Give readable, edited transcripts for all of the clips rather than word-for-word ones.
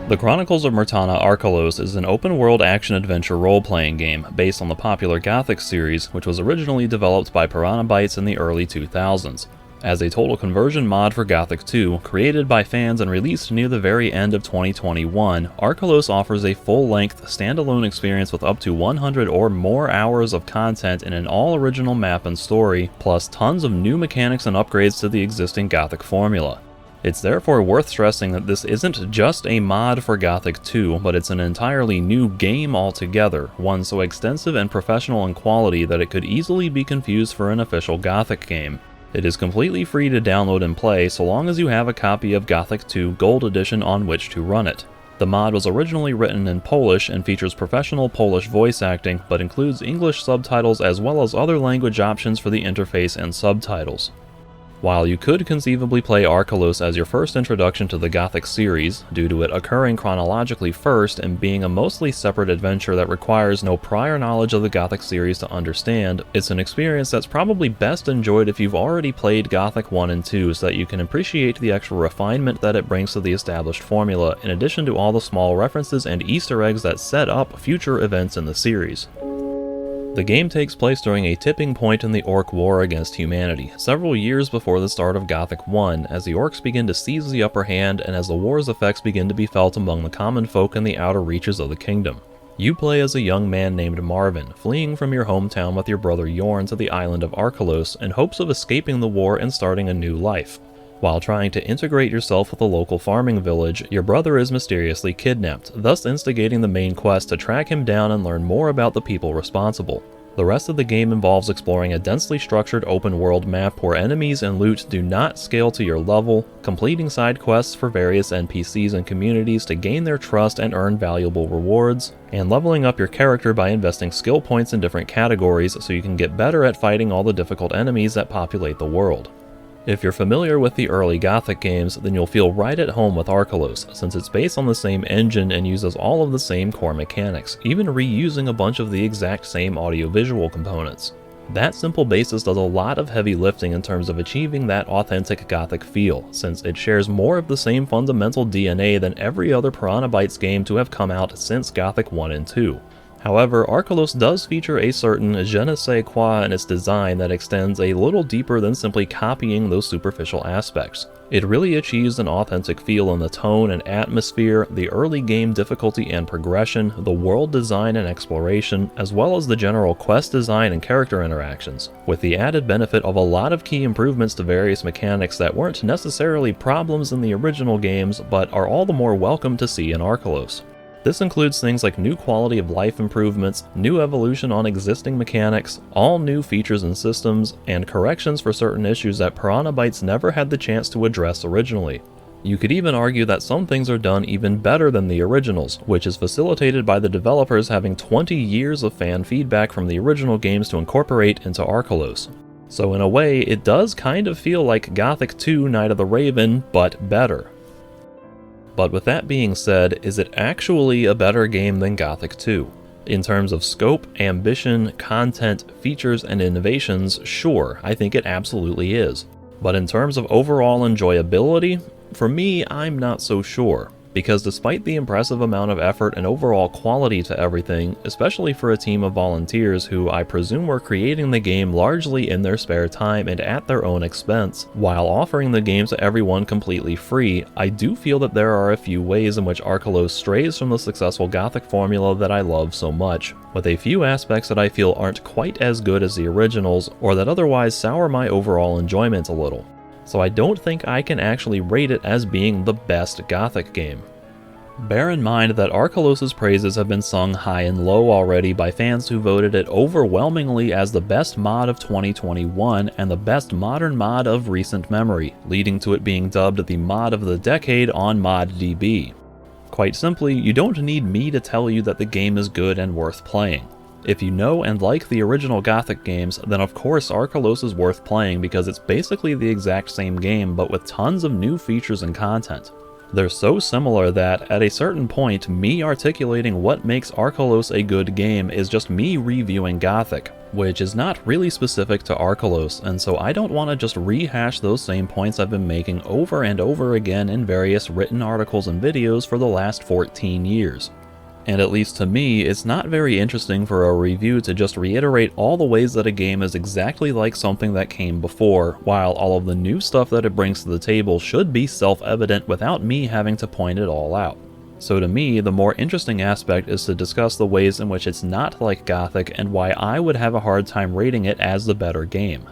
The Chronicles of Myrtana Archolos is an open-world action-adventure role-playing game based on the popular Gothic series, which was originally developed by Piranha Bytes in the early 2000s. As a total conversion mod for Gothic 2, created by fans and released near the very end of 2021, Archolos offers a full-length, standalone experience with up to 100 or more hours of content in an all-original map and story, plus tons of new mechanics and upgrades to the existing Gothic formula. It's therefore worth stressing that this isn't just a mod for Gothic 2, but it's an entirely new game altogether, one so extensive and professional in quality that it could easily be confused for an official Gothic game. It is completely free to download and play so long as you have a copy of Gothic 2 Gold Edition on which to run it. The mod was originally written in Polish and features professional Polish voice acting, but includes English subtitles as well as other language options for the interface and subtitles. While you could conceivably play Archolos as your first introduction to the Gothic series, due to it occurring chronologically first and being a mostly separate adventure that requires no prior knowledge of the Gothic series to understand, it's an experience that's probably best enjoyed if you've already played Gothic 1 and 2 so that you can appreciate the extra refinement that it brings to the established formula, in addition to all the small references and Easter eggs that set up future events in the series. The game takes place during a tipping point in the Orc War against humanity, several years before the start of Gothic 1, as the Orcs begin to seize the upper hand and as the war's effects begin to be felt among the common folk in the outer reaches of the kingdom. You play as a young man named Marvin, fleeing from your hometown with your brother Yorn to the island of Archolos in hopes of escaping the war and starting a new life. While trying to integrate yourself with a local farming village, your brother is mysteriously kidnapped, thus instigating the main quest to track him down and learn more about the people responsible. The rest of the game involves exploring a densely structured open-world map where enemies and loot do not scale to your level, completing side quests for various NPCs and communities to gain their trust and earn valuable rewards, and leveling up your character by investing skill points in different categories so you can get better at fighting all the difficult enemies that populate the world. If you're familiar with the early Gothic games, then you'll feel right at home with Archolos, since it's based on the same engine and uses all of the same core mechanics, even reusing a bunch of the exact same audiovisual components. That simple basis does a lot of heavy lifting in terms of achieving that authentic Gothic feel, since it shares more of the same fundamental DNA than every other Piranha Bytes game to have come out since Gothic 1 and 2. However, Archolos does feature a certain je ne sais quoi in its design that extends a little deeper than simply copying those superficial aspects. It really achieves an authentic feel in the tone and atmosphere, the early game difficulty and progression, the world design and exploration, as well as the general quest design and character interactions, with the added benefit of a lot of key improvements to various mechanics that weren't necessarily problems in the original games, but are all the more welcome to see in Archolos. This includes things like new quality of life improvements, new evolution on existing mechanics, all new features and systems, and corrections for certain issues that Piranha Bytes never had the chance to address originally. You could even argue that some things are done even better than the originals, which is facilitated by the developers having 20 years of fan feedback from the original games to incorporate into Archolos. So in a way, it does kind of feel like Gothic 2 Night of the Raven, but better. But with that being said, is it actually a better game than Gothic 2? In terms of scope, ambition, content, features, and innovations, sure, I think it absolutely is. But in terms of overall enjoyability, for me, I'm not so sure. Because despite the impressive amount of effort and overall quality to everything, especially for a team of volunteers who I presume were creating the game largely in their spare time and at their own expense, while offering the game to everyone completely free, I do feel that there are a few ways in which Archolos strays from the successful Gothic formula that I love so much, with a few aspects that I feel aren't quite as good as the originals, or that otherwise sour my overall enjoyment a little. So I don't think I can actually rate it as being the best Gothic game. Bear in mind that Archolos' praises have been sung high and low already by fans who voted it overwhelmingly as the best mod of 2021 and the best modern mod of recent memory, leading to it being dubbed the mod of the decade on ModDB. Quite simply, you don't need me to tell you that the game is good and worth playing. If you know and like the original Gothic games, then of course Archolos is worth playing because it's basically the exact same game but with tons of new features and content. They're so similar that, at a certain point, me articulating what makes Archolos a good game is just me reviewing Gothic. which is not really specific to Archolos, and so I don't want to just rehash those same points I've been making over and over again in various written articles and videos for the last 14 years. And at least to me, it's not very interesting for a review to just reiterate all the ways that a game is exactly like something that came before, while all of the new stuff that it brings to the table should be self-evident without me having to point it all out. So to me, the more interesting aspect is to discuss the ways in which it's not like Gothic and why I would have a hard time rating it as the better game.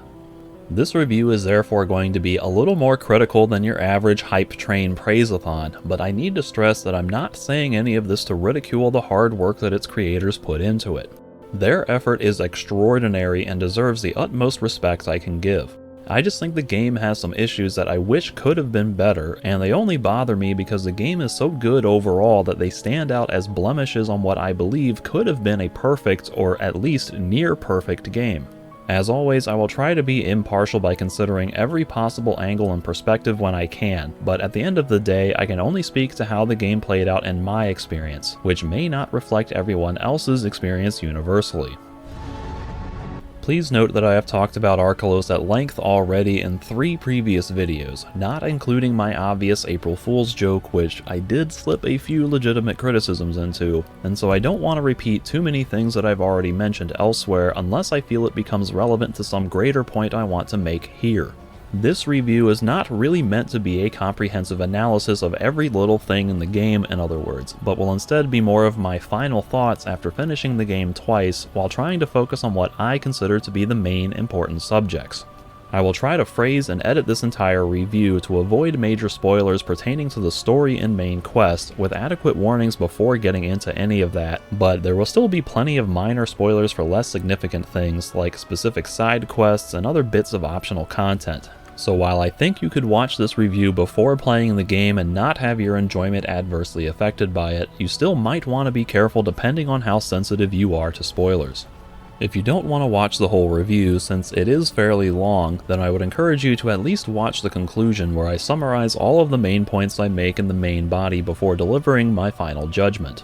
This review is therefore going to be a little more critical than your average hype train praise-a-thon, but I need to stress that I'm not saying any of this to ridicule the hard work that its creators put into it. Their effort is extraordinary and deserves the utmost respect I can give. I just think the game has some issues that I wish could have been better, and they only bother me because the game is so good overall that they stand out as blemishes on what I believe could have been a perfect, or at least near perfect game. As always, I will try to be impartial by considering every possible angle and perspective when I can, but at the end of the day, I can only speak to how the game played out in my experience, which may not reflect everyone else's experience universally. Please note that I have talked about Archolos at length already in 3 previous videos, not including my obvious April Fool's joke, which I did slip a few legitimate criticisms into, and so I don't want to repeat too many things that I've already mentioned elsewhere unless I feel it becomes relevant to some greater point I want to make here. This review is not really meant to be a comprehensive analysis of every little thing in the game, in other words, but will instead be more of my final thoughts after finishing the game twice, while trying to focus on what I consider to be the main important subjects. I will try to phrase and edit this entire review to avoid major spoilers pertaining to the story and main quest, with adequate warnings before getting into any of that, but there will still be plenty of minor spoilers for less significant things, like specific side quests and other bits of optional content. So while I think you could watch this review before playing the game and not have your enjoyment adversely affected by it, you still might want to be careful depending on how sensitive you are to spoilers. If you don't want to watch the whole review, since it is fairly long, then I would encourage you to at least watch the conclusion where I summarize all of the main points I make in the main body before delivering my final judgment.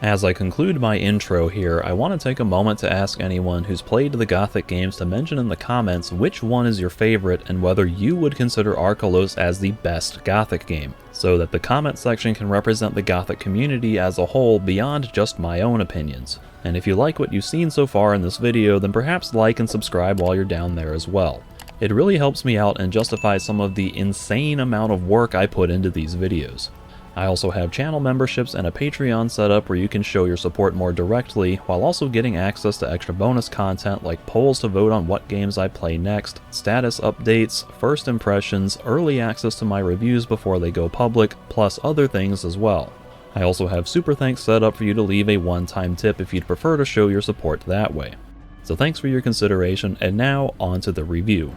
As I conclude my intro here, I want to take a moment to ask anyone who's played the Gothic games to mention in the comments which one is your favorite and whether you would consider Archolos as the best Gothic game, so that the comment section can represent the Gothic community as a whole beyond just my own opinions. And if you like what you've seen so far in this video, then perhaps like and subscribe while you're down there as well. It really helps me out and justifies some of the insane amount of work I put into these videos. I also have channel memberships and a Patreon setup where you can show your support more directly, while also getting access to extra bonus content like polls to vote on what games I play next, status updates, first impressions, early access to my reviews before they go public, plus other things as well. I also have super thanks set up for you to leave a one-time tip if you'd prefer to show your support that way. So thanks for your consideration, and now on to the review.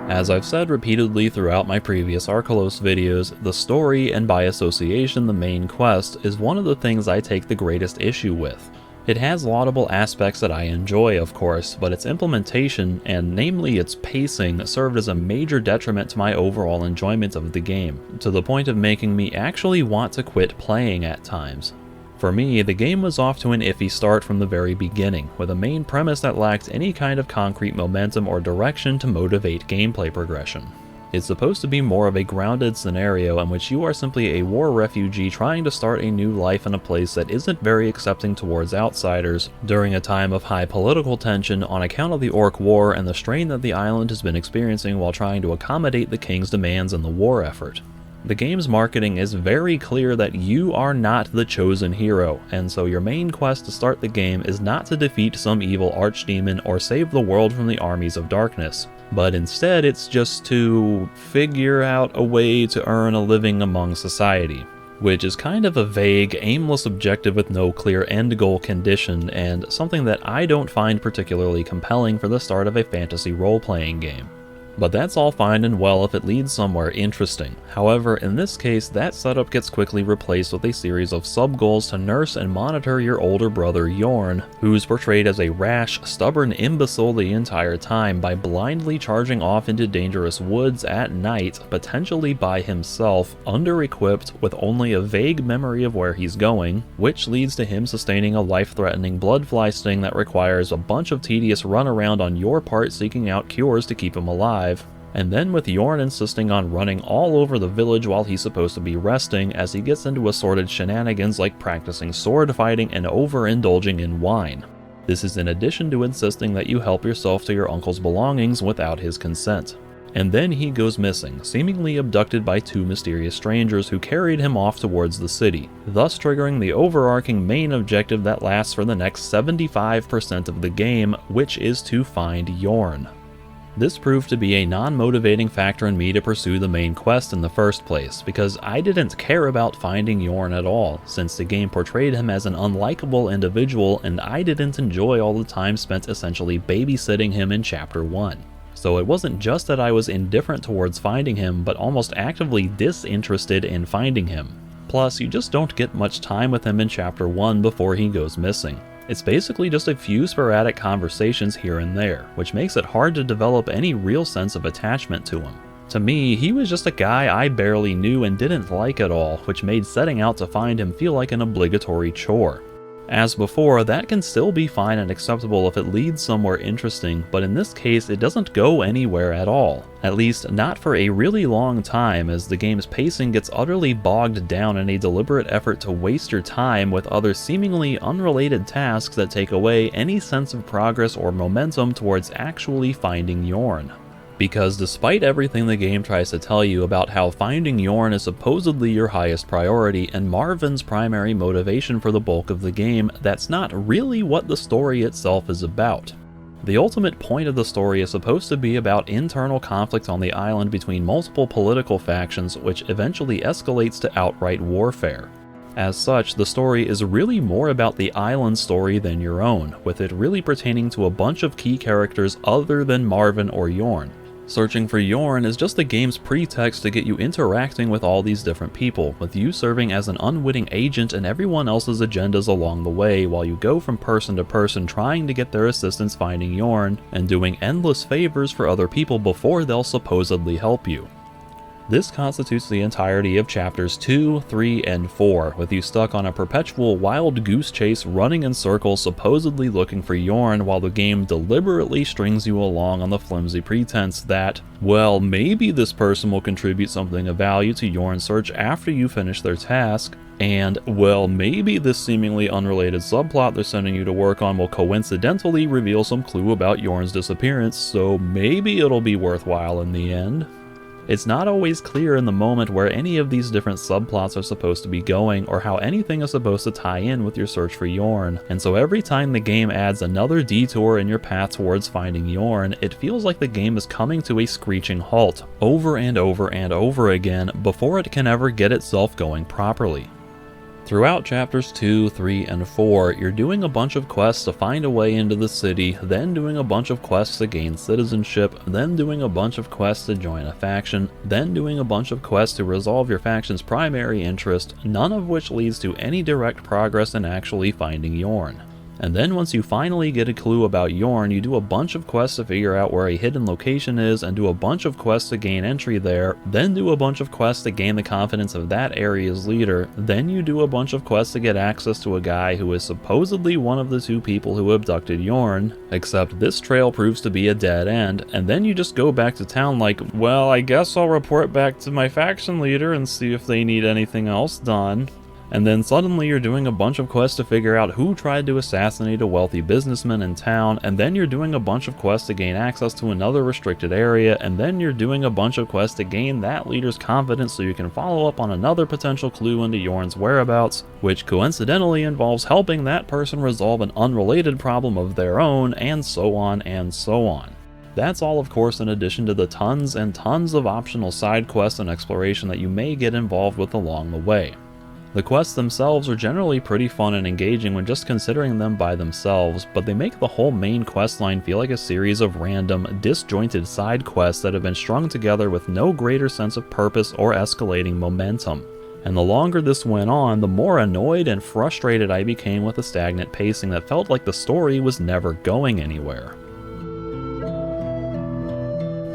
As I've said repeatedly throughout my previous Archolos videos, the story, and by association the main quest, is one of the things I take the greatest issue with. It has laudable aspects that I enjoy, of course, but its implementation, and namely its pacing, served as a major detriment to my overall enjoyment of the game, to the point of making me actually want to quit playing at times. For me, the game was off to an iffy start from the very beginning, with a main premise that lacked any kind of concrete momentum or direction to motivate gameplay progression. It's supposed to be more of a grounded scenario in which you are simply a war refugee trying to start a new life in a place that isn't very accepting towards outsiders, during a time of high political tension on account of the Orc War and the strain that the island has been experiencing while trying to accommodate the king's demands in the war effort. The game's marketing is very clear that you are not the chosen hero, and so your main quest to start the game is not to defeat some evil archdemon or save the world from the armies of darkness, but instead it's just to figure out a way to earn a living among society, which is kind of a vague, aimless objective with no clear end goal condition, and something that I don't find particularly compelling for the start of a fantasy role-playing game. But that's all fine and well if it leads somewhere interesting. However, in this case, that setup gets quickly replaced with a series of sub-goals to nurse and monitor your older brother Yorn, who's portrayed as a rash, stubborn imbecile the entire time by blindly charging off into dangerous woods at night, potentially by himself, under-equipped with only a vague memory of where he's going, which leads to him sustaining a life-threatening bloodfly sting that requires a bunch of tedious runaround on your part seeking out cures to keep him alive. And then with Yorn insisting on running all over the village while he's supposed to be resting as he gets into assorted shenanigans like practicing sword fighting and overindulging in wine. This is in addition to insisting that you help yourself to your uncle's belongings without his consent. And then he goes missing, seemingly abducted by two mysterious strangers who carried him off towards the city, thus triggering the overarching main objective that lasts for the next 75% of the game, which is to find Yorn. This proved to be a non-motivating factor in me to pursue the main quest in the first place, because I didn't care about finding Yorn at all, since the game portrayed him as an unlikable individual and I didn't enjoy all the time spent essentially babysitting him in Chapter 1. So it wasn't just that I was indifferent towards finding him, but almost actively disinterested in finding him. Plus, you just don't get much time with him in Chapter 1 before he goes missing. It's basically just a few sporadic conversations here and there, which makes it hard to develop any real sense of attachment to him. To me, he was just a guy I barely knew and didn't like at all, which made setting out to find him feel like an obligatory chore. As before, that can still be fine and acceptable if it leads somewhere interesting, but in this case it doesn't go anywhere at all. At least not for a really long time, as the game's pacing gets utterly bogged down in a deliberate effort to waste your time with other seemingly unrelated tasks that take away any sense of progress or momentum towards actually finding Yorn. Because despite everything the game tries to tell you about how finding Yorn is supposedly your highest priority and Marvin's primary motivation for the bulk of the game, that's not really what the story itself is about. The ultimate point of the story is supposed to be about internal conflict on the island between multiple political factions, which eventually escalates to outright warfare. As such, the story is really more about the island's story than your own, with it really pertaining to a bunch of key characters other than Marvin or Yorn. Searching for Yorn is just the game's pretext to get you interacting with all these different people, with you serving as an unwitting agent in everyone else's agendas along the way while you go from person to person trying to get their assistance finding Yorn, and doing endless favors for other people before they'll supposedly help you. This constitutes the entirety of chapters 2, 3, and 4, with you stuck on a perpetual wild goose chase running in circles supposedly looking for Yorn while the game deliberately strings you along on the flimsy pretense that, well, maybe this person will contribute something of value to Yorn's search after you finish their task, and, well, maybe this seemingly unrelated subplot they're sending you to work on will coincidentally reveal some clue about Yorn's disappearance, so maybe it'll be worthwhile in the end. It's not always clear in the moment where any of these different subplots are supposed to be going, or how anything is supposed to tie in with your search for Yorn, and so every time the game adds another detour in your path towards finding Yorn, it feels like the game is coming to a screeching halt, over and over and over again, before it can ever get itself going properly. Throughout chapters 2, 3, and 4, you're doing a bunch of quests to find a way into the city, then doing a bunch of quests to gain citizenship, then doing a bunch of quests to join a faction, then doing a bunch of quests to resolve your faction's primary interest, none of which leads to any direct progress in actually finding Yorn. And then once you finally get a clue about Yorn, you do a bunch of quests to figure out where a hidden location is and do a bunch of quests to gain entry there, then do a bunch of quests to gain the confidence of that area's leader, then you do a bunch of quests to get access to a guy who is supposedly one of the two people who abducted Yorn, except this trail proves to be a dead end, and then you just go back to town like, well, I guess I'll report back to my faction leader and see if they need anything else done. And then suddenly you're doing a bunch of quests to figure out who tried to assassinate a wealthy businessman in town, and then you're doing a bunch of quests to gain access to another restricted area, and then you're doing a bunch of quests to gain that leader's confidence so you can follow up on another potential clue into Yorn's whereabouts, which coincidentally involves helping that person resolve an unrelated problem of their own, and so on and so on. That's all, of course, in addition to the tons and tons of optional side quests and exploration that you may get involved with along the way. The quests themselves are generally pretty fun and engaging when just considering them by themselves, but they make the whole main questline feel like a series of random, disjointed side quests that have been strung together with no greater sense of purpose or escalating momentum. And the longer this went on, the more annoyed and frustrated I became with the stagnant pacing that felt like the story was never going anywhere.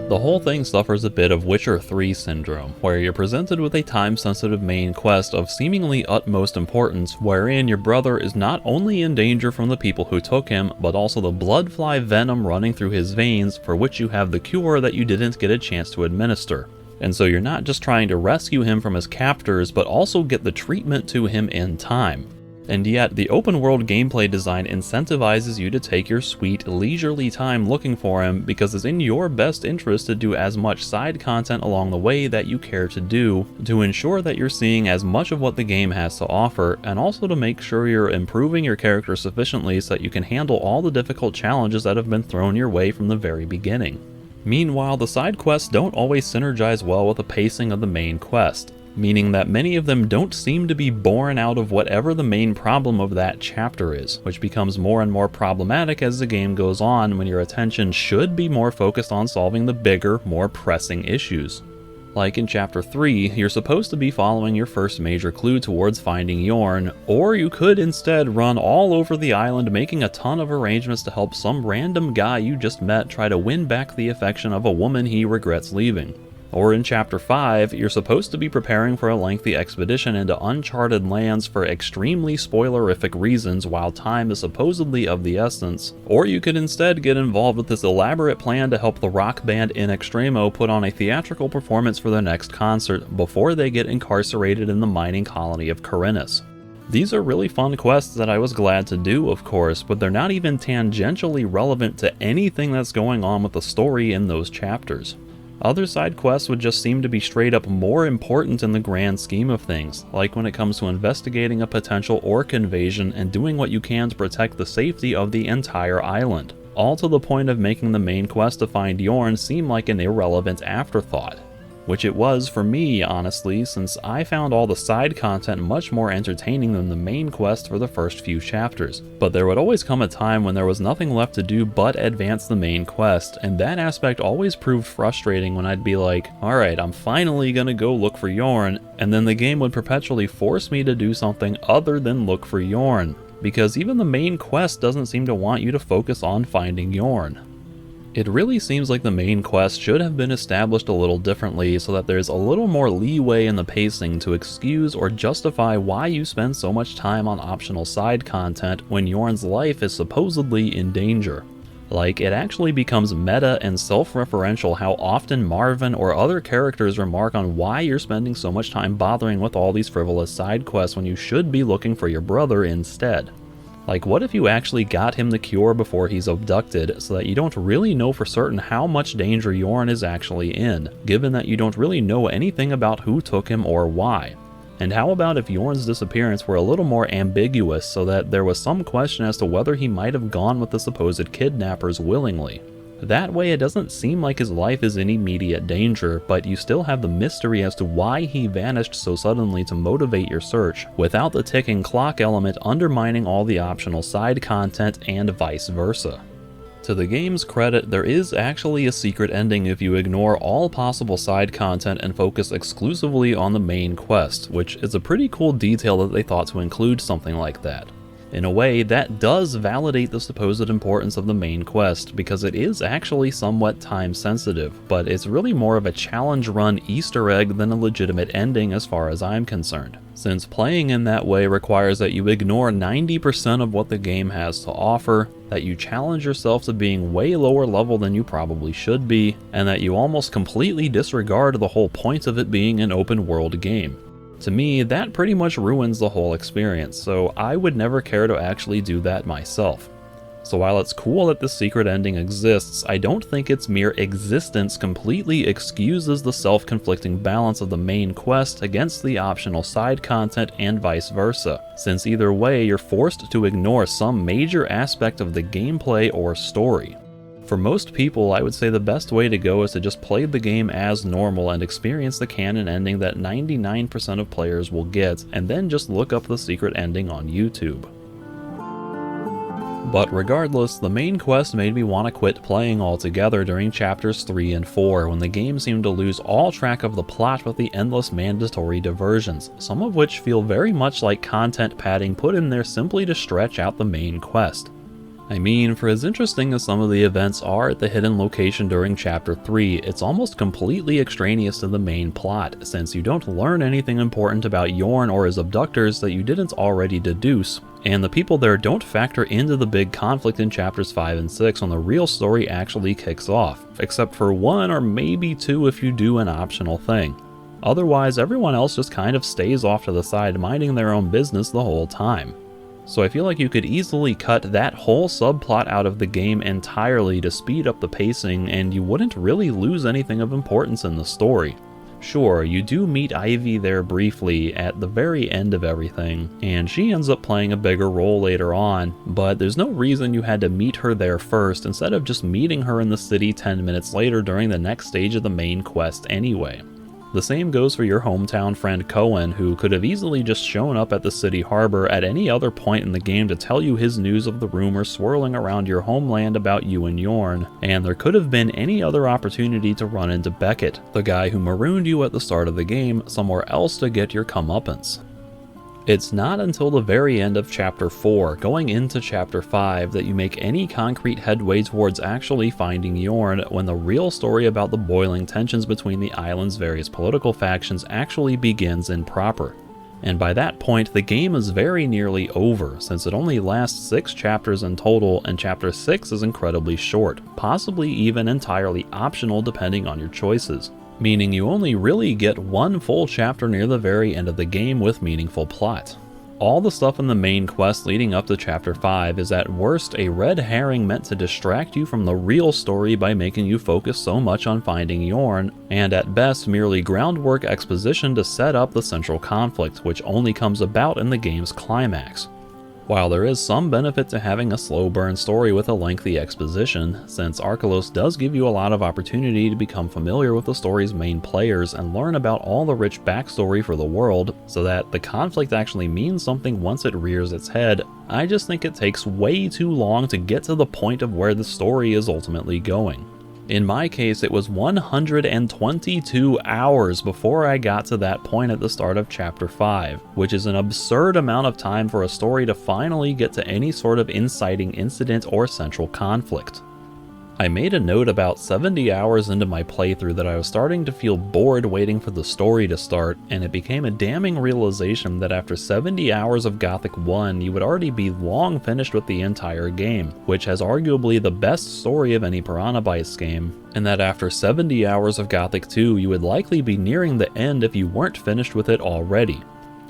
The whole thing suffers a bit of Witcher 3 syndrome, where you're presented with a time-sensitive main quest of seemingly utmost importance, wherein your brother is not only in danger from the people who took him, but also the bloodfly venom running through his veins, for which you have the cure that you didn't get a chance to administer. And so you're not just trying to rescue him from his captors, but also get the treatment to him in time. And yet, the open world gameplay design incentivizes you to take your sweet, leisurely time looking for him because it's in your best interest to do as much side content along the way that you care to do, to ensure that you're seeing as much of what the game has to offer, and also to make sure you're improving your character sufficiently so that you can handle all the difficult challenges that have been thrown your way from the very beginning. Meanwhile, the side quests don't always synergize well with the pacing of the main quest, meaning that many of them don't seem to be born out of whatever the main problem of that chapter is, which becomes more and more problematic as the game goes on when your attention should be more focused on solving the bigger, more pressing issues. Like in Chapter 3, you're supposed to be following your first major clue towards finding Yorn, or you could instead run all over the island making a ton of arrangements to help some random guy you just met try to win back the affection of a woman he regrets leaving. Or in Chapter 5, you're supposed to be preparing for a lengthy expedition into uncharted lands for extremely spoilerific reasons while time is supposedly of the essence. Or you could instead get involved with this elaborate plan to help the rock band In Extremo put on a theatrical performance for their next concert before they get incarcerated in the mining colony of Corinus. These are really fun quests that I was glad to do, of course, but they're not even tangentially relevant to anything that's going on with the story in those chapters. Other side quests would just seem to be straight up more important in the grand scheme of things, like when it comes to investigating a potential orc invasion and doing what you can to protect the safety of the entire island, all to the point of making the main quest to find Yorn seem like an irrelevant afterthought. Which it was for me, honestly, since I found all the side content much more entertaining than the main quest for the first few chapters. But there would always come a time when there was nothing left to do but advance the main quest, and that aspect always proved frustrating when I'd be like, alright, I'm finally gonna go look for Yorn, and then the game would perpetually force me to do something other than look for Yorn, because even the main quest doesn't seem to want you to focus on finding Yorn. It really seems like the main quest should have been established a little differently so that there's a little more leeway in the pacing to excuse or justify why you spend so much time on optional side content when Yorn's life is supposedly in danger. Like, it actually becomes meta and self-referential how often Marvin or other characters remark on why you're spending so much time bothering with all these frivolous side quests when you should be looking for your brother instead. Like, what if you actually got him the cure before he's abducted, so that you don't really know for certain how much danger Yorn is actually in, given that you don't really know anything about who took him or why? And how about if Yorn's disappearance were a little more ambiguous, so that there was some question as to whether he might have gone with the supposed kidnappers willingly? That way it doesn't seem like his life is in immediate danger, but you still have the mystery as to why he vanished so suddenly to motivate your search, without the ticking clock element undermining all the optional side content and vice versa. To the game's credit, there is actually a secret ending if you ignore all possible side content and focus exclusively on the main quest, which is a pretty cool detail that they thought to include something like that. In a way, that does validate the supposed importance of the main quest, because it is actually somewhat time-sensitive, but it's really more of a challenge-run Easter egg than a legitimate ending as far as I'm concerned, since playing in that way requires that you ignore 90% of what the game has to offer, that you challenge yourself to being way lower level than you probably should be, and that you almost completely disregard the whole point of it being an open-world game. To me, that pretty much ruins the whole experience, so I would never care to actually do that myself. So while it's cool that this secret ending exists, I don't think its mere existence completely excuses the self-conflicting balance of the main quest against the optional side content and vice versa, since either way you're forced to ignore some major aspect of the gameplay or story. For most people, I would say the best way to go is to just play the game as normal and experience the canon ending that 99% of players will get, and then just look up the secret ending on YouTube. But regardless, the main quest made me want to quit playing altogether during chapters 3 and 4, when the game seemed to lose all track of the plot with the endless mandatory diversions, some of which feel very much like content padding put in there simply to stretch out the main quest. I mean, for as interesting as some of the events are at the hidden location during Chapter 3, it's almost completely extraneous to the main plot, since you don't learn anything important about Yorn or his abductors that you didn't already deduce, and the people there don't factor into the big conflict in Chapters 5 and 6 when the real story actually kicks off, except for one or maybe two if you do an optional thing. Otherwise, everyone else just kind of stays off to the side minding their own business the whole time. So I feel like you could easily cut that whole subplot out of the game entirely to speed up the pacing, and you wouldn't really lose anything of importance in the story. Sure, you do meet Ivy there briefly at the very end of everything, and she ends up playing a bigger role later on, but there's no reason you had to meet her there first instead of just meeting her in the city 10 minutes later during the next stage of the main quest anyway. The same goes for your hometown friend Cohen, who could have easily just shown up at the city harbor at any other point in the game to tell you his news of the rumors swirling around your homeland about you and Yorn, and there could have been any other opportunity to run into Beckett, the guy who marooned you at the start of the game, somewhere else to get your comeuppance. It's not until the very end of Chapter 4, going into Chapter 5, that you make any concrete headway towards actually finding Yorn, when the real story about the boiling tensions between the island's various political factions actually begins in proper. And by that point, the game is very nearly over, since it only lasts 6 chapters in total, and Chapter 6 is incredibly short, possibly even entirely optional depending on your choices. Meaning you only really get one full chapter near the very end of the game with meaningful plot. All the stuff in the main quest leading up to Chapter 5 is at worst a red herring meant to distract you from the real story by making you focus so much on finding Yorn, and at best merely groundwork exposition to set up the central conflict, which only comes about in the game's climax. While there is some benefit to having a slow burn story with a lengthy exposition, since Archolos does give you a lot of opportunity to become familiar with the story's main players and learn about all the rich backstory for the world, so that the conflict actually means something once it rears its head, I just think it takes way too long to get to the point of where the story is ultimately going. In my case, it was 122 hours before I got to that point at the start of Chapter 5, which is an absurd amount of time for a story to finally get to any sort of inciting incident or central conflict. I made a note about 70 hours into my playthrough that I was starting to feel bored waiting for the story to start, and it became a damning realization that after 70 hours of Gothic 1, you would already be long finished with the entire game, which has arguably the best story of any Piranha Bytes game, and that after 70 hours of Gothic 2, you would likely be nearing the end if you weren't finished with it already.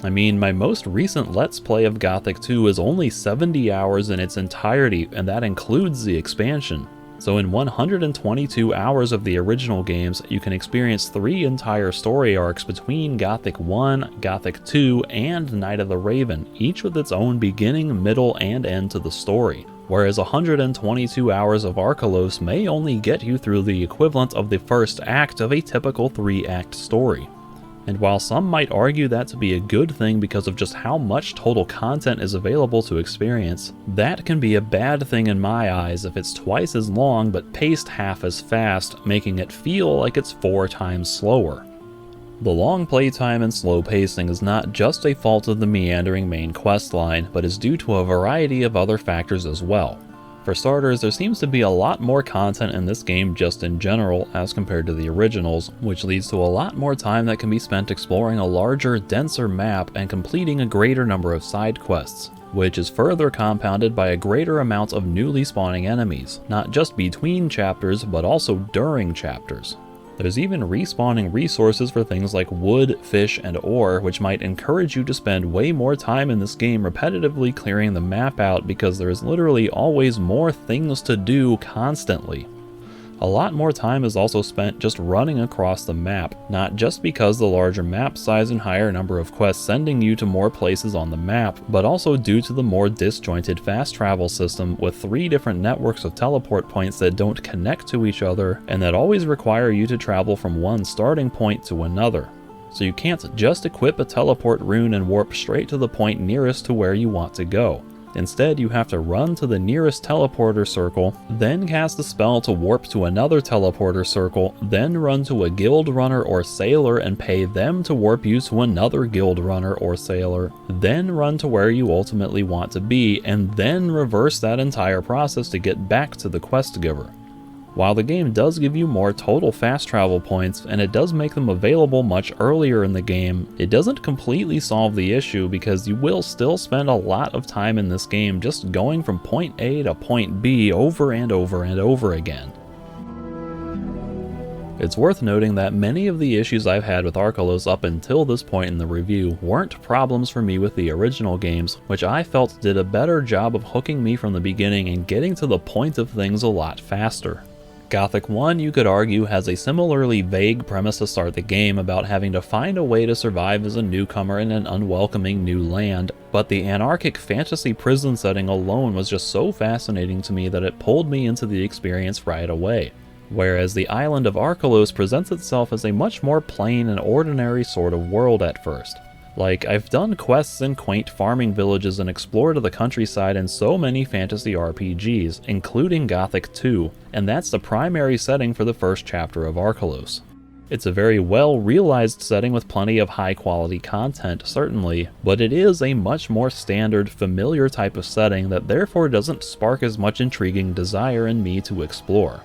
I mean, my most recent Let's Play of Gothic 2 is only 70 hours in its entirety, and that includes the expansion. So in 122 hours of the original games, you can experience 3 entire story arcs between Gothic 1, Gothic 2, and Night of the Raven, each with its own beginning, middle, and end to the story. Whereas 122 hours of Archolos may only get you through the equivalent of the first act of a typical 3-act story. And while some might argue that to be a good thing because of just how much total content is available to experience, that can be a bad thing in my eyes if it's twice as long but paced half as fast, making it feel like it's 4 times slower. The long playtime and slow pacing is not just a fault of the meandering main questline, but is due to a variety of other factors as well. For starters, there seems to be a lot more content in this game just in general as compared to the originals, which leads to a lot more time that can be spent exploring a larger, denser map and completing a greater number of side quests, which is further compounded by a greater amount of newly spawning enemies, not just between chapters, but also during chapters. There's even respawning resources for things like wood, fish, and ore, which might encourage you to spend way more time in this game repetitively clearing the map out because there is literally always more things to do constantly. A lot more time is also spent just running across the map, not just because the larger map size and higher number of quests sending you to more places on the map, but also due to the more disjointed fast travel system with 3 different networks of teleport points that don't connect to each other and that always require you to travel from one starting point to another. So you can't just equip a teleport rune and warp straight to the point nearest to where you want to go. Instead, you have to run to the nearest teleporter circle, then cast a spell to warp to another teleporter circle, then run to a guild runner or sailor and pay them to warp you to another guild runner or sailor, then run to where you ultimately want to be, and then reverse that entire process to get back to the quest giver. While the game does give you more total fast travel points, and it does make them available much earlier in the game, it doesn't completely solve the issue because you will still spend a lot of time in this game just going from point A to point B over and over and over again. It's worth noting that many of the issues I've had with Archolos up until this point in the review weren't problems for me with the original games, which I felt did a better job of hooking me from the beginning and getting to the point of things a lot faster. Gothic 1, you could argue, has a similarly vague premise to start the game about having to find a way to survive as a newcomer in an unwelcoming new land, but the anarchic fantasy prison setting alone was just so fascinating to me that it pulled me into the experience right away. Whereas the island of Archolos presents itself as a much more plain and ordinary sort of world at first. Like, I've done quests in quaint farming villages and explored the countryside in so many fantasy RPGs, including Gothic 2, and that's the primary setting for the first chapter of Archolos. It's a very well realized setting with plenty of high quality content, certainly, but it is a much more standard, familiar type of setting that therefore doesn't spark as much intriguing desire in me to explore.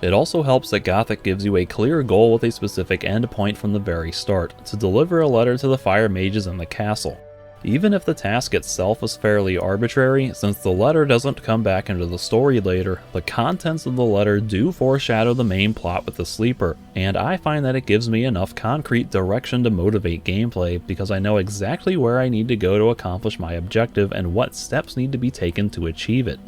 It also helps that Gothic gives you a clear goal with a specific endpoint from the very start, to deliver a letter to the fire mages in the castle. Even if the task itself is fairly arbitrary, since the letter doesn't come back into the story later, the contents of the letter do foreshadow the main plot with the sleeper, and I find that it gives me enough concrete direction to motivate gameplay because I know exactly where I need to go to accomplish my objective and what steps need to be taken to achieve it.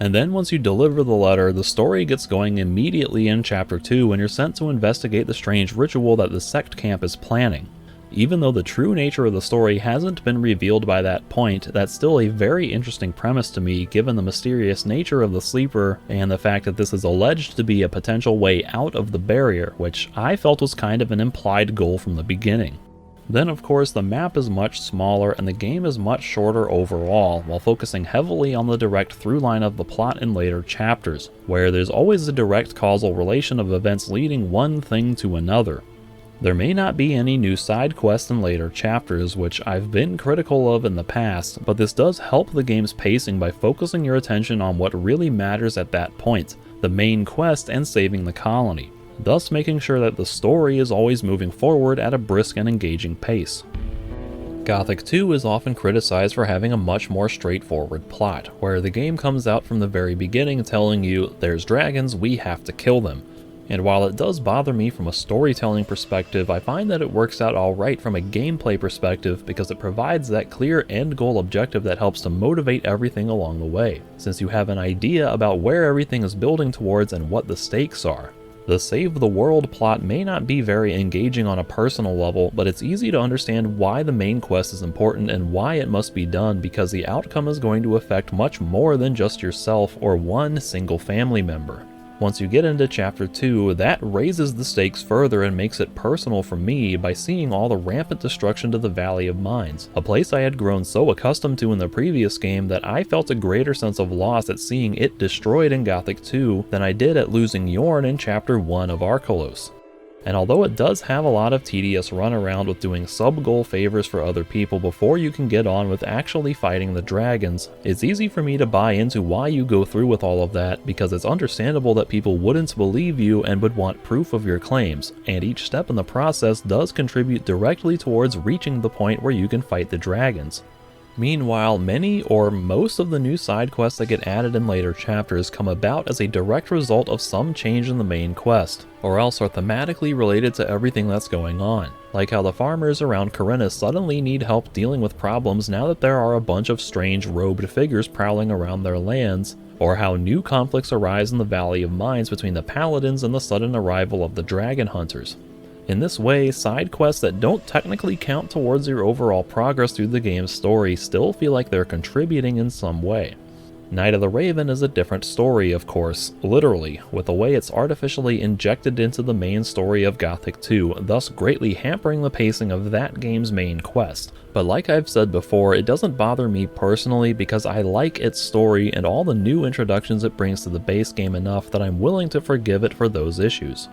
And then once you deliver the letter, the story gets going immediately in Chapter 2 when you're sent to investigate the strange ritual that the sect camp is planning. Even though the true nature of the story hasn't been revealed by that point, that's still a very interesting premise to me given the mysterious nature of the sleeper and the fact that this is alleged to be a potential way out of the barrier, which I felt was kind of an implied goal from the beginning. Then of course the map is much smaller and the game is much shorter overall, while focusing heavily on the direct through line of the plot in later chapters, where there's always a direct causal relation of events leading one thing to another. There may not be any new side quests in later chapters, which I've been critical of in the past, but this does help the game's pacing by focusing your attention on what really matters at that point, the main quest and saving the colony, thus making sure that the story is always moving forward at a brisk and engaging pace. Gothic 2 is often criticized for having a much more straightforward plot, where the game comes out from the very beginning telling you, there's dragons, we have to kill them. And while it does bother me from a storytelling perspective, I find that it works out alright from a gameplay perspective because it provides that clear end goal objective that helps to motivate everything along the way, since you have an idea about where everything is building towards and what the stakes are. The Save the World plot may not be very engaging on a personal level, but it's easy to understand why the main quest is important and why it must be done because the outcome is going to affect much more than just yourself or one single family member. Once you get into Chapter 2, that raises the stakes further and makes it personal for me by seeing all the rampant destruction to the Valley of Mines, a place I had grown so accustomed to in the previous game that I felt a greater sense of loss at seeing it destroyed in Gothic 2 than I did at losing Yorn in Chapter 1 of Archolos. And although it does have a lot of tedious runaround with doing sub-goal favors for other people before you can get on with actually fighting the dragons, it's easy for me to buy into why you go through with all of that because it's understandable that people wouldn't believe you and would want proof of your claims, and each step in the process does contribute directly towards reaching the point where you can fight the dragons. Meanwhile, many or most of the new side quests that get added in later chapters come about as a direct result of some change in the main quest, or else are thematically related to everything that's going on, like how the farmers around Corinna suddenly need help dealing with problems now that there are a bunch of strange robed figures prowling around their lands, or how new conflicts arise in the Valley of Mines between the Paladins and the sudden arrival of the Dragon Hunters. In this way, side quests that don't technically count towards your overall progress through the game's story still feel like they're contributing in some way. Night of the Raven is a different story, of course, literally, with the way it's artificially injected into the main story of Gothic 2, thus greatly hampering the pacing of that game's main quest. But like I've said before, it doesn't bother me personally because I like its story and all the new introductions it brings to the base game enough that I'm willing to forgive it for those issues.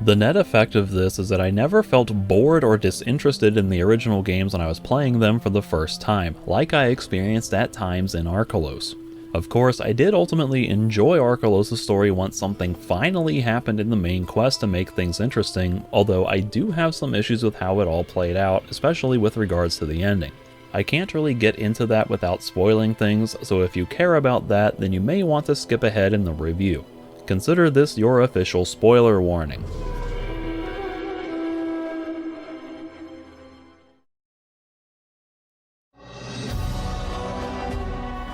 The net effect of this is that I never felt bored or disinterested in the original games when I was playing them for the first time, like I experienced at times in Archolos. Of course, I did ultimately enjoy Archolos' story once something finally happened in the main quest to make things interesting, although I do have some issues with how it all played out, especially with regards to the ending. I can't really get into that without spoiling things, so if you care about that, then you may want to skip ahead in the review. Consider this your official spoiler warning.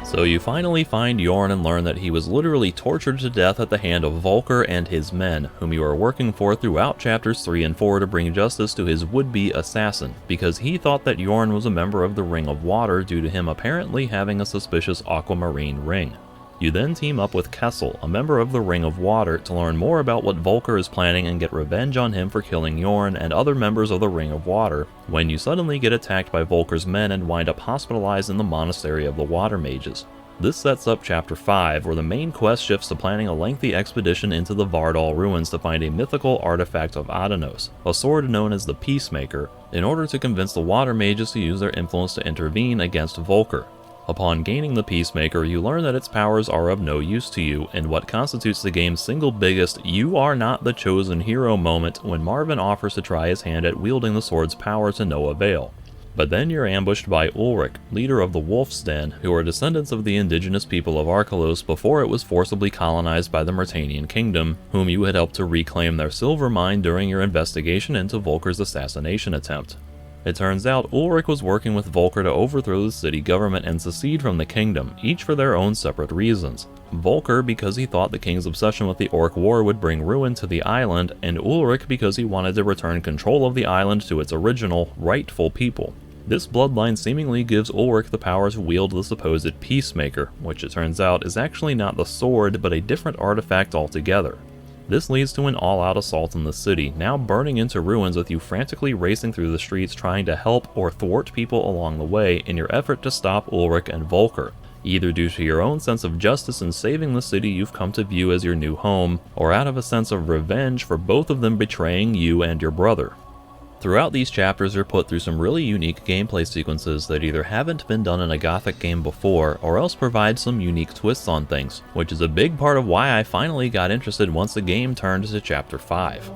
So you finally find Yorn and learn that he was literally tortured to death at the hand of Volker and his men, whom you are working for throughout chapters 3 and 4 to bring justice to his would-be assassin, because he thought that Yorn was a member of the Ring of Water due to him apparently having a suspicious aquamarine ring. You then team up with Kessel, a member of the Ring of Water, to learn more about what Volker is planning and get revenge on him for killing Yorn and other members of the Ring of Water, when you suddenly get attacked by Volker's men and wind up hospitalized in the Monastery of the Water Mages. This sets up Chapter 5, where the main quest shifts to planning a lengthy expedition into the Vardal ruins to find a mythical artifact of Adanos, a sword known as the Peacemaker, in order to convince the Water Mages to use their influence to intervene against Volker. Upon gaining the Peacemaker, you learn that its powers are of no use to you, in what constitutes the game's single biggest "you are not the chosen hero" moment when Marvin offers to try his hand at wielding the sword's power to no avail. But then you're ambushed by Ulrich, leader of the Wolf's Den, who are descendants of the indigenous people of Archolos before it was forcibly colonized by the Myrtanian kingdom, whom you had helped to reclaim their silver mine during your investigation into Volker's assassination attempt. It turns out Ulrich was working with Volker to overthrow the city government and secede from the kingdom, each for their own separate reasons. Volker because he thought the king's obsession with the Orc War would bring ruin to the island, and Ulrich because he wanted to return control of the island to its original, rightful people. This bloodline seemingly gives Ulrich the power to wield the supposed Peacemaker, which it turns out is actually not the sword, but a different artifact altogether. This leads to an all-out assault on the city, now burning into ruins with you frantically racing through the streets trying to help or thwart people along the way in your effort to stop Ulrich and Volker, either due to your own sense of justice in saving the city you've come to view as your new home, or out of a sense of revenge for both of them betraying you and your brother. Throughout these chapters you're put through some really unique gameplay sequences that either haven't been done in a Gothic game before, or else provide some unique twists on things, which is a big part of why I finally got interested once the game turned to Chapter 5.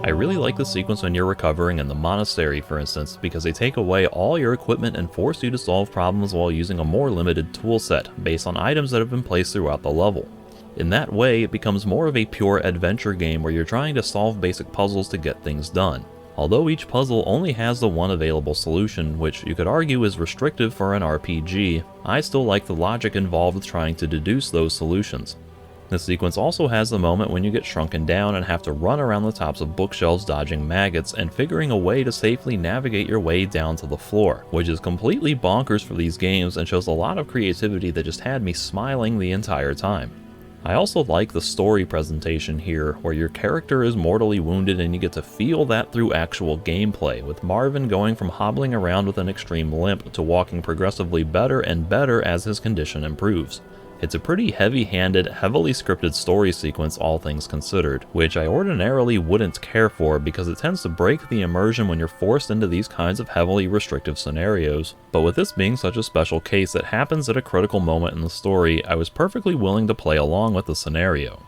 I really like the sequence when you're recovering in the monastery, for instance, because they take away all your equipment and force you to solve problems while using a more limited toolset, based on items that have been placed throughout the level. In that way, it becomes more of a pure adventure game where you're trying to solve basic puzzles to get things done. Although each puzzle only has the one available solution, which you could argue is restrictive for an RPG, I still like the logic involved with trying to deduce those solutions. This sequence also has the moment when you get shrunken down and have to run around the tops of bookshelves dodging maggots and figuring a way to safely navigate your way down to the floor, which is completely bonkers for these games and shows a lot of creativity that just had me smiling the entire time. I also like the story presentation here, where your character is mortally wounded and you get to feel that through actual gameplay, with Marvin going from hobbling around with an extreme limp to walking progressively better and better as his condition improves. It's a pretty heavy-handed, heavily scripted story sequence, all things considered, which I ordinarily wouldn't care for because it tends to break the immersion when you're forced into these kinds of heavily restrictive scenarios. But with this being such a special case that happens at a critical moment in the story, I was perfectly willing to play along with the scenario.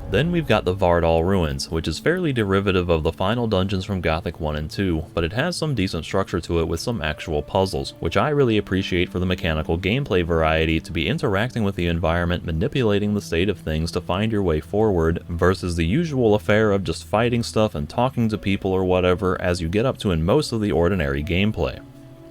Then we've got the Vardal Ruins, which is fairly derivative of the final dungeons from Gothic 1 and 2, but it has some decent structure to it with some actual puzzles, which I really appreciate for the mechanical gameplay variety to be interacting with the environment, manipulating the state of things to find your way forward, versus the usual affair of just fighting stuff and talking to people or whatever as you get up to in most of the ordinary gameplay.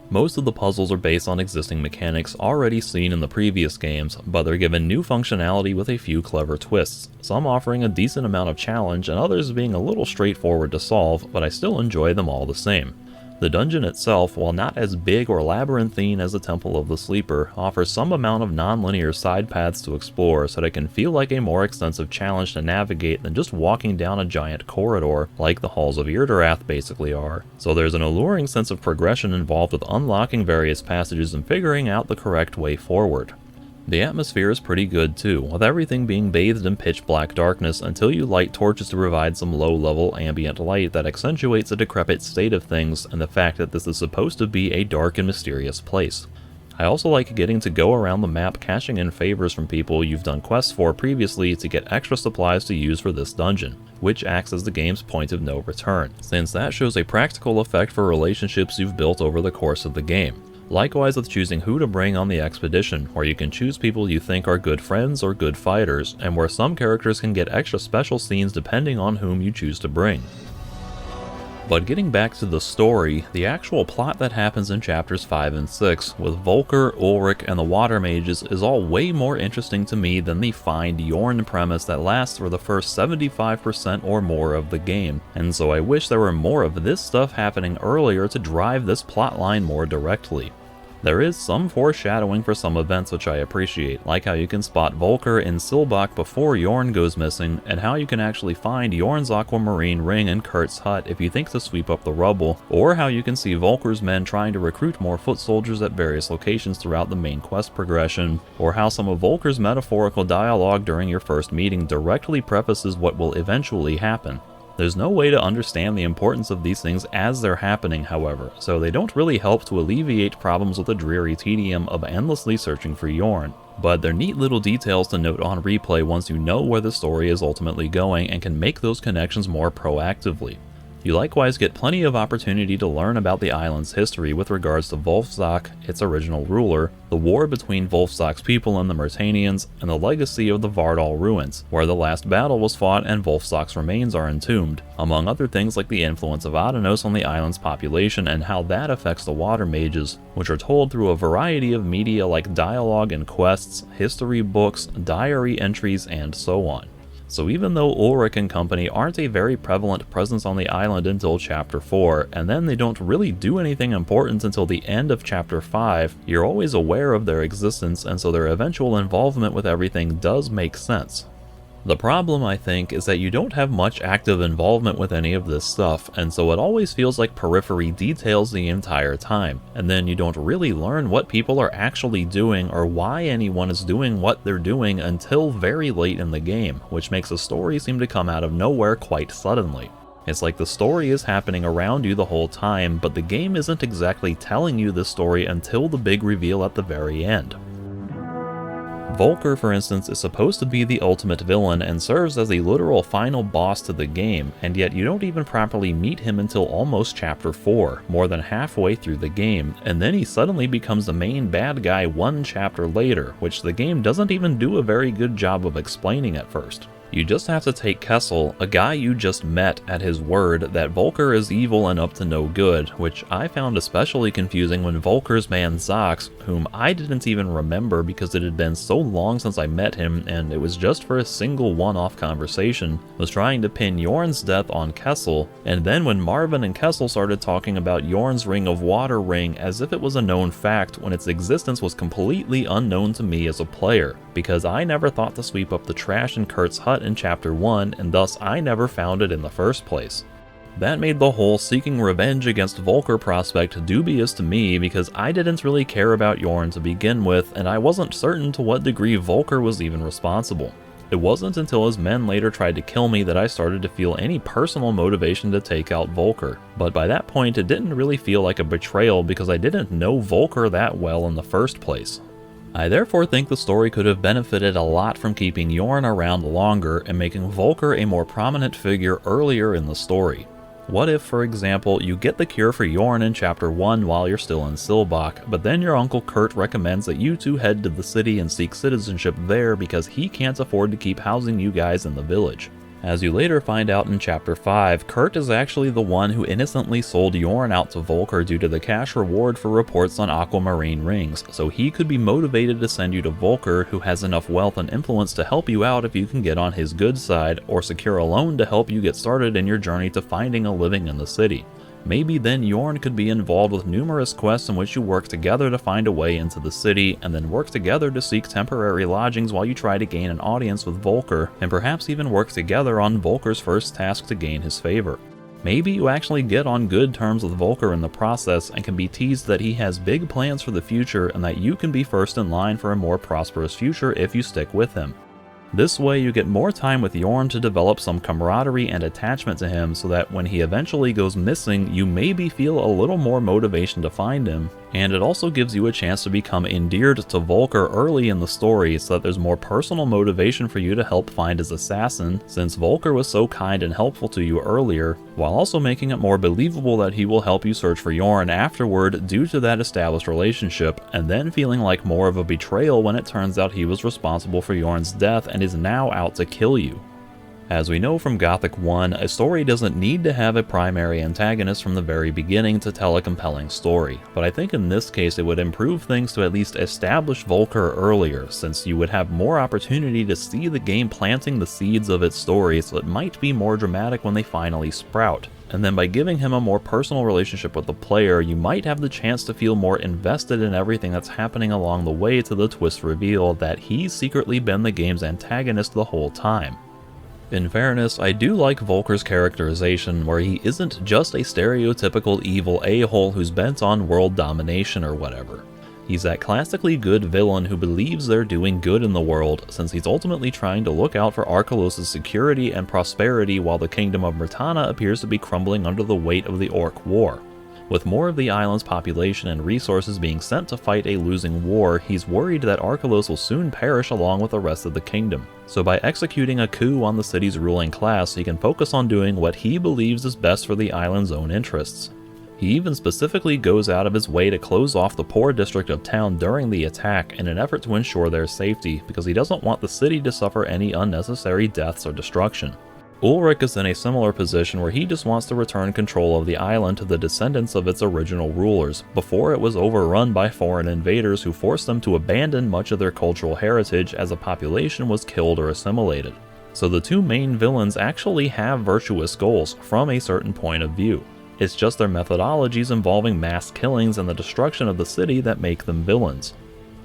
Most of the puzzles are based on existing mechanics already seen in the previous games, but they're given new functionality with a few clever twists, some offering a decent amount of challenge and others being a little straightforward to solve, but I still enjoy them all the same. The dungeon itself, while not as big or labyrinthine as the Temple of the Sleeper, offers some amount of non-linear side paths to explore so that it can feel like a more extensive challenge to navigate than just walking down a giant corridor like the Halls of Yrderath basically are. So there's an alluring sense of progression involved with unlocking various passages and figuring out the correct way forward. The atmosphere is pretty good too, with everything being bathed in pitch black darkness until you light torches to provide some low-level ambient light that accentuates the decrepit state of things and the fact that this is supposed to be a dark and mysterious place. I also like getting to go around the map cashing in favors from people you've done quests for previously to get extra supplies to use for this dungeon, which acts as the game's point of no return, since that shows a practical effect for relationships you've built over the course of the game. Likewise with choosing who to bring on the expedition, where you can choose people you think are good friends or good fighters, and where some characters can get extra special scenes depending on whom you choose to bring. But getting back to the story, the actual plot that happens in chapters 5 and 6, with Volker, Ulrich, and the Water Mages is all way more interesting to me than the Find Yorn premise that lasts for the first 75% or more of the game, and so I wish there were more of this stuff happening earlier to drive this plotline more directly. There is some foreshadowing for some events which I appreciate, like how you can spot Volker in Silbach before Yorn goes missing, and how you can actually find Yorn's aquamarine ring in Kurt's hut if you think to sweep up the rubble, or how you can see Volker's men trying to recruit more foot soldiers at various locations throughout the main quest progression, or how some of Volker's metaphorical dialogue during your first meeting directly prefaces what will eventually happen. There's no way to understand the importance of these things as they're happening, however, so they don't really help to alleviate problems with the dreary tedium of endlessly searching for Yorn. But they're neat little details to note on replay once you know where the story is ultimately going and can make those connections more proactively. You likewise get plenty of opportunity to learn about the island's history with regards to Volfzak, its original ruler, the war between Volfzak's people and the Myrtanians, and the legacy of the Vardal ruins, where the last battle was fought and Volfzak's remains are entombed, among other things like the influence of Adanos on the island's population and how that affects the Water Mages, which are told through a variety of media like dialogue and quests, history books, diary entries, and so on. So even though Ulrich and company aren't a very prevalent presence on the island until chapter 4, and then they don't really do anything important until the end of chapter 5, you're always aware of their existence, and so their eventual involvement with everything does make sense. The problem, I think, is that you don't have much active involvement with any of this stuff, and so it always feels like periphery details the entire time, and then you don't really learn what people are actually doing or why anyone is doing what they're doing until very late in the game, which makes the story seem to come out of nowhere quite suddenly. It's like the story is happening around you the whole time, but the game isn't exactly telling you this story until the big reveal at the very end. Volker, for instance, is supposed to be the ultimate villain and serves as the literal final boss to the game, and yet you don't even properly meet him until almost chapter 4, more than halfway through the game, and then he suddenly becomes the main bad guy one chapter later, which the game doesn't even do a very good job of explaining at first. You just have to take Kessel, a guy you just met, at his word that Volker is evil and up to no good, which I found especially confusing when Volker's man Zox, whom I didn't even remember because it had been so long since I met him and it was just for a single one-off conversation, was trying to pin Yorn's death on Kessel, and then when Marvin and Kessel started talking about Yorn's Ring of Water ring as if it was a known fact when its existence was completely unknown to me as a player, because I never thought to sweep up the trash in Kurt's hut in chapter 1, and thus I never found it in the first place. That made the whole seeking revenge against Volker prospect dubious to me because I didn't really care about Yorn to begin with, and I wasn't certain to what degree Volker was even responsible. It wasn't until his men later tried to kill me that I started to feel any personal motivation to take out Volker, but by that point it didn't really feel like a betrayal because I didn't know Volker that well in the first place. I therefore think the story could have benefited a lot from keeping Yorn around longer and making Volker a more prominent figure earlier in the story. What if, for example, you get the cure for Yorn in chapter 1 while you're still in Silbach, but then your uncle Kurt recommends that you two head to the city and seek citizenship there because he can't afford to keep housing you guys in the village. As you later find out in Chapter 5, Kurt is actually the one who innocently sold Yorn out to Volker due to the cash reward for reports on aquamarine rings, so he could be motivated to send you to Volker, who has enough wealth and influence to help you out if you can get on his good side, or secure a loan to help you get started in your journey to finding a living in the city. Maybe then Yorn could be involved with numerous quests in which you work together to find a way into the city, and then work together to seek temporary lodgings while you try to gain an audience with Volker, and perhaps even work together on Volker's first task to gain his favor. Maybe you actually get on good terms with Volker in the process and can be teased that he has big plans for the future and that you can be first in line for a more prosperous future if you stick with him. This way you get more time with Yorn to develop some camaraderie and attachment to him so that when he eventually goes missing, you maybe feel a little more motivation to find him, and it also gives you a chance to become endeared to Volker early in the story so that there's more personal motivation for you to help find his assassin, since Volker was so kind and helpful to you earlier, while also making it more believable that he will help you search for Yorn afterward due to that established relationship, and then feeling like more of a betrayal when it turns out he was responsible for Yorn's death and is now out to kill you. As we know from Gothic 1, a story doesn't need to have a primary antagonist from the very beginning to tell a compelling story, but I think in this case it would improve things to at least establish Volker earlier, since you would have more opportunity to see the game planting the seeds of its story so it might be more dramatic when they finally sprout. And then by giving him a more personal relationship with the player, you might have the chance to feel more invested in everything that's happening along the way to the twist reveal that he's secretly been the game's antagonist the whole time. In fairness, I do like Volker's characterization, where he isn't just a stereotypical evil a-hole who's bent on world domination or whatever. He's that classically good villain who believes they're doing good in the world, since he's ultimately trying to look out for Archolos' security and prosperity while the kingdom of Myrtana appears to be crumbling under the weight of the Orc War. With more of the island's population and resources being sent to fight a losing war, he's worried that Archolos will soon perish along with the rest of the kingdom. So by executing a coup on the city's ruling class, he can focus on doing what he believes is best for the island's own interests. He even specifically goes out of his way to close off the poor district of town during the attack in an effort to ensure their safety, because he doesn't want the city to suffer any unnecessary deaths or destruction. Ulrich is in a similar position where he just wants to return control of the island to the descendants of its original rulers, before it was overrun by foreign invaders who forced them to abandon much of their cultural heritage as a population was killed or assimilated. So the two main villains actually have virtuous goals from a certain point of view. It's just their methodologies involving mass killings and the destruction of the city that make them villains.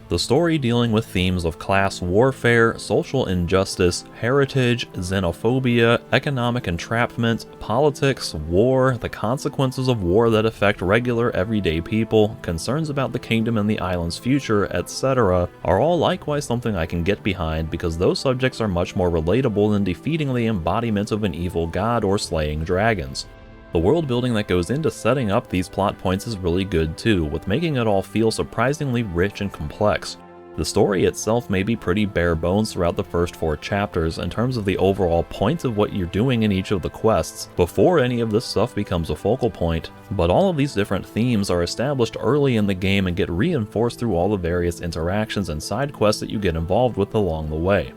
The story dealing with themes of class warfare, social injustice, heritage, xenophobia, economic entrapment, politics, war, the consequences of war that affect regular everyday people, concerns about the kingdom and the island's future, etc., are all likewise something I can get behind because those subjects are much more relatable than defeating the embodiment of an evil god or slaying dragons. The world building that goes into setting up these plot points is really good too, with making it all feel surprisingly rich and complex. The story itself may be pretty bare bones throughout the first 4 chapters in terms of the overall point of what you're doing in each of the quests, before any of this stuff becomes a focal point, but all of these different themes are established early in the game and get reinforced through all the various interactions and side quests that you get involved with along the way.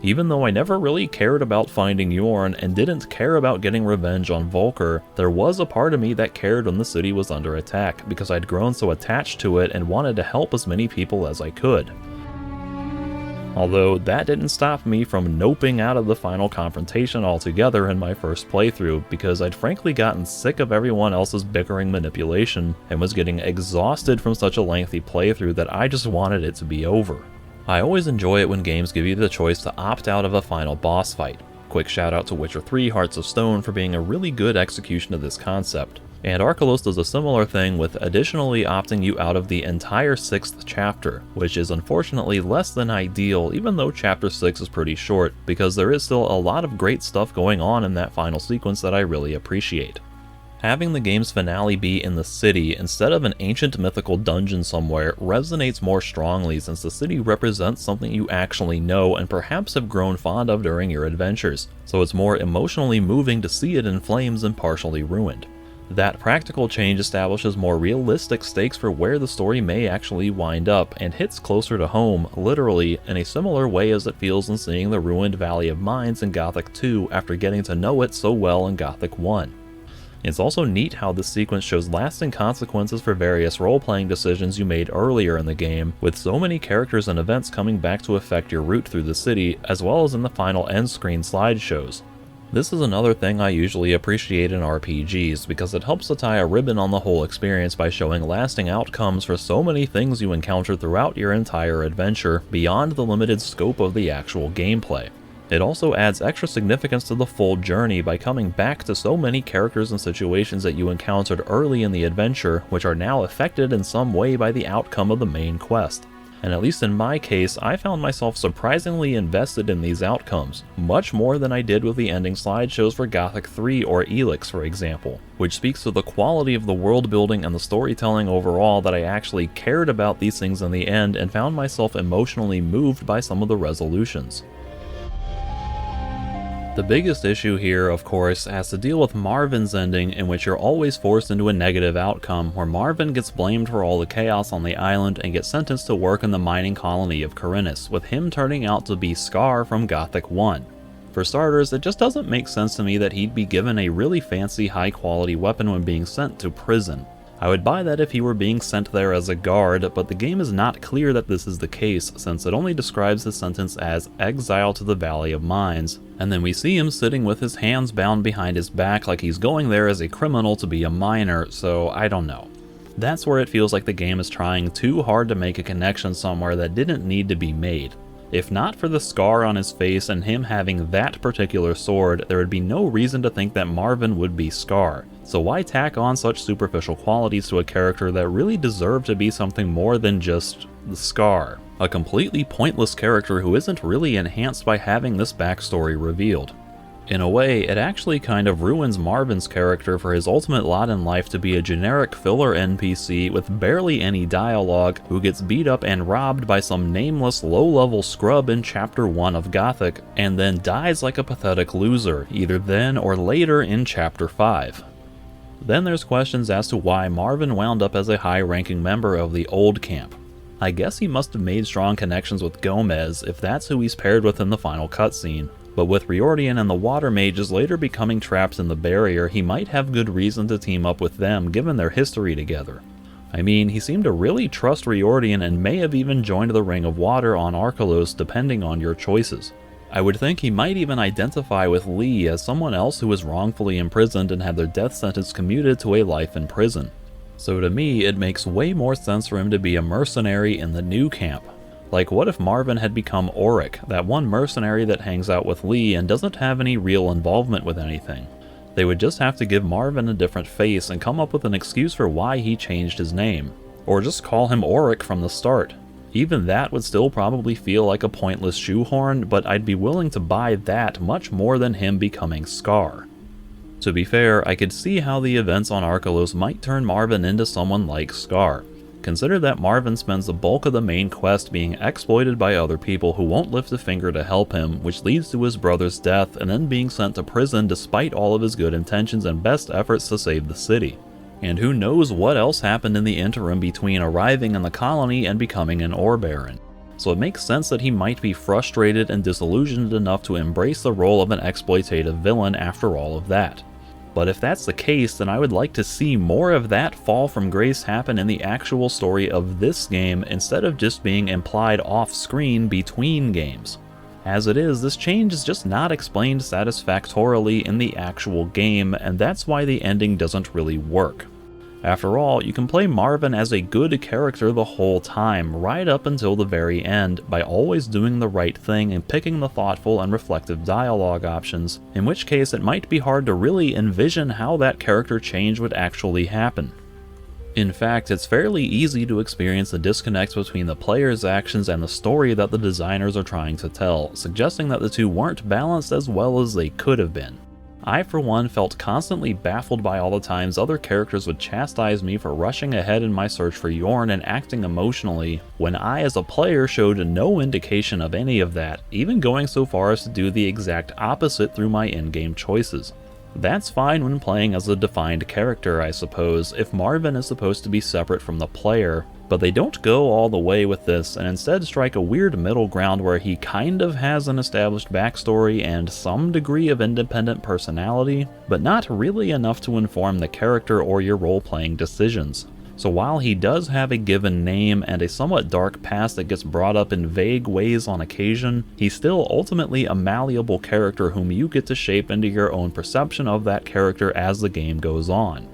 Even though I never really cared about finding Yorn and didn't care about getting revenge on Volker, there was a part of me that cared when the city was under attack, because I'd grown so attached to it and wanted to help as many people as I could. Although that didn't stop me from noping out of the final confrontation altogether in my first playthrough, because I'd frankly gotten sick of everyone else's bickering manipulation and was getting exhausted from such a lengthy playthrough that I just wanted it to be over. I always enjoy it when games give you the choice to opt out of a final boss fight. Quick shout out to Witcher 3 Hearts of Stone for being a really good execution of this concept. And Archolos does a similar thing with additionally opting you out of the entire 6th chapter, which is unfortunately less than ideal even though chapter 6 is pretty short, because there is still a lot of great stuff going on in that final sequence that I really appreciate. Having the game's finale be in the city instead of an ancient mythical dungeon somewhere resonates more strongly, since the city represents something you actually know and perhaps have grown fond of during your adventures, so it's more emotionally moving to see it in flames and partially ruined. That practical change establishes more realistic stakes for where the story may actually wind up, and hits closer to home, literally, in a similar way as it feels in seeing the ruined Valley of Mines in Gothic 2 after getting to know it so well in Gothic 1. It's also neat how this sequence shows lasting consequences for various role-playing decisions you made earlier in the game, with so many characters and events coming back to affect your route through the city, as well as in the final end screen slideshows. This is another thing I usually appreciate in RPGs, because it helps to tie a ribbon on the whole experience by showing lasting outcomes for so many things you encounter throughout your entire adventure, beyond the limited scope of the actual gameplay. It also adds extra significance to the full journey by coming back to so many characters and situations that you encountered early in the adventure, which are now affected in some way by the outcome of the main quest. And at least in my case, I found myself surprisingly invested in these outcomes, much more than I did with the ending slideshows for Gothic 3 or Elix, for example, which speaks to the quality of the world building and the storytelling overall that I actually cared about these things in the end and found myself emotionally moved by some of the resolutions. The biggest issue here, of course, has to deal with Marvin's ending, in which you're always forced into a negative outcome, where Marvin gets blamed for all the chaos on the island and gets sentenced to work in the mining colony of Corinus, with him turning out to be Scar from Gothic 1. For starters, it just doesn't make sense to me that he'd be given a really fancy high-quality weapon when being sent to prison. I would buy that if he were being sent there as a guard, but the game is not clear that this is the case, since it only describes his sentence as exile to the Valley of Mines, and then we see him sitting with his hands bound behind his back like he's going there as a criminal to be a miner, so I don't know. That's where it feels like the game is trying too hard to make a connection somewhere that didn't need to be made. If not for the scar on his face and him having that particular sword, there would be no reason to think that Marvin would be Scar. So why tack on such superficial qualities to a character that really deserved to be something more than just the Scar? A completely pointless character who isn't really enhanced by having this backstory revealed. In a way, it actually kind of ruins Marvin's character for his ultimate lot in life to be a generic filler NPC with barely any dialogue who gets beat up and robbed by some nameless low-level scrub in Chapter 1 of Gothic, and then dies like a pathetic loser, either then or later in Chapter 5. Then there's questions as to why Marvin wound up as a high-ranking member of the Old Camp. I guess he must have made strong connections with Gomez if that's who he's paired with in the final cutscene. But with Riordan and the Water Mages later becoming trapped in the barrier, he might have good reason to team up with them given their history together. I mean, he seemed to really trust Riordan and may have even joined the Ring of Water on Archolos depending on your choices. I would think he might even identify with Lee as someone else who was wrongfully imprisoned and had their death sentence commuted to a life in prison. So to me, it makes way more sense for him to be a mercenary in the new camp. Like, what if Marvin had become Auric, that one mercenary that hangs out with Lee and doesn't have any real involvement with anything? They would just have to give Marvin a different face and come up with an excuse for why he changed his name. Or just call him Auric from the start. Even that would still probably feel like a pointless shoehorn, but I'd be willing to buy that much more than him becoming Scar. To be fair, I could see how the events on Archolos might turn Marvin into someone like Scar. Consider that Marvin spends the bulk of the main quest being exploited by other people who won't lift a finger to help him, which leads to his brother's death and then being sent to prison despite all of his good intentions and best efforts to save the city. And who knows what else happened in the interim between arriving in the colony and becoming an ore baron. So it makes sense that he might be frustrated and disillusioned enough to embrace the role of an exploitative villain after all of that. But if that's the case, then I would like to see more of that fall from grace happen in the actual story of this game instead of just being implied off-screen between games. As it is, this change is just not explained satisfactorily in the actual game, and that's why the ending doesn't really work. After all, you can play Marvin as a good character the whole time, right up until the very end, by always doing the right thing and picking the thoughtful and reflective dialogue options, in which case it might be hard to really envision how that character change would actually happen. In fact, it's fairly easy to experience the disconnect between the player's actions and the story that the designers are trying to tell, suggesting that the two weren't balanced as well as they could have been. I, for one, felt constantly baffled by all the times other characters would chastise me for rushing ahead in my search for Yorn and acting emotionally, when I as a player showed no indication of any of that, even going so far as to do the exact opposite through my in-game choices. That's fine when playing as a defined character, I suppose, if Marvin is supposed to be separate from the player, but they don't go all the way with this and instead strike a weird middle ground where he kind of has an established backstory and some degree of independent personality, but not really enough to inform the character or your role-playing decisions. So while he does have a given name and a somewhat dark past that gets brought up in vague ways on occasion, he's still ultimately a malleable character whom you get to shape into your own perception of that character as the game goes on.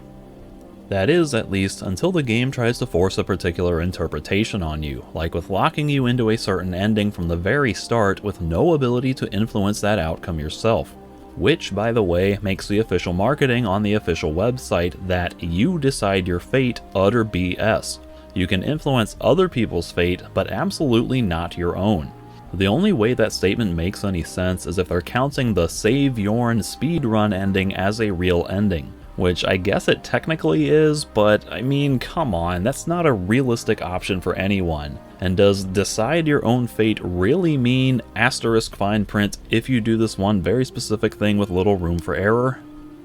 That is, at least, until the game tries to force a particular interpretation on you, like with locking you into a certain ending from the very start with no ability to influence that outcome yourself. Which, by the way, makes the official marketing on the official website that you decide your fate utter BS. You can influence other people's fate, but absolutely not your own. The only way that statement makes any sense is if they're counting the Save Yorn speedrun ending as a real ending. Which I guess it technically is, but I mean, come on, that's not a realistic option for anyone. And does decide your own fate really mean asterisk fine print if you do this one very specific thing with little room for error?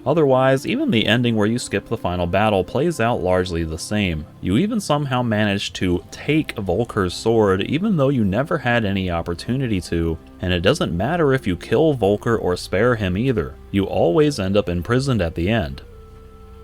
Otherwise, even the ending where you skip the final battle plays out largely the same. You even somehow manage to take Volker's sword even though you never had any opportunity to, and it doesn't matter if you kill Volker or spare him either. You always end up imprisoned at the end.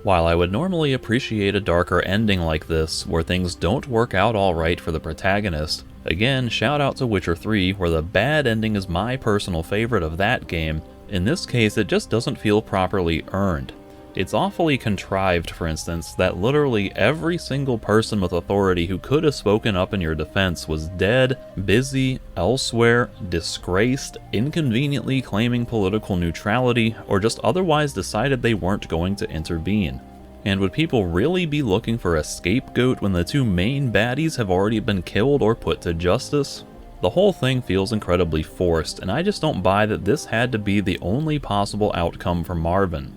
While I would normally appreciate a darker ending like this, where things don't work out alright for the protagonist, again, shout out to Witcher 3, where the bad ending is my personal favorite of that game, in this case it just doesn't feel properly earned. It's awfully contrived, for instance, that literally every single person with authority who could have spoken up in your defense was dead, busy, elsewhere, disgraced, inconveniently claiming political neutrality, or just otherwise decided they weren't going to intervene. And would people really be looking for a scapegoat when the two main baddies have already been killed or put to justice? The whole thing feels incredibly forced, and I just don't buy that this had to be the only possible outcome for Marvin.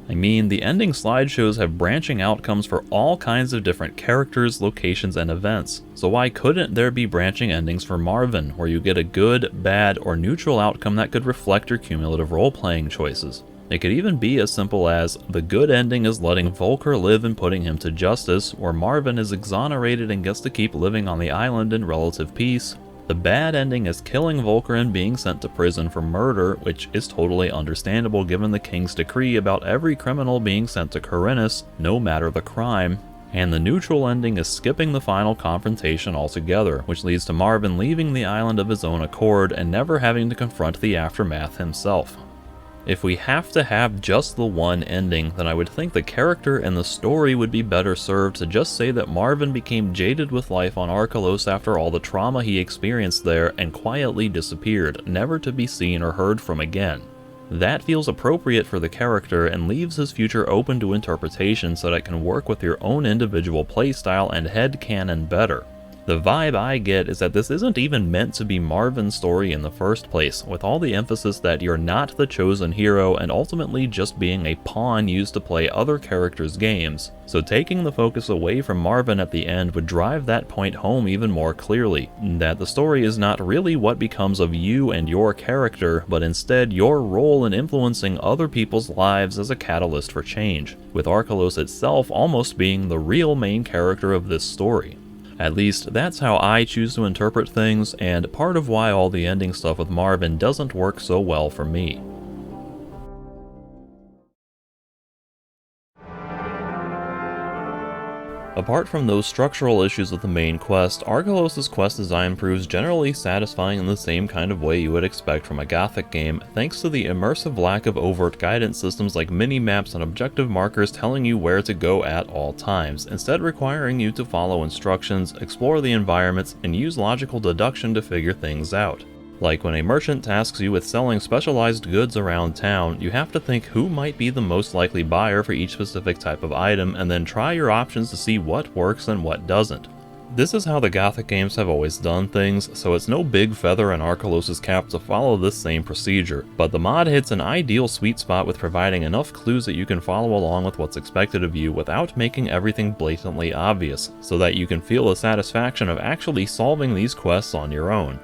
I mean, the ending slideshows have branching outcomes for all kinds of different characters, locations, and events, so why couldn't there be branching endings for Marvin, where you get a good, bad, or neutral outcome that could reflect your cumulative role-playing choices? It could even be as simple as, the good ending is letting Volker live and putting him to justice, where Marvin is exonerated and gets to keep living on the island in relative peace. The bad ending is killing Volker and being sent to prison for murder, which is totally understandable given the king's decree about every criminal being sent to Khorinis, no matter the crime. And the neutral ending is skipping the final confrontation altogether, which leads to Marvin leaving the island of his own accord and never having to confront the aftermath himself. If we have to have just the one ending, then I would think the character and the story would be better served to just say that Marvin became jaded with life on Archolos after all the trauma he experienced there and quietly disappeared, never to be seen or heard from again. That feels appropriate for the character and leaves his future open to interpretation so that it can work with your own individual playstyle and headcanon better. The vibe I get is that this isn't even meant to be Marvin's story in the first place, with all the emphasis that you're not the chosen hero and ultimately just being a pawn used to play other characters' games. So taking the focus away from Marvin at the end would drive that point home even more clearly, that the story is not really what becomes of you and your character, but instead your role in influencing other people's lives as a catalyst for change, with Archolos itself almost being the real main character of this story. At least, that's how I choose to interpret things, and part of why all the ending stuff with Marvin doesn't work so well for me. Apart from those structural issues with the main quest, Archolos' quest design proves generally satisfying in the same kind of way you would expect from a Gothic game, thanks to the immersive lack of overt guidance systems like mini-maps and objective markers telling you where to go at all times, instead requiring you to follow instructions, explore the environments, and use logical deduction to figure things out. Like when a merchant tasks you with selling specialized goods around town, you have to think who might be the most likely buyer for each specific type of item, and then try your options to see what works and what doesn't. This is how the Gothic games have always done things, so it's no big feather in Archolos' cap to follow this same procedure, but the mod hits an ideal sweet spot with providing enough clues that you can follow along with what's expected of you without making everything blatantly obvious, so that you can feel the satisfaction of actually solving these quests on your own.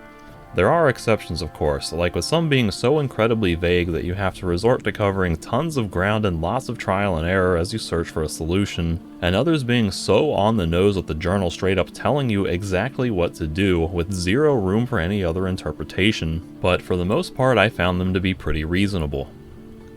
There are exceptions, of course, like with some being so incredibly vague that you have to resort to covering tons of ground and lots of trial and error as you search for a solution, and others being so on the nose with the journal straight up telling you exactly what to do, with zero room for any other interpretation, but for the most part I found them to be pretty reasonable.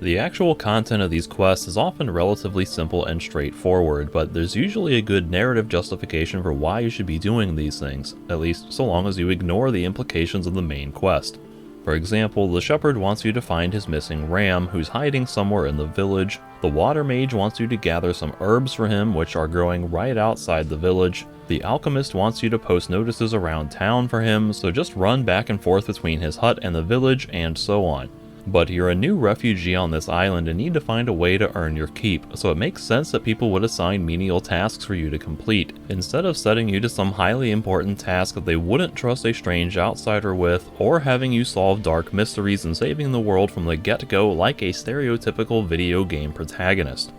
The actual content of these quests is often relatively simple and straightforward, but there's usually a good narrative justification for why you should be doing these things, at least so long as you ignore the implications of the main quest. For example, the shepherd wants you to find his missing ram, who's hiding somewhere in the village. The water mage wants you to gather some herbs for him, which are growing right outside the village. The alchemist wants you to post notices around town for him, so just run back and forth between his hut and the village, and so on. But you're a new refugee on this island and need to find a way to earn your keep, so it makes sense that people would assign menial tasks for you to complete, instead of setting you to some highly important task that they wouldn't trust a strange outsider with, or having you solve dark mysteries and saving the world from the get-go like a stereotypical video game protagonist.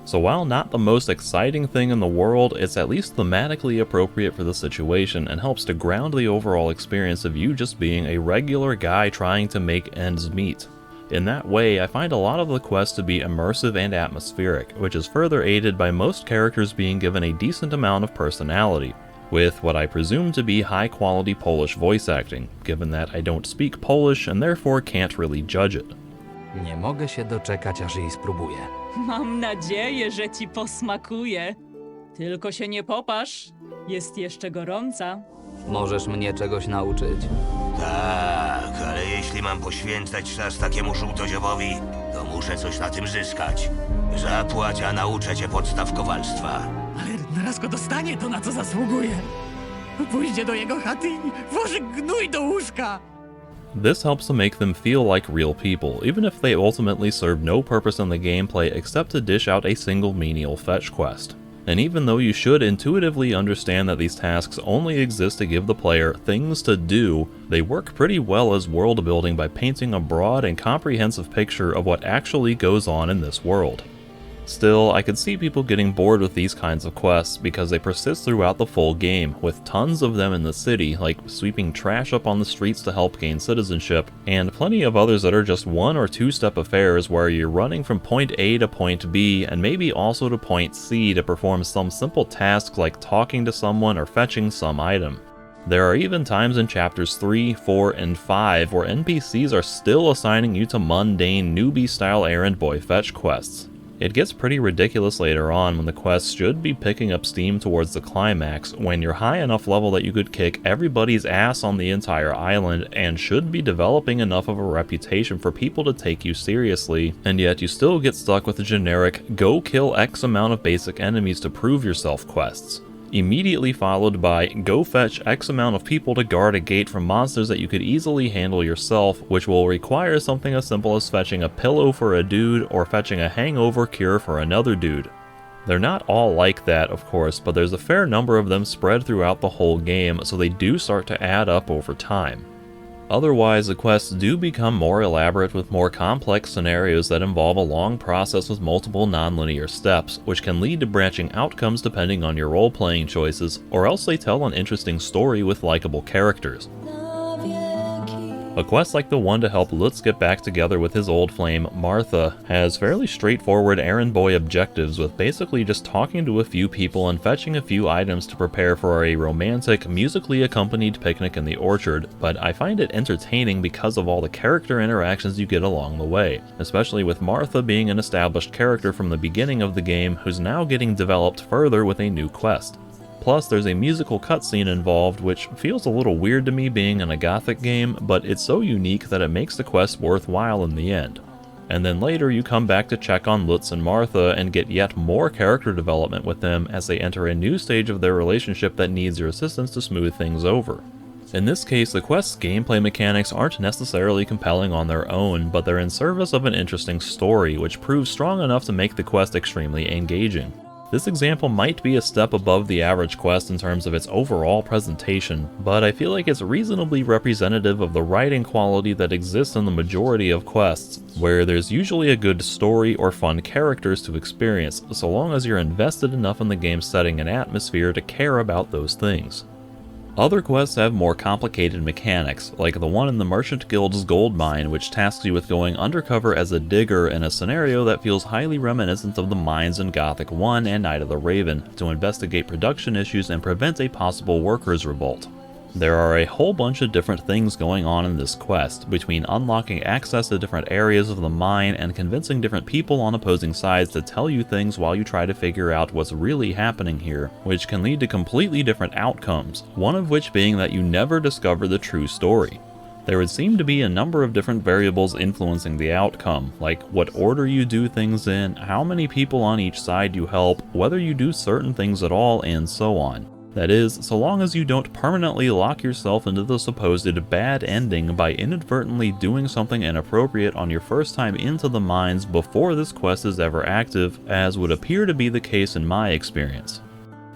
So while not the most exciting thing in the world, it's at least thematically appropriate for the situation and helps to ground the overall experience of you just being a regular guy trying to make ends meet. In that way, I find a lot of the quests to be immersive and atmospheric, which is further aided by most characters being given a decent amount of personality, with what I presume to be high-quality Polish voice acting, given that I don't speak Polish and therefore can't really judge it. Nie mogę się doczekać, aż jej spróbuję. Mam nadzieję, że ci posmakuje. Tylko się nie popasz. Jest jeszcze gorąca. Możesz mnie czegoś nauczyć? Tak, ale jeśli mam poświęcać czas takiemu żółtoziobowi, to muszę coś na tym zyskać. Zapłać, a nauczę cię podstaw kowalstwa. Ale naraz go dostanie to, na co zasługuje. Pójdzie do jego chaty i włoży gnój do łóżka. This helps to make them feel like real people, even if they ultimately serve no purpose in the gameplay except to dish out a single menial fetch quest. And even though you should intuitively understand that these tasks only exist to give the player things to do, they work pretty well as world building by painting a broad and comprehensive picture of what actually goes on in this world. Still, I could see people getting bored with these kinds of quests because they persist throughout the full game, with tons of them in the city, like sweeping trash up on the streets to help gain citizenship, and plenty of others that are just one or two step affairs where you're running from point A to point B and maybe also to point C to perform some simple task like talking to someone or fetching some item. There are even times in chapters 3, 4, and 5 where NPCs are still assigning you to mundane newbie-style errand boy fetch quests. It gets pretty ridiculous later on when the quests should be picking up steam towards the climax, when you're high enough level that you could kick everybody's ass on the entire island and should be developing enough of a reputation for people to take you seriously, and yet you still get stuck with the generic go kill X amount of basic enemies to prove yourself quests, immediately followed by go fetch X amount of people to guard a gate from monsters that you could easily handle yourself, which will require something as simple as fetching a pillow for a dude or fetching a hangover cure for another dude. They're not all like that, of course, but there's a fair number of them spread throughout the whole game, so they do start to add up over time. Otherwise, the quests do become more elaborate with more complex scenarios that involve a long process with multiple non-linear steps, which can lead to branching outcomes depending on your role-playing choices, or else they tell an interesting story with likable characters. A quest like the one to help Lutz get back together with his old flame, Martha, has fairly straightforward errand boy objectives with basically just talking to a few people and fetching a few items to prepare for a romantic, musically accompanied picnic in the orchard, but I find it entertaining because of all the character interactions you get along the way, especially with Martha being an established character from the beginning of the game who's now getting developed further with a new quest. Plus, there's a musical cutscene involved, which feels a little weird to me being in a Gothic game, but it's so unique that it makes the quest worthwhile in the end. And then later you come back to check on Lutz and Martha and get yet more character development with them as they enter a new stage of their relationship that needs your assistance to smooth things over. In this case, the quest's gameplay mechanics aren't necessarily compelling on their own, but they're in service of an interesting story, which proves strong enough to make the quest extremely engaging. This example might be a step above the average quest in terms of its overall presentation, but I feel like it's reasonably representative of the writing quality that exists in the majority of quests, where there's usually a good story or fun characters to experience, so long as you're invested enough in the game's setting and atmosphere to care about those things. Other quests have more complicated mechanics, like the one in the Merchant Guild's gold mine, which tasks you with going undercover as a digger in a scenario that feels highly reminiscent of the mines in Gothic 1 and Night of the Raven, to investigate production issues and prevent a possible workers' revolt. There are a whole bunch of different things going on in this quest, between unlocking access to different areas of the mine and convincing different people on opposing sides to tell you things while you try to figure out what's really happening here, which can lead to completely different outcomes, one of which being that you never discover the true story. There would seem to be a number of different variables influencing the outcome, like what order you do things in, how many people on each side you help, whether you do certain things at all, and so on. That is, so long as you don't permanently lock yourself into the supposed bad ending by inadvertently doing something inappropriate on your first time into the mines before this quest is ever active, as would appear to be the case in my experience.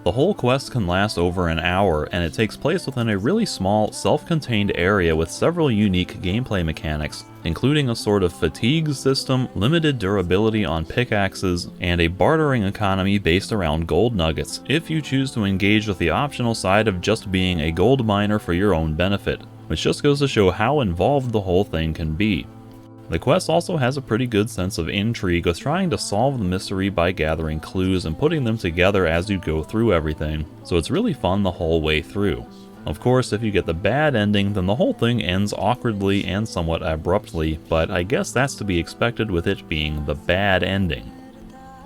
The whole quest can last over an hour, and it takes place within a really small, self-contained area with several unique gameplay mechanics, including a sort of fatigue system, limited durability on pickaxes, and a bartering economy based around gold nuggets, if you choose to engage with the optional side of just being a gold miner for your own benefit, which just goes to show how involved the whole thing can be. The quest also has a pretty good sense of intrigue with trying to solve the mystery by gathering clues and putting them together as you go through everything, so it's really fun the whole way through. Of course, if you get the bad ending, then the whole thing ends awkwardly and somewhat abruptly, but I guess that's to be expected with it being the bad ending.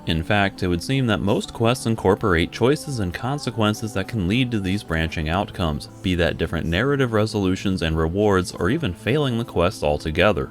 In fact, it would seem that most quests incorporate choices and consequences that can lead to these branching outcomes, be that different narrative resolutions and rewards, or even failing the quest altogether.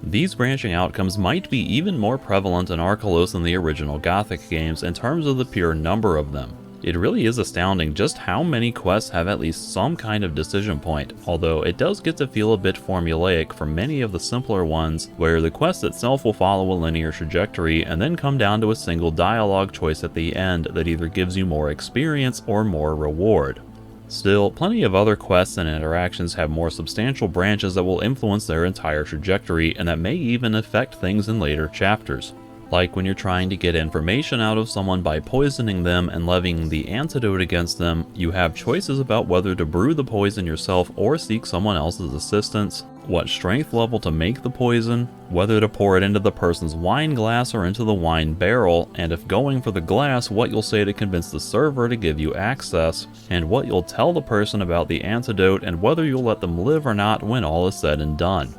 These branching outcomes might be even more prevalent in Archolos than the original Gothic games in terms of the pure number of them. It really is astounding just how many quests have at least some kind of decision point, although it does get to feel a bit formulaic for many of the simpler ones, where the quest itself will follow a linear trajectory and then come down to a single dialogue choice at the end that either gives you more experience or more reward. Still, plenty of other quests and interactions have more substantial branches that will influence their entire trajectory and that may even affect things in later chapters. Like when you're trying to get information out of someone by poisoning them and levying the antidote against them, you have choices about whether to brew the poison yourself or seek someone else's assistance, what strength level to make the poison, whether to pour it into the person's wine glass or into the wine barrel, and if going for the glass, what you'll say to convince the server to give you access, and what you'll tell the person about the antidote and whether you'll let them live or not when all is said and done.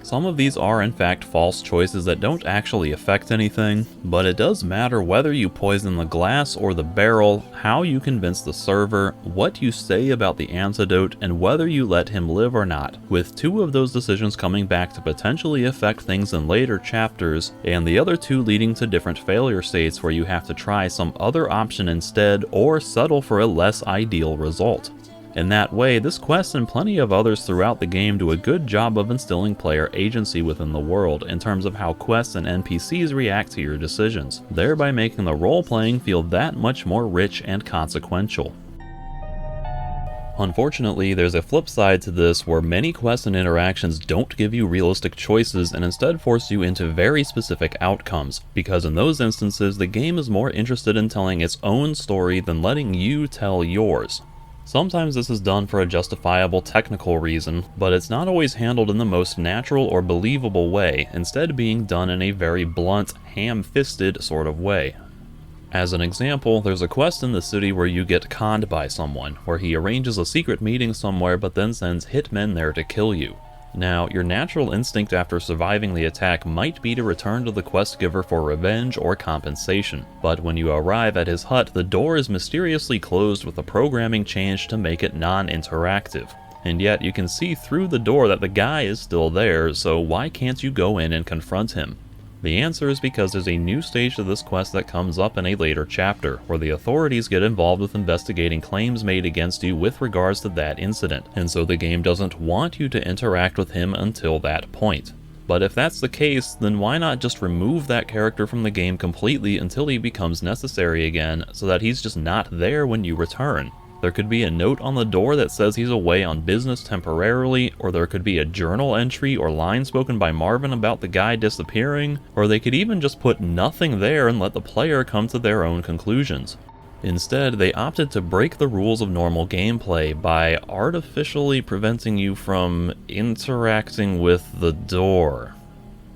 Some of these are in fact false choices that don't actually affect anything, but it does matter whether you poison the glass or the barrel, how you convince the server, what you say about the antidote, and whether you let him live or not, with 2 of those decisions coming back to potentially affect things in later chapters, and the other 2 leading to different failure states where you have to try some other option instead or settle for a less ideal result. In that way, this quest and plenty of others throughout the game do a good job of instilling player agency within the world in terms of how quests and NPCs react to your decisions, thereby making the role-playing feel that much more rich and consequential. Unfortunately, there's a flip side to this where many quests and interactions don't give you realistic choices and instead force you into very specific outcomes, because in those instances the game is more interested in telling its own story than letting you tell yours. Sometimes this is done for a justifiable technical reason, but it's not always handled in the most natural or believable way, instead being done in a very blunt, ham-fisted sort of way. As an example, there's a quest in the city where you get conned by someone, where he arranges a secret meeting somewhere but then sends hitmen there to kill you. Now, your natural instinct after surviving the attack might be to return to the quest giver for revenge or compensation, but when you arrive at his hut, the door is mysteriously closed with a programming change to make it non-interactive. And yet you can see through the door that the guy is still there, so why can't you go in and confront him? The answer is because there's a new stage to this quest that comes up in a later chapter, where the authorities get involved with investigating claims made against you with regards to that incident, and so the game doesn't want you to interact with him until that point. But if that's the case, then why not just remove that character from the game completely until he becomes necessary again, so that he's just not there when you return? There could be a note on the door that says he's away on business temporarily, or there could be a journal entry or line spoken by Marvin about the guy disappearing, or they could even just put nothing there and let the player come to their own conclusions. Instead, they opted to break the rules of normal gameplay by artificially preventing you from interacting with the door.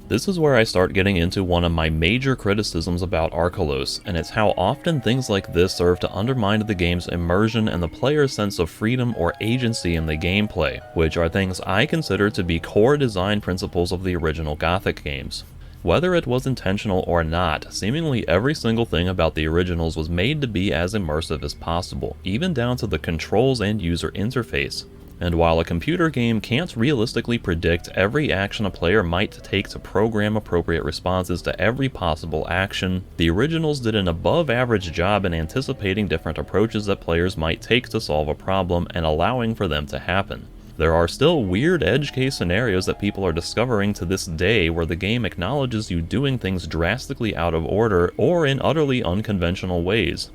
This is where I start getting into one of my major criticisms about Archolos, and it's how often things like this serve to undermine the game's immersion and the player's sense of freedom or agency in the gameplay, which are things I consider to be core design principles of the original Gothic games. Whether it was intentional or not, seemingly every single thing about the originals was made to be as immersive as possible, even down to the controls and user interface. And while a computer game can't realistically predict every action a player might take to program appropriate responses to every possible action, the originals did an above-average job in anticipating different approaches that players might take to solve a problem and allowing for them to happen. There are still weird edge case scenarios that people are discovering to this day where the game acknowledges you doing things drastically out of order or in utterly unconventional ways.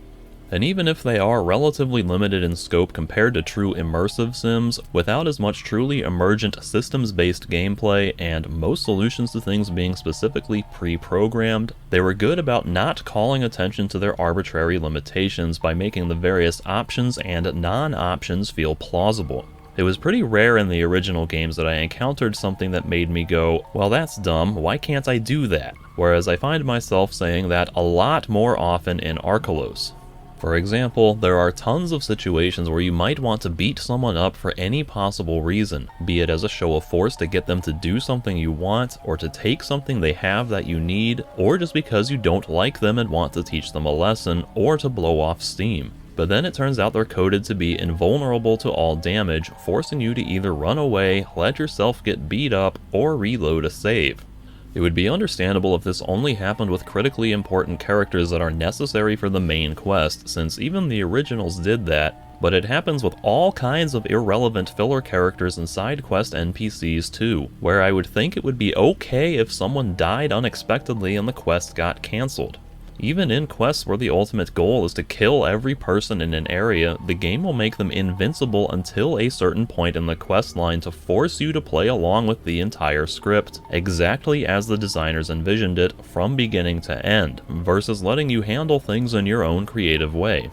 And even if they are relatively limited in scope compared to true immersive sims, without as much truly emergent systems-based gameplay and most solutions to things being specifically pre-programmed, they were good about not calling attention to their arbitrary limitations by making the various options and non-options feel plausible. It was pretty rare in the original games that I encountered something that made me go, well, that's dumb, why can't I do that? Whereas I find myself saying that a lot more often in Archolos. For example, there are tons of situations where you might want to beat someone up for any possible reason, be it as a show of force to get them to do something you want, or to take something they have that you need, or just because you don't like them and want to teach them a lesson, or to blow off steam. But then it turns out they're coded to be invulnerable to all damage, forcing you to either run away, let yourself get beat up, or reload a save. It would be understandable if this only happened with critically important characters that are necessary for the main quest, since even the originals did that, but it happens with all kinds of irrelevant filler characters and side quest NPCs too, where I would think it would be okay if someone died unexpectedly and the quest got cancelled. Even in quests where the ultimate goal is to kill every person in an area, the game will make them invincible until a certain point in the quest line to force you to play along with the entire script, exactly as the designers envisioned it from beginning to end, versus letting you handle things in your own creative way.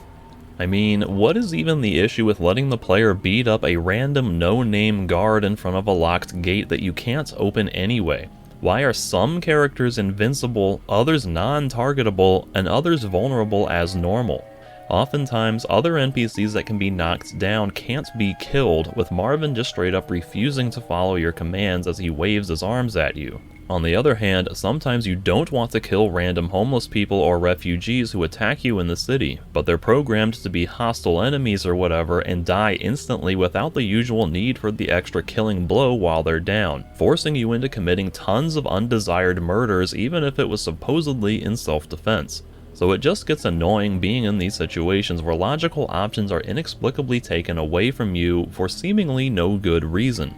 I mean, what is even the issue with letting the player beat up a random no-name guard in front of a locked gate that you can't open anyway? Why are some characters invincible, others non-targetable, and others vulnerable as normal? Oftentimes, other NPCs that can be knocked down can't be killed, with Marvin just straight up refusing to follow your commands as he waves his arms at you. On the other hand, sometimes you don't want to kill random homeless people or refugees who attack you in the city, but they're programmed to be hostile enemies or whatever and die instantly without the usual need for the extra killing blow while they're down, forcing you into committing tons of undesired murders even if it was supposedly in self-defense. So it just gets annoying being in these situations where logical options are inexplicably taken away from you for seemingly no good reason.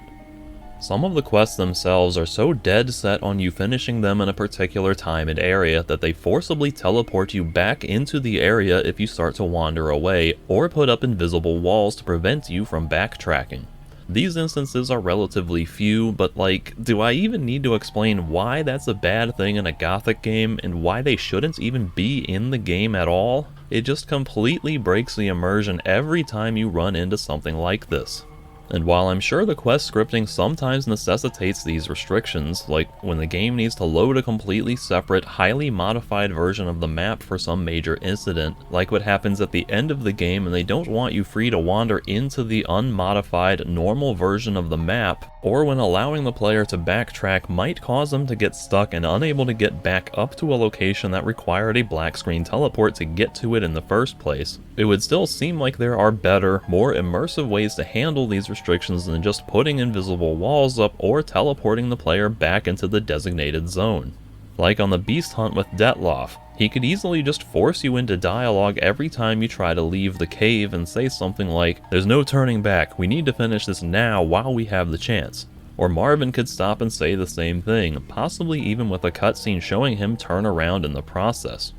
Some of the quests themselves are so dead set on you finishing them in a particular time and area that they forcibly teleport you back into the area if you start to wander away, or put up invisible walls to prevent you from backtracking. These instances are relatively few, but do I even need to explain why that's a bad thing in a Gothic game and why they shouldn't even be in the game at all? It just completely breaks the immersion every time you run into something like this. And while I'm sure the quest scripting sometimes necessitates these restrictions, like when the game needs to load a completely separate, highly modified version of the map for some major incident, like what happens at the end of the game and they don't want you free to wander into the unmodified, normal version of the map, or when allowing the player to backtrack might cause them to get stuck and unable to get back up to a location that required a black screen teleport to get to it in the first place, it would still seem like there are better, more immersive ways to handle these restrictions than just putting invisible walls up or teleporting the player back into the designated zone. Like on the beast hunt with Detloff, he could easily just force you into dialogue every time you try to leave the cave and say something like, "There's no turning back, we need to finish this now while we have the chance." Or Marvin could stop and say the same thing, possibly even with a cutscene showing him turn around in the process.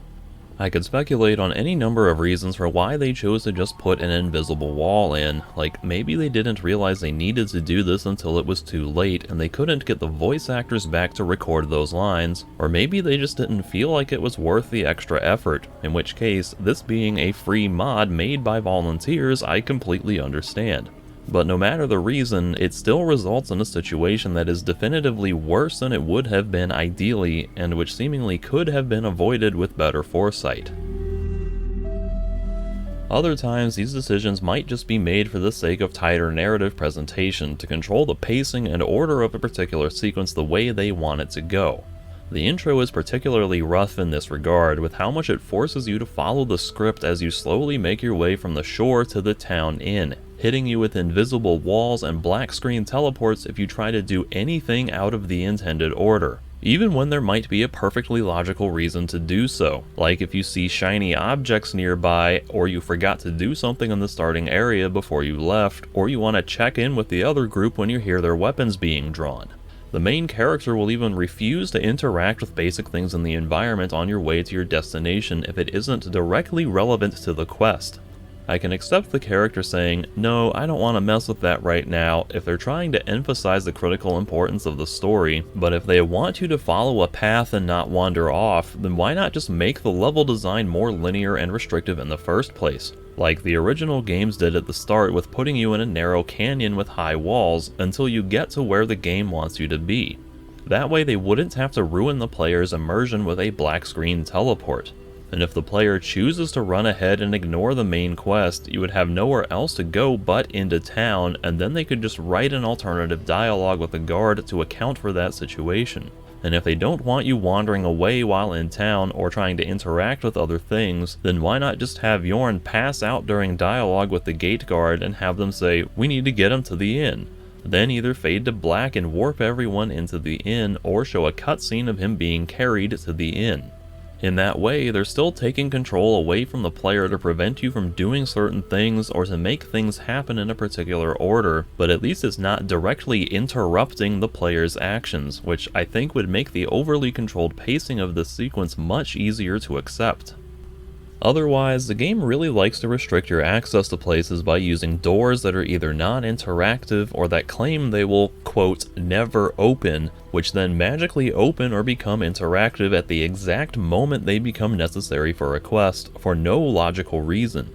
I could speculate on any number of reasons for why they chose to just put an invisible wall in, like maybe they didn't realize they needed to do this until it was too late and they couldn't get the voice actors back to record those lines, or maybe they just didn't feel like it was worth the extra effort, in which case, this being a free mod made by volunteers, I completely understand. But no matter the reason, it still results in a situation that is definitively worse than it would have been ideally, and which seemingly could have been avoided with better foresight. Other times, these decisions might just be made for the sake of tighter narrative presentation to control the pacing and order of a particular sequence the way they want it to go. The intro is particularly rough in this regard, with how much it forces you to follow the script as you slowly make your way from the shore to the town inn, hitting you with invisible walls and black screen teleports if you try to do anything out of the intended order, even when there might be a perfectly logical reason to do so, like if you see shiny objects nearby, or you forgot to do something in the starting area before you left, or you want to check in with the other group when you hear their weapons being drawn. The main character will even refuse to interact with basic things in the environment on your way to your destination if it isn't directly relevant to the quest. I can accept the character saying, "No, I don't want to mess with that right now," if they're trying to emphasize the critical importance of the story, but if they want you to follow a path and not wander off, then why not just make the level design more linear and restrictive in the first place, like the original games did at the start with putting you in a narrow canyon with high walls until you get to where the game wants you to be. That way they wouldn't have to ruin the player's immersion with a black screen teleport. And if the player chooses to run ahead and ignore the main quest, you would have nowhere else to go but into town, and then they could just write an alternative dialogue with the guard to account for that situation. And if they don't want you wandering away while in town or trying to interact with other things, then why not just have Yorn pass out during dialogue with the gate guard and have them say, "We need to get him to the inn." Then either fade to black and warp everyone into the inn, or show a cutscene of him being carried to the inn. In that way, they're still taking control away from the player to prevent you from doing certain things or to make things happen in a particular order, but at least it's not directly interrupting the player's actions, which I think would make the overly controlled pacing of this sequence much easier to accept. Otherwise, the game really likes to restrict your access to places by using doors that are either non-interactive or that claim they will, quote, never open, which then magically open or become interactive at the exact moment they become necessary for a quest, for no logical reason.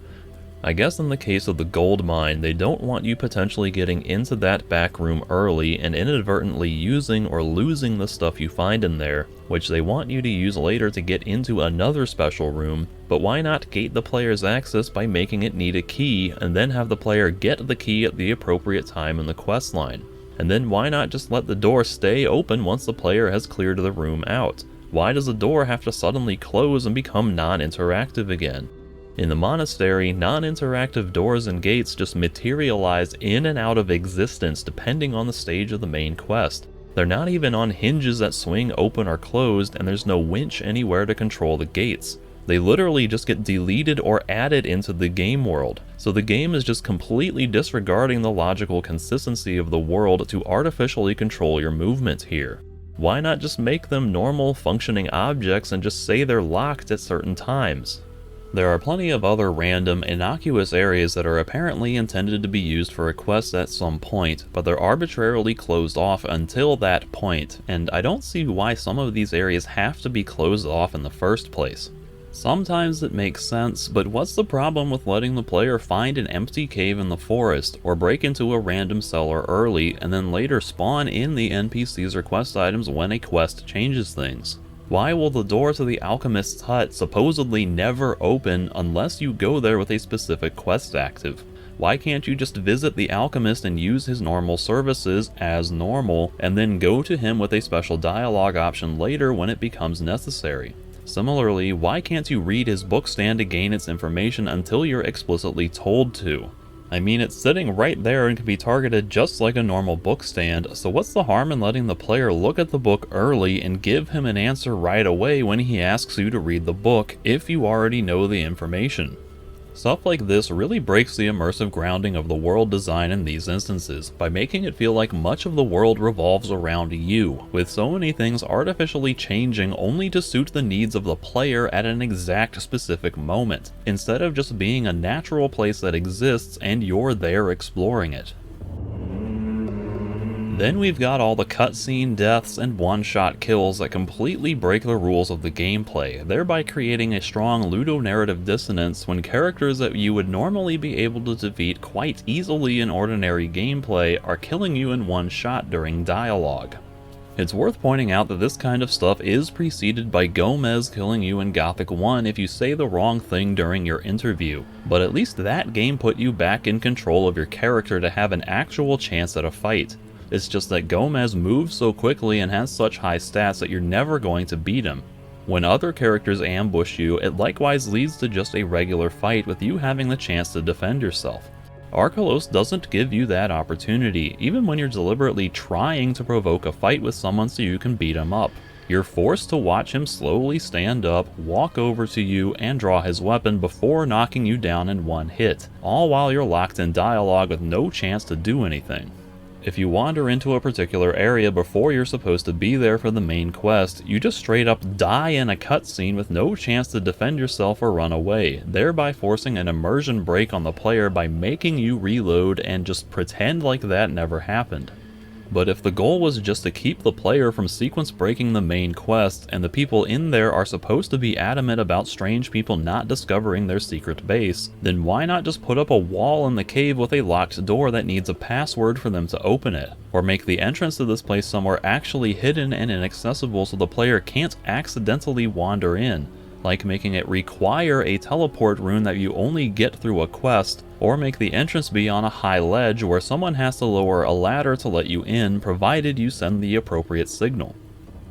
I guess in the case of the gold mine, they don't want you potentially getting into that back room early and inadvertently using or losing the stuff you find in there, which they want you to use later to get into another special room, but why not gate the player's access by making it need a key, and then have the player get the key at the appropriate time in the questline? And then why not just let the door stay open once the player has cleared the room out? Why does the door have to suddenly close and become non-interactive again? In the monastery, non-interactive doors and gates just materialize in and out of existence depending on the stage of the main quest. They're not even on hinges that swing open or closed, and there's no winch anywhere to control the gates. They literally just get deleted or added into the game world. So the game is just completely disregarding the logical consistency of the world to artificially control your movement here. Why not just make them normal functioning objects and just say they're locked at certain times? There are plenty of other random, innocuous areas that are apparently intended to be used for a quest at some point, but they're arbitrarily closed off until that point, and I don't see why some of these areas have to be closed off in the first place. Sometimes it makes sense, but what's the problem with letting the player find an empty cave in the forest, or break into a random cellar early, and then later spawn in the NPCs or quest items when a quest changes things? Why will the door to the alchemist's hut supposedly never open unless you go there with a specific quest active? Why can't you just visit the alchemist and use his normal services as normal, and then go to him with a special dialogue option later when it becomes necessary? Similarly, why can't you read his book stand to gain its information until you're explicitly told to? I mean, it's sitting right there and can be targeted just like a normal book stand, so what's the harm in letting the player look at the book early and give him an answer right away when he asks you to read the book, if you already know the information? Stuff like this really breaks the immersive grounding of the world design in these instances, by making it feel like much of the world revolves around you, with so many things artificially changing only to suit the needs of the player at an exact specific moment, instead of just being a natural place that exists and you're there exploring it. Then we've got all the cutscene deaths and one-shot kills that completely break the rules of the gameplay, thereby creating a strong ludonarrative dissonance when characters that you would normally be able to defeat quite easily in ordinary gameplay are killing you in one shot during dialogue. It's worth pointing out that this kind of stuff is preceded by Gomez killing you in Gothic 1 if you say the wrong thing during your interview, but at least that game put you back in control of your character to have an actual chance at a fight. It's just that Gomez moves so quickly and has such high stats that you're never going to beat him. When other characters ambush you, it likewise leads to just a regular fight with you having the chance to defend yourself. Archolos doesn't give you that opportunity, even when you're deliberately trying to provoke a fight with someone so you can beat him up. You're forced to watch him slowly stand up, walk over to you, and draw his weapon before knocking you down in one hit, all while you're locked in dialogue with no chance to do anything. If you wander into a particular area before you're supposed to be there for the main quest, you just straight up die in a cutscene with no chance to defend yourself or run away, thereby forcing an immersion break on the player by making you reload and just pretend like that never happened. But if the goal was just to keep the player from sequence breaking the main quest, and the people in there are supposed to be adamant about strange people not discovering their secret base, then why not just put up a wall in the cave with a locked door that needs a password for them to open it? Or make the entrance to this place somewhere actually hidden and inaccessible so the player can't accidentally wander in, like making it require a teleport rune that you only get through a quest, or make the entrance be on a high ledge where someone has to lower a ladder to let you in, provided you send the appropriate signal.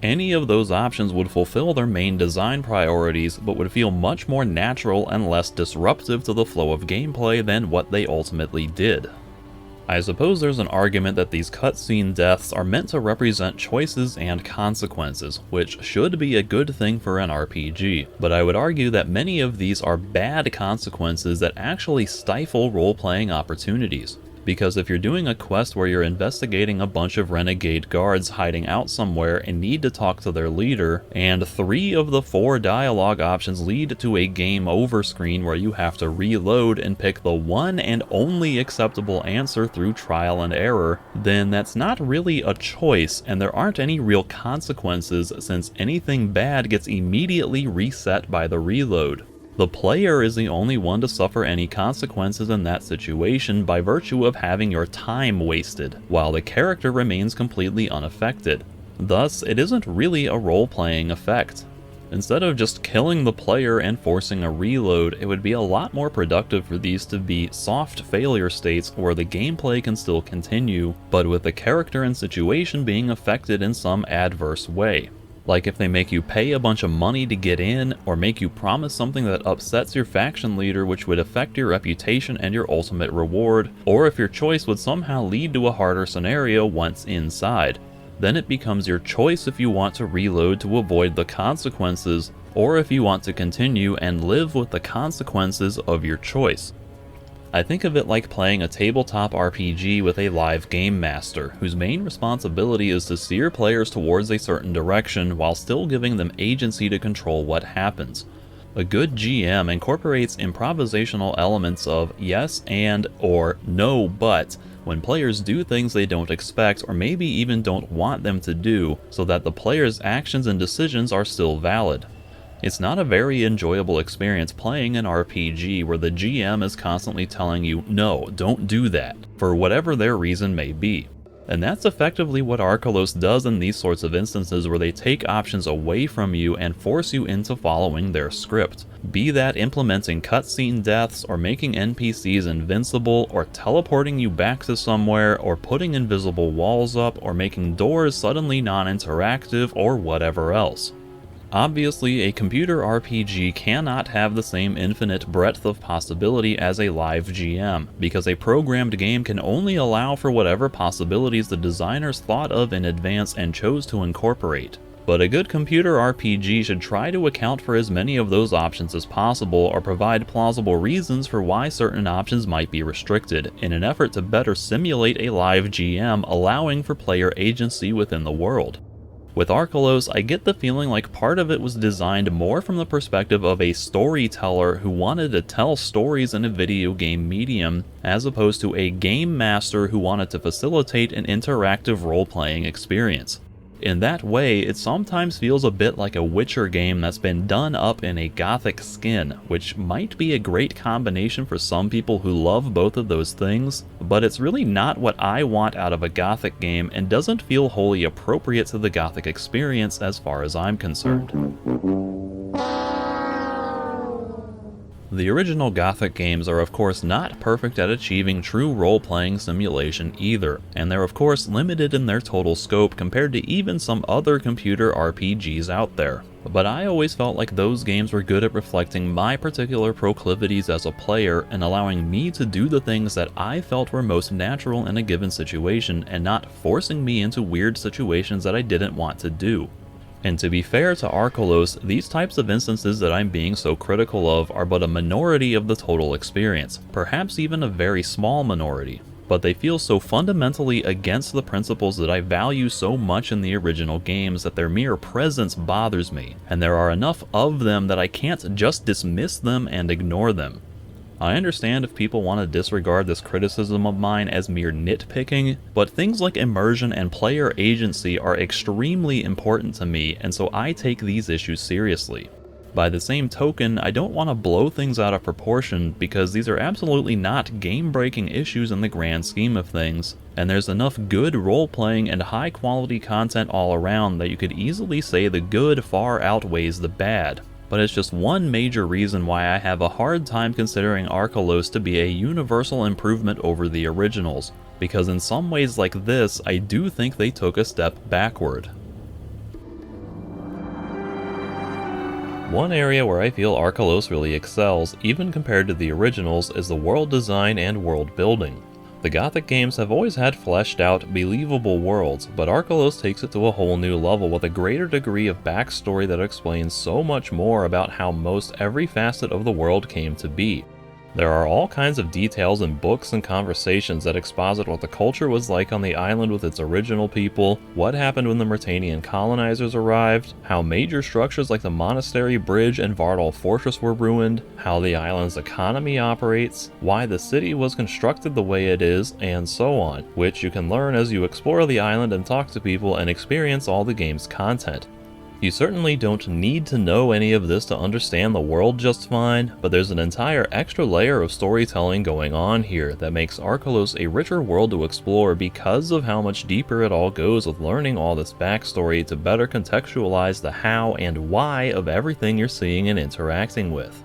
Any of those options would fulfill their main design priorities, but would feel much more natural and less disruptive to the flow of gameplay than what they ultimately did. I suppose there's an argument that these cutscene deaths are meant to represent choices and consequences, which should be a good thing for an RPG, but I would argue that many of these are bad consequences that actually stifle role-playing opportunities. Because if you're doing a quest where you're investigating a bunch of renegade guards hiding out somewhere and need to talk to their leader, and 3 of the 4 dialogue options lead to a game over screen where you have to reload and pick the one and only acceptable answer through trial and error, then that's not really a choice, and there aren't any real consequences since anything bad gets immediately reset by the reload. The player is the only one to suffer any consequences in that situation by virtue of having your time wasted, while the character remains completely unaffected. Thus, it isn't really a role-playing effect. Instead of just killing the player and forcing a reload, it would be a lot more productive for these to be soft failure states where the gameplay can still continue, but with the character and situation being affected in some adverse way. Like if they make you pay a bunch of money to get in, or make you promise something that upsets your faction leader which would affect your reputation and your ultimate reward, or if your choice would somehow lead to a harder scenario once inside. Then it becomes your choice if you want to reload to avoid the consequences, or if you want to continue and live with the consequences of your choice. I think of it like playing a tabletop RPG with a live game master, whose main responsibility is to steer players towards a certain direction while still giving them agency to control what happens. A good GM incorporates improvisational elements of yes and or no but when players do things they don't expect or maybe even don't want them to do, so that the player's actions and decisions are still valid. It's not a very enjoyable experience playing an RPG where the GM is constantly telling you, no, don't do that, for whatever their reason may be. And that's effectively what Archolos does in these sorts of instances where they take options away from you and force you into following their script. Be that implementing cutscene deaths, or making NPCs invincible, or teleporting you back to somewhere, or putting invisible walls up, or making doors suddenly non-interactive, or whatever else. Obviously, a computer RPG cannot have the same infinite breadth of possibility as a live GM, because a programmed game can only allow for whatever possibilities the designers thought of in advance and chose to incorporate. But a good computer RPG should try to account for as many of those options as possible or provide plausible reasons for why certain options might be restricted, in an effort to better simulate a live GM allowing for player agency within the world. With Archolos, I get the feeling like part of it was designed more from the perspective of a storyteller who wanted to tell stories in a video game medium, as opposed to a game master who wanted to facilitate an interactive role-playing experience. In that way, it sometimes feels a bit like a Witcher game that's been done up in a Gothic skin, which might be a great combination for some people who love both of those things, but it's really not what I want out of a Gothic game and doesn't feel wholly appropriate to the Gothic experience as far as I'm concerned. The original Gothic games are of course not perfect at achieving true role-playing simulation either, and they're of course limited in their total scope compared to even some other computer RPGs out there. But I always felt like those games were good at reflecting my particular proclivities as a player and allowing me to do the things that I felt were most natural in a given situation and not forcing me into weird situations that I didn't want to do. And to be fair to Archolos, these types of instances that I'm being so critical of are but a minority of the total experience, perhaps even a very small minority. But they feel so fundamentally against the principles that I value so much in the original games that their mere presence bothers me, and there are enough of them that I can't just dismiss them and ignore them. I understand if people want to disregard this criticism of mine as mere nitpicking, but things like immersion and player agency are extremely important to me, and so I take these issues seriously. By the same token, I don't want to blow things out of proportion because these are absolutely not game-breaking issues in the grand scheme of things, and there's enough good role-playing and high-quality content all around that you could easily say the good far outweighs the bad. But it's just one major reason why I have a hard time considering Archolos to be a universal improvement over the originals, because in some ways like this, I do think they took a step backward. One area where I feel Archolos really excels, even compared to the originals, is the world design and world building. The Gothic games have always had fleshed out, believable worlds, but Archolos takes it to a whole new level with a greater degree of backstory that explains so much more about how most every facet of the world came to be. There are all kinds of details in books and conversations that exposit what the culture was like on the island with its original people, what happened when the Myrtanian colonizers arrived, how major structures like the monastery bridge and Vardal fortress were ruined, how the island's economy operates, why the city was constructed the way it is, and so on, which you can learn as you explore the island and talk to people and experience all the game's content. You certainly don't need to know any of this to understand the world just fine, but there's an entire extra layer of storytelling going on here that makes Archolos a richer world to explore because of how much deeper it all goes with learning all this backstory to better contextualize the how and why of everything you're seeing and interacting with.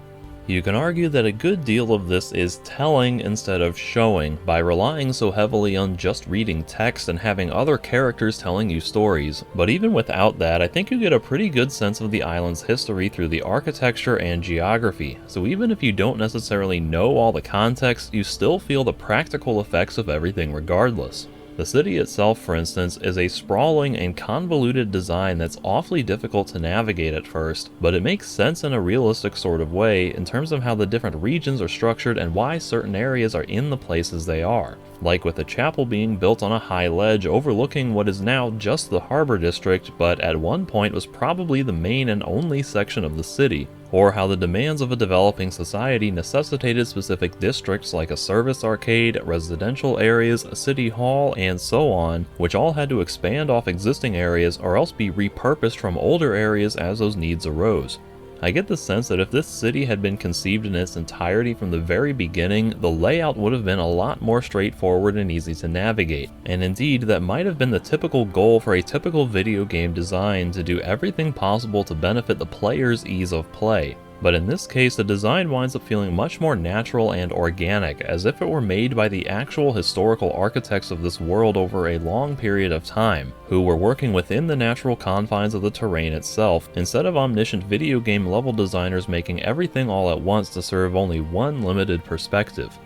You can argue that a good deal of this is telling instead of showing, by relying so heavily on just reading text and having other characters telling you stories, but even without that, I think you get a pretty good sense of the island's history through the architecture and geography, so even if you don't necessarily know all the context, you still feel the practical effects of everything regardless. The city itself, for instance, is a sprawling and convoluted design that's awfully difficult to navigate at first, but it makes sense in a realistic sort of way in terms of how the different regions are structured and why certain areas are in the places they are. Like with the chapel being built on a high ledge overlooking what is now just the harbor district, but at one point was probably the main and only section of the city. Or how the demands of a developing society necessitated specific districts like a service arcade, residential areas, a city hall, and so on, which all had to expand off existing areas or else be repurposed from older areas as those needs arose. I get the sense that if this city had been conceived in its entirety from the very beginning, the layout would have been a lot more straightforward and easy to navigate, and indeed that might have been the typical goal for a typical video game design, to do everything possible to benefit the player's ease of play. But in this case, the design winds up feeling much more natural and organic, as if it were made by the actual historical architects of this world over a long period of time, who were working within the natural confines of the terrain itself, instead of omniscient video game level designers making everything all at once to serve only one limited perspective.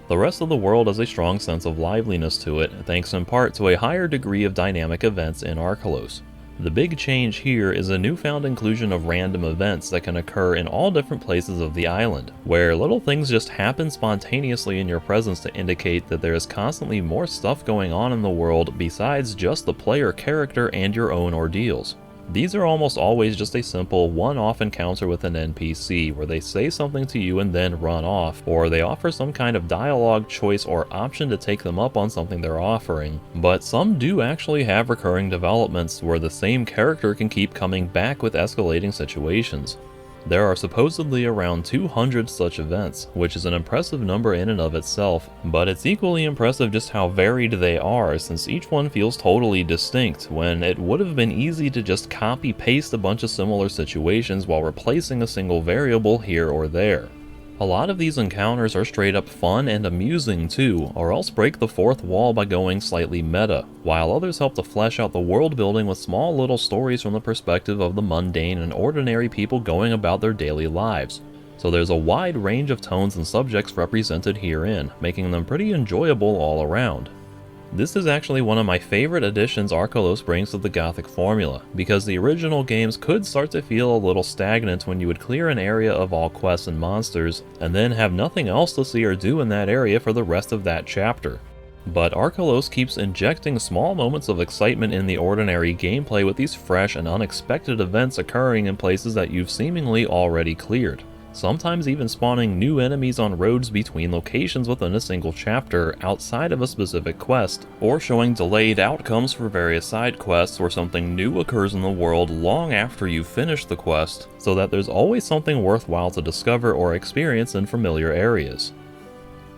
The rest of the world has a strong sense of liveliness to it, thanks in part to a higher degree of dynamic events in Archolos. The big change here is a newfound inclusion of random events that can occur in all different places of the island, where little things just happen spontaneously in your presence to indicate that there is constantly more stuff going on in the world besides just the player character and your own ordeals. These are almost always just a simple one-off encounter with an NPC where they say something to you and then run off, or they offer some kind of dialogue choice or option to take them up on something they're offering. But some do actually have recurring developments where the same character can keep coming back with escalating situations. There are supposedly around 200 such events, which is an impressive number in and of itself, but it's equally impressive just how varied they are, since each one feels totally distinct, when it would have been easy to just copy-paste a bunch of similar situations while replacing a single variable here or there. A lot of these encounters are straight up fun and amusing too, or else break the fourth wall by going slightly meta, while others help to flesh out the world building with small little stories from the perspective of the mundane and ordinary people going about their daily lives. So there's a wide range of tones and subjects represented herein, making them pretty enjoyable all around. This is actually one of my favorite additions Archolos brings to the Gothic formula, because the original games could start to feel a little stagnant when you would clear an area of all quests and monsters, and then have nothing else to see or do in that area for the rest of that chapter. But Archolos keeps injecting small moments of excitement in the ordinary gameplay with these fresh and unexpected events occurring in places that you've seemingly already cleared. Sometimes even spawning new enemies on roads between locations within a single chapter outside of a specific quest, or showing delayed outcomes for various side quests where something new occurs in the world long after you've finished the quest, so that there's always something worthwhile to discover or experience in familiar areas.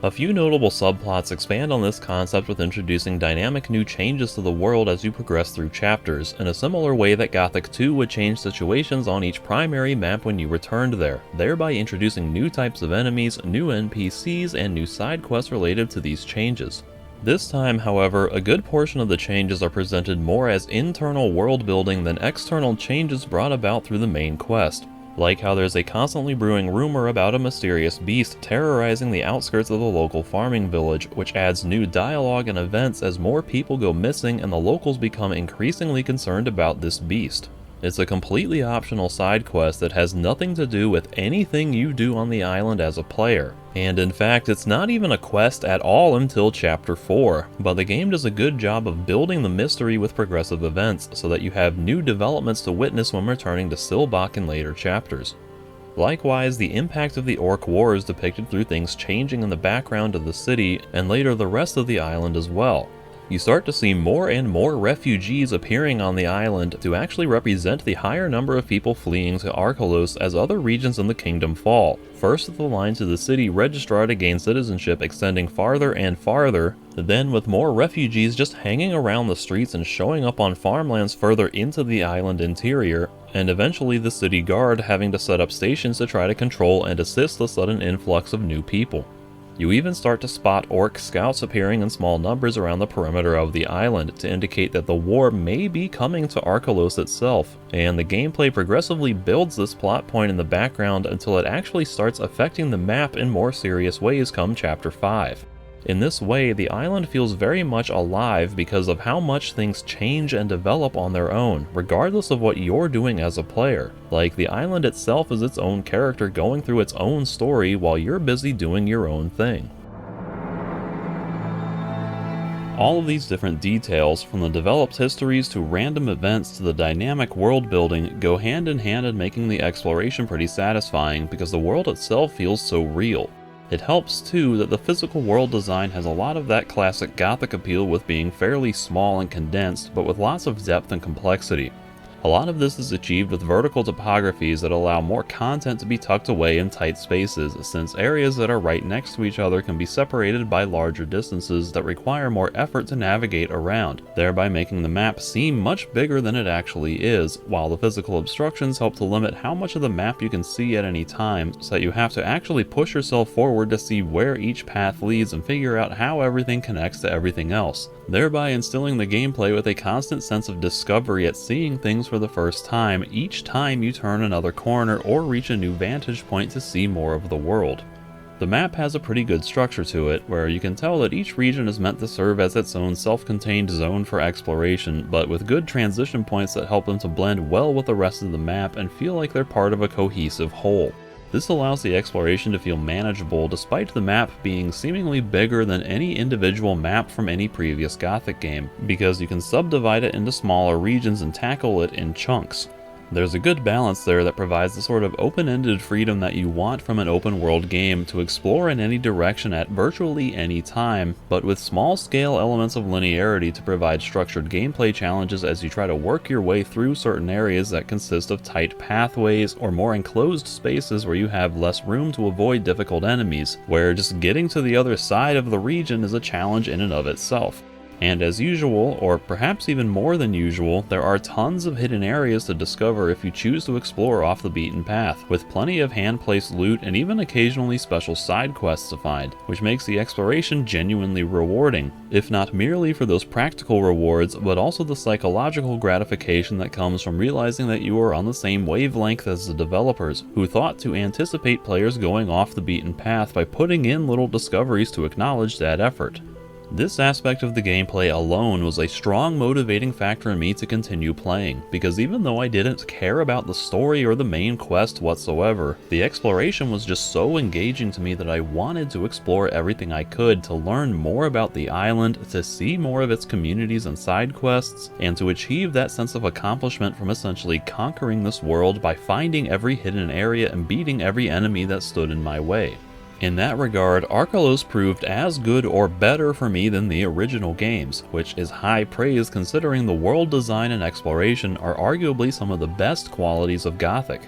A few notable subplots expand on this concept with introducing dynamic new changes to the world as you progress through chapters, in a similar way that Gothic 2 would change situations on each primary map when you returned there, thereby introducing new types of enemies, new NPCs, and new side quests related to these changes. This time, however, a good portion of the changes are presented more as internal world building than external changes brought about through the main quest. Like how there's a constantly brewing rumor about a mysterious beast terrorizing the outskirts of the local farming village, which adds new dialogue and events as more people go missing and the locals become increasingly concerned about this beast. It's a completely optional side quest that has nothing to do with anything you do on the island as a player. And in fact, it's not even a quest at all until Chapter 4, but the game does a good job of building the mystery with progressive events so that you have new developments to witness when returning to Silbach in later chapters. Likewise, the impact of the Orc War is depicted through things changing in the background of the city and later the rest of the island as well. You start to see more and more refugees appearing on the island to actually represent the higher number of people fleeing to Archolos as other regions in the kingdom fall. First with the line to the city registrar to gain citizenship extending farther and farther, then with more refugees just hanging around the streets and showing up on farmlands further into the island interior, and eventually the city guard having to set up stations to try to control and assist the sudden influx of new people. You even start to spot orc scouts appearing in small numbers around the perimeter of the island to indicate that the war may be coming to Archolos itself, and the gameplay progressively builds this plot point in the background until it actually starts affecting the map in more serious ways come Chapter 5. In this way, the island feels very much alive because of how much things change and develop on their own, regardless of what you're doing as a player. Like, the island itself is its own character going through its own story while you're busy doing your own thing. All of these different details, from the developed histories to random events to the dynamic world building, go hand in hand in making the exploration pretty satisfying because the world itself feels so real. It helps too that the physical world design has a lot of that classic Gothic appeal with being fairly small and condensed, but with lots of depth and complexity. A lot of this is achieved with vertical topographies that allow more content to be tucked away in tight spaces, since areas that are right next to each other can be separated by larger distances that require more effort to navigate around, thereby making the map seem much bigger than it actually is, while the physical obstructions help to limit how much of the map you can see at any time, so that you have to actually push yourself forward to see where each path leads and figure out how everything connects to everything else, thereby instilling the gameplay with a constant sense of discovery at seeing things for the first time each time you turn another corner or reach a new vantage point to see more of the world. The map has a pretty good structure to it, where you can tell that each region is meant to serve as its own self-contained zone for exploration, but with good transition points that help them to blend well with the rest of the map and feel like they're part of a cohesive whole. This allows the exploration to feel manageable despite the map being seemingly bigger than any individual map from any previous Gothic game, because you can subdivide it into smaller regions and tackle it in chunks. There's a good balance there that provides the sort of open-ended freedom that you want from an open-world game to explore in any direction at virtually any time, but with small-scale elements of linearity to provide structured gameplay challenges as you try to work your way through certain areas that consist of tight pathways or more enclosed spaces where you have less room to avoid difficult enemies, where just getting to the other side of the region is a challenge in and of itself. And as usual, or perhaps even more than usual, there are tons of hidden areas to discover if you choose to explore off the beaten path, with plenty of hand-placed loot and even occasionally special side quests to find, which makes the exploration genuinely rewarding, if not merely for those practical rewards, but also the psychological gratification that comes from realizing that you are on the same wavelength as the developers, who thought to anticipate players going off the beaten path by putting in little discoveries to acknowledge that effort. This aspect of the gameplay alone was a strong motivating factor in me to continue playing, because even though I didn't care about the story or the main quest whatsoever, the exploration was just so engaging to me that I wanted to explore everything I could to learn more about the island, to see more of its communities and side quests, and to achieve that sense of accomplishment from essentially conquering this world by finding every hidden area and beating every enemy that stood in my way. In that regard, Archolos proved as good or better for me than the original games, which is high praise considering the world design and exploration are arguably some of the best qualities of Gothic.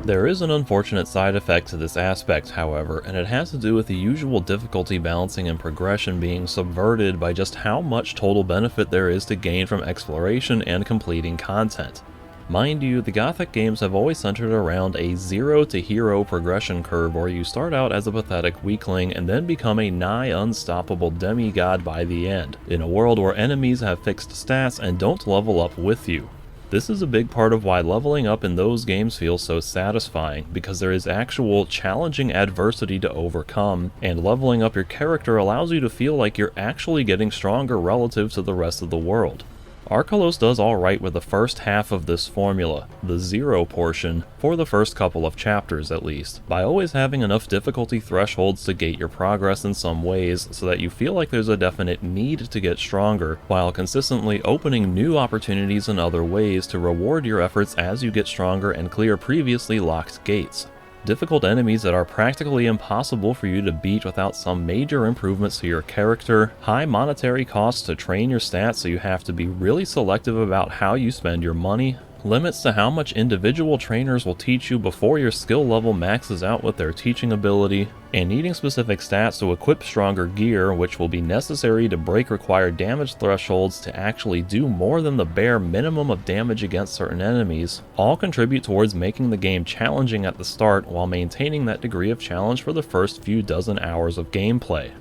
There is an unfortunate side effect to this aspect, however, and it has to do with the usual difficulty balancing and progression being subverted by just how much total benefit there is to gain from exploration and completing content. Mind you, the Gothic games have always centered around a 0 to hero progression curve where you start out as a pathetic weakling and then become a nigh unstoppable demigod by the end, in a world where enemies have fixed stats and don't level up with you. This is a big part of why leveling up in those games feels so satisfying, because there is actual challenging adversity to overcome, and leveling up your character allows you to feel like you're actually getting stronger relative to the rest of the world. Archolos does alright with the first half of this formula, the 0 portion, for the first couple of chapters at least, by always having enough difficulty thresholds to gate your progress in some ways so that you feel like there's a definite need to get stronger, while consistently opening new opportunities in other ways to reward your efforts as you get stronger and clear previously locked gates. Difficult enemies that are practically impossible for you to beat without some major improvements to your character, high monetary costs to train your stats so you have to be really selective about how you spend your money, limits to how much individual trainers will teach you before your skill level maxes out with their teaching ability, and needing specific stats to equip stronger gear, which will be necessary to break required damage thresholds to actually do more than the bare minimum of damage against certain enemies, all contribute towards making the game challenging at the start while maintaining that degree of challenge for the first few dozen hours of gameplay.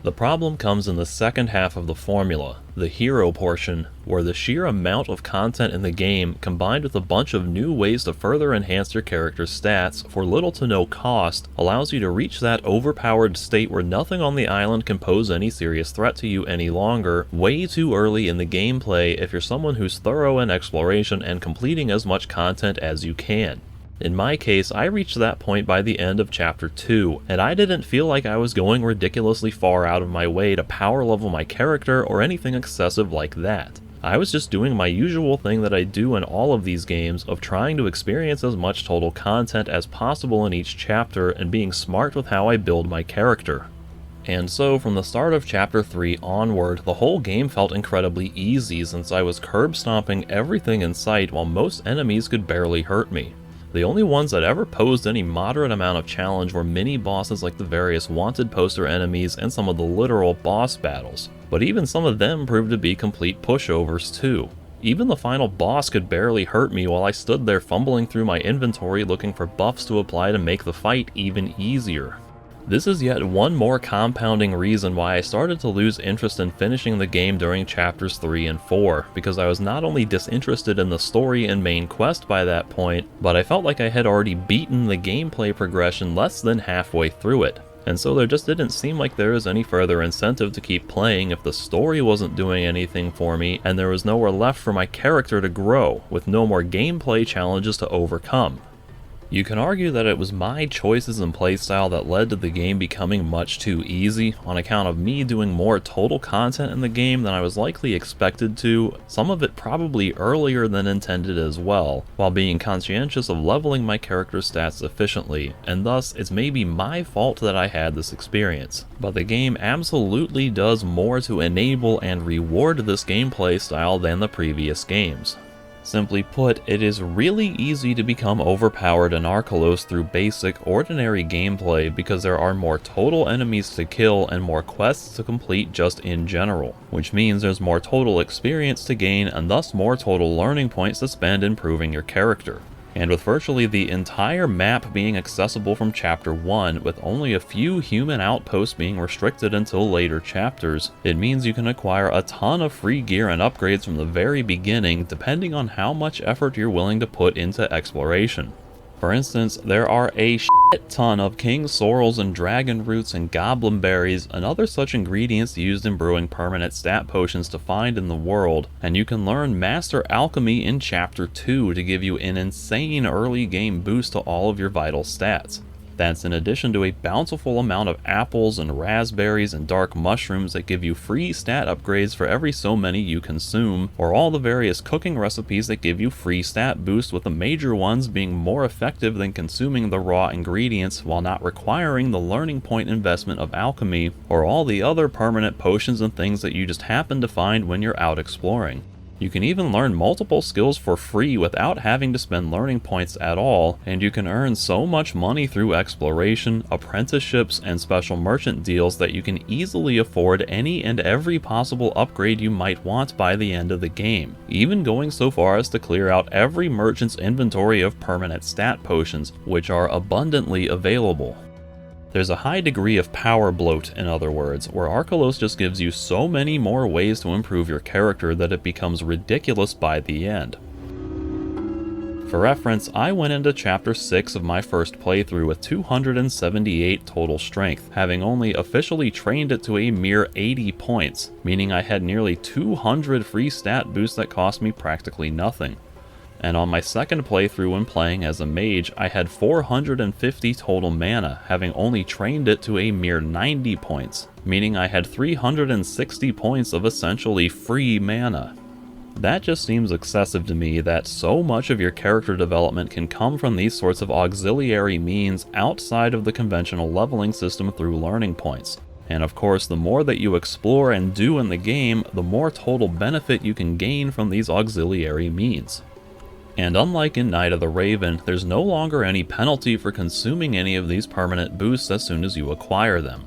The problem comes in the second half of the formula, the hero portion, where the sheer amount of content in the game, combined with a bunch of new ways to further enhance your character's stats for little to no cost, allows you to reach that overpowered state where nothing on the island can pose any serious threat to you any longer, way too early in the gameplay if you're someone who's thorough in exploration and completing as much content as you can. In my case, I reached that point by the end of Chapter 2, and I didn't feel like I was going ridiculously far out of my way to power level my character or anything excessive like that. I was just doing my usual thing that I do in all of these games of trying to experience as much total content as possible in each chapter and being smart with how I build my character. And so, from the start of Chapter 3 onward, the whole game felt incredibly easy since I was curb stomping everything in sight while most enemies could barely hurt me. The only ones that ever posed any moderate amount of challenge were mini-bosses like the various wanted poster enemies and some of the literal boss battles, but even some of them proved to be complete pushovers too. Even the final boss could barely hurt me while I stood there fumbling through my inventory looking for buffs to apply to make the fight even easier. This is yet one more compounding reason why I started to lose interest in finishing the game during chapters 3 and 4, because I was not only disinterested in the story and main quest by that point, but I felt like I had already beaten the gameplay progression less than halfway through it. And so there just didn't seem like there was any further incentive to keep playing if the story wasn't doing anything for me and there was nowhere left for my character to grow, with no more gameplay challenges to overcome. You can argue that it was my choices and playstyle that led to the game becoming much too easy, on account of me doing more total content in the game than I was likely expected to, some of it probably earlier than intended as well, while being conscientious of leveling my character's stats efficiently, and thus it's maybe my fault that I had this experience. But the game absolutely does more to enable and reward this gameplay style than the previous games. Simply put, it is really easy to become overpowered in Archolos through basic, ordinary gameplay because there are more total enemies to kill and more quests to complete just in general, which means there's more total experience to gain and thus more total learning points to spend improving your character. And with virtually the entire map being accessible from Chapter 1, with only a few human outposts being restricted until later chapters, it means you can acquire a ton of free gear and upgrades from the very beginning, depending on how much effort you're willing to put into exploration. For instance, there are a shit ton of king sorrels and dragon roots and goblin berries and other such ingredients used in brewing permanent stat potions to find in the world, and you can learn Master Alchemy in Chapter 2 to give you an insane early game boost to all of your vital stats. That's in addition to a bountiful amount of apples and raspberries and dark mushrooms that give you free stat upgrades for every so many you consume, or all the various cooking recipes that give you free stat boosts, with the major ones being more effective than consuming the raw ingredients while not requiring the learning point investment of alchemy, or all the other permanent potions and things that you just happen to find when you're out exploring. You can even learn multiple skills for free without having to spend learning points at all, and you can earn so much money through exploration, apprenticeships, and special merchant deals that you can easily afford any and every possible upgrade you might want by the end of the game, even going so far as to clear out every merchant's inventory of permanent stat potions, which are abundantly available. There's a high degree of power bloat, in other words, where Archolos just gives you so many more ways to improve your character that it becomes ridiculous by the end. For reference, I went into Chapter 6 of my first playthrough with 278 total strength, having only officially trained it to a mere 80 points, meaning I had nearly 200 free stat boosts that cost me practically nothing. And on my second playthrough when playing as a mage, I had 450 total mana, having only trained it to a mere 90 points, meaning I had 360 points of essentially free mana. That just seems excessive to me, that so much of your character development can come from these sorts of auxiliary means outside of the conventional leveling system through learning points. And of course, the more that you explore and do in the game, the more total benefit you can gain from these auxiliary means. And unlike in Night of the Raven, there's no longer any penalty for consuming any of these permanent boosts as soon as you acquire them.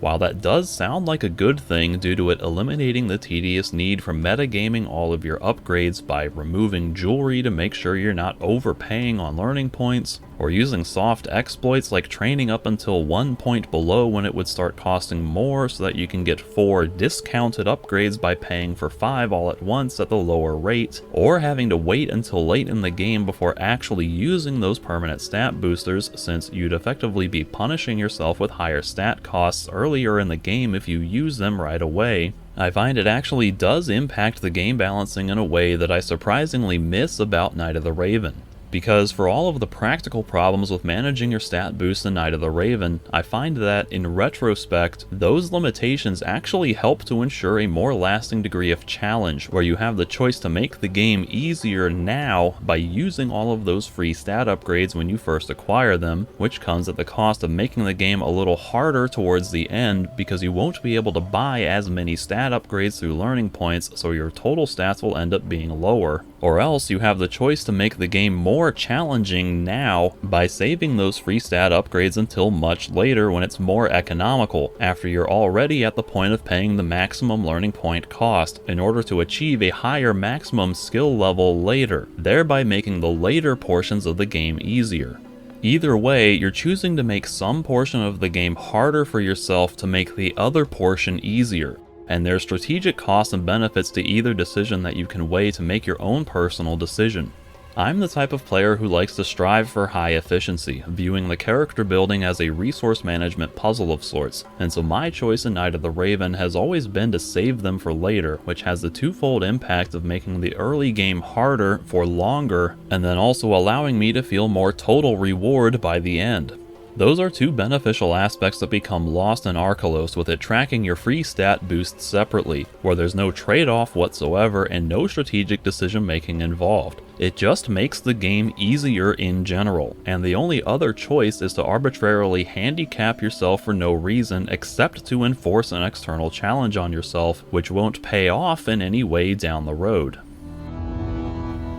While that does sound like a good thing due to it eliminating the tedious need for metagaming all of your upgrades by removing jewelry to make sure you're not overpaying on learning points, or using soft exploits like training up until 1 point below when it would start costing more so that you can get 4 discounted upgrades by paying for 5 all at once at the lower rate, or having to wait until late in the game before actually using those permanent stat boosters, since you'd effectively be punishing yourself with higher stat costs earlier in the game if you use them right away. I find it actually does impact the game balancing in a way that I surprisingly miss about Night of the Raven. Because for all of the practical problems with managing your stat boost in Night of the Raven, I find that, in retrospect, those limitations actually help to ensure a more lasting degree of challenge, where you have the choice to make the game easier now by using all of those free stat upgrades when you first acquire them, which comes at the cost of making the game a little harder towards the end because you won't be able to buy as many stat upgrades through learning points, so your total stats will end up being lower. Or else you have the choice to make the game more challenging now by saving those free stat upgrades until much later when it's more economical, after you're already at the point of paying the maximum learning point cost, in order to achieve a higher maximum skill level later, thereby making the later portions of the game easier. Either way, you're choosing to make some portion of the game harder for yourself to make the other portion easier, and there's strategic costs and benefits to either decision that you can weigh to make your own personal decision. I'm the type of player who likes to strive for high efficiency, viewing the character building as a resource management puzzle of sorts, and so my choice in Night of the Raven has always been to save them for later, which has the twofold impact of making the early game harder for longer, and then also allowing me to feel more total reward by the end. Those are two beneficial aspects that become lost in Archolos, with it tracking your free stat boosts separately, where there's no trade-off whatsoever and no strategic decision making involved. It just makes the game easier in general, and the only other choice is to arbitrarily handicap yourself for no reason except to enforce an external challenge on yourself, which won't pay off in any way down the road.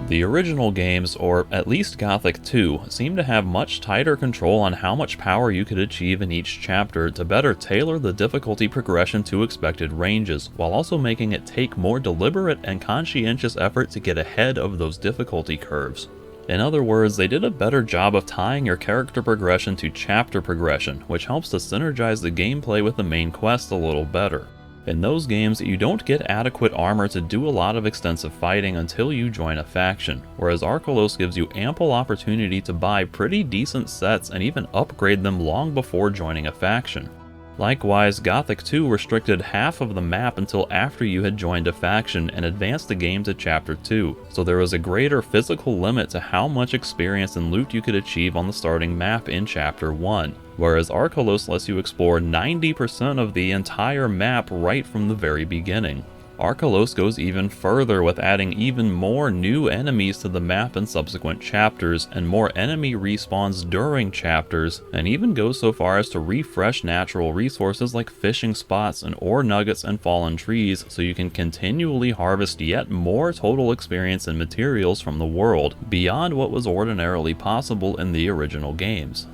The original games, or at least Gothic 2, seem to have much tighter control on how much power you could achieve in each chapter to better tailor the difficulty progression to expected ranges, while also making it take more deliberate and conscientious effort to get ahead of those difficulty curves. In other words, they did a better job of tying your character progression to chapter progression, which helps to synergize the gameplay with the main quest a little better. In those games, you don't get adequate armor to do a lot of extensive fighting until you join a faction, whereas Archolos gives you ample opportunity to buy pretty decent sets and even upgrade them long before joining a faction. Likewise, Gothic 2 restricted half of the map until after you had joined a faction and advanced the game to Chapter 2, so there was a greater physical limit to how much experience and loot you could achieve on the starting map in Chapter 1, whereas Archolos lets you explore 90% of the entire map right from the very beginning. Archolos goes even further with adding even more new enemies to the map in subsequent chapters, and more enemy respawns during chapters, and even goes so far as to refresh natural resources like fishing spots and ore nuggets and fallen trees, so you can continually harvest yet more total experience and materials from the world, beyond what was ordinarily possible in the original games.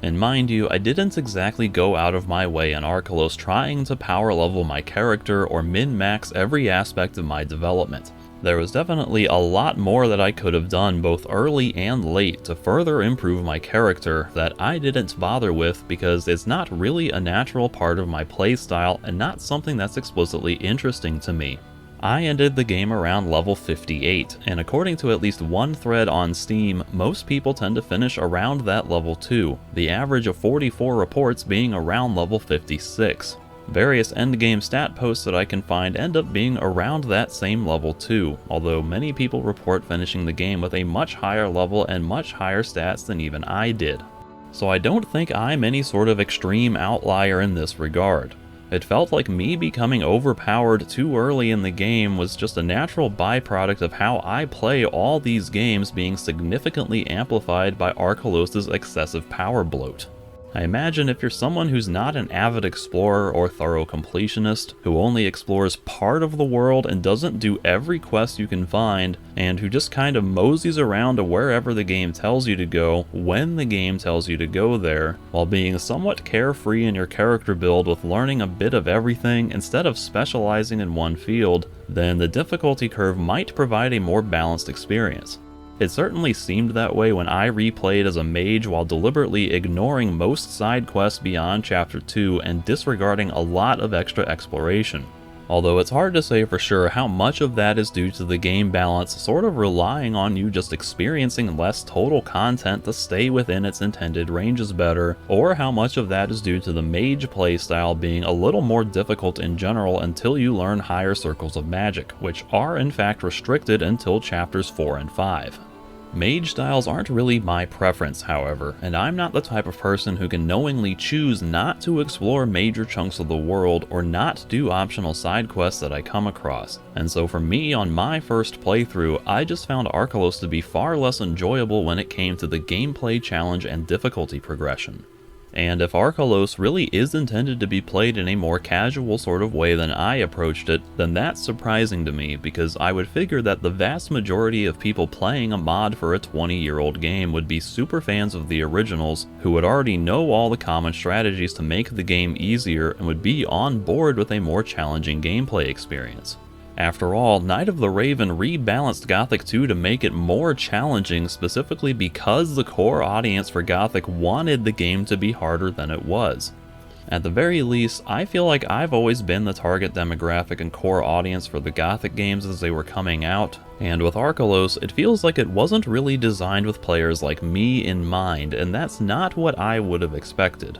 And mind you, I didn't exactly go out of my way in Archolos trying to power level my character or min-max every aspect of my development. There was definitely a lot more that I could have done both early and late to further improve my character that I didn't bother with because it's not really a natural part of my playstyle and not something that's explicitly interesting to me. I ended the game around level 58, and according to at least one thread on Steam, most people tend to finish around that level too, the average of 44 reports being around level 56. Various endgame stat posts that I can find end up being around that same level too, although many people report finishing the game with a much higher level and much higher stats than even I did. So I don't think I'm any sort of extreme outlier in this regard. It felt like me becoming overpowered too early in the game was just a natural byproduct of how I play all these games being significantly amplified by Archolos' excessive power bloat. I imagine if you're someone who's not an avid explorer or thorough completionist, who only explores part of the world and doesn't do every quest you can find, and who just kind of moseys around to wherever the game tells you to go, when the game tells you to go there, while being somewhat carefree in your character build with learning a bit of everything instead of specializing in one field, then the difficulty curve might provide a more balanced experience. It certainly seemed that way when I replayed as a mage while deliberately ignoring most side quests beyond Chapter 2 and disregarding a lot of extra exploration. Although it's hard to say for sure how much of that is due to the game balance sort of relying on you just experiencing less total content to stay within its intended ranges better, or how much of that is due to the mage playstyle being a little more difficult in general until you learn higher circles of magic, which are in fact restricted until chapters 4 and 5. Mage styles aren't really my preference, however, and I'm not the type of person who can knowingly choose not to explore major chunks of the world or not do optional side quests that I come across, and so for me on my first playthrough, I just found Archolos to be far less enjoyable when it came to the gameplay challenge and difficulty progression. And if Archolos really is intended to be played in a more casual sort of way than I approached it, then that's surprising to me, because I would figure that the vast majority of people playing a mod for a 20-year-old game would be super fans of the originals, who would already know all the common strategies to make the game easier and would be on board with a more challenging gameplay experience. After all, Night of the Raven rebalanced Gothic 2 to make it more challenging specifically because the core audience for Gothic wanted the game to be harder than it was. At the very least, I feel like I've always been the target demographic and core audience for the Gothic games as they were coming out, and with Archolos, it feels like it wasn't really designed with players like me in mind, and that's not what I would have expected.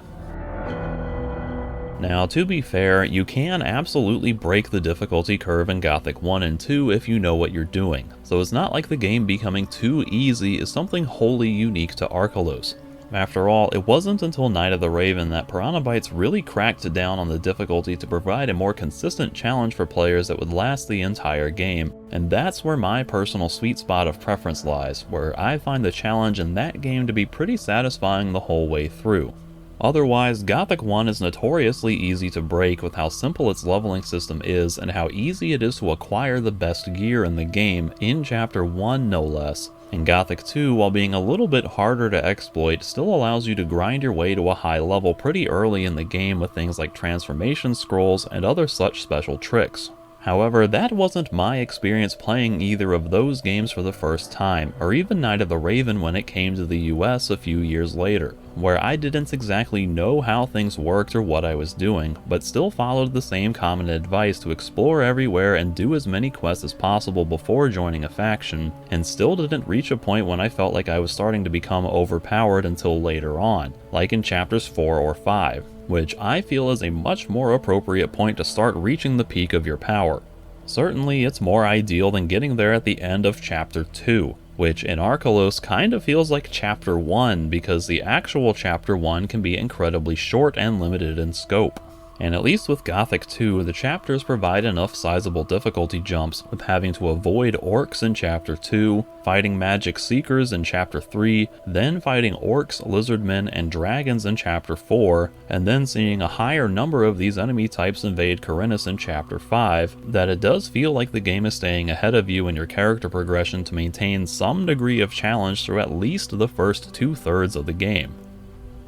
Now, to be fair, you can absolutely break the difficulty curve in Gothic 1 and 2 if you know what you're doing, so it's not like the game becoming too easy is something wholly unique to Archolos. After all, it wasn't until Night of the Raven that Piranha Bytes really cracked down on the difficulty to provide a more consistent challenge for players that would last the entire game, and that's where my personal sweet spot of preference lies, where I find the challenge in that game to be pretty satisfying the whole way through. Otherwise, Gothic 1 is notoriously easy to break with how simple its leveling system is and how easy it is to acquire the best gear in the game, in Chapter 1 no less. And Gothic 2, while being a little bit harder to exploit, still allows you to grind your way to a high level pretty early in the game with things like transformation scrolls and other such special tricks. However, that wasn't my experience playing either of those games for the first time, or even Night of the Raven when it came to the US a few years later, where I didn't exactly know how things worked or what I was doing, but still followed the same common advice to explore everywhere and do as many quests as possible before joining a faction, and still didn't reach a point when I felt like I was starting to become overpowered until later on, like in chapters 4 or 5. Which I feel is a much more appropriate point to start reaching the peak of your power. Certainly, it's more ideal than getting there at the end of Chapter 2, which in Archolos kind of feels like Chapter 1 because the actual Chapter 1 can be incredibly short and limited in scope. And at least with Gothic 2, the chapters provide enough sizable difficulty jumps, with having to avoid orcs in Chapter 2, fighting magic seekers in Chapter 3, then fighting orcs, lizardmen, and dragons in Chapter 4, and then seeing a higher number of these enemy types invade Corinus in Chapter 5, that it does feel like the game is staying ahead of you in your character progression to maintain some degree of challenge through at least the first 2/3 of the game.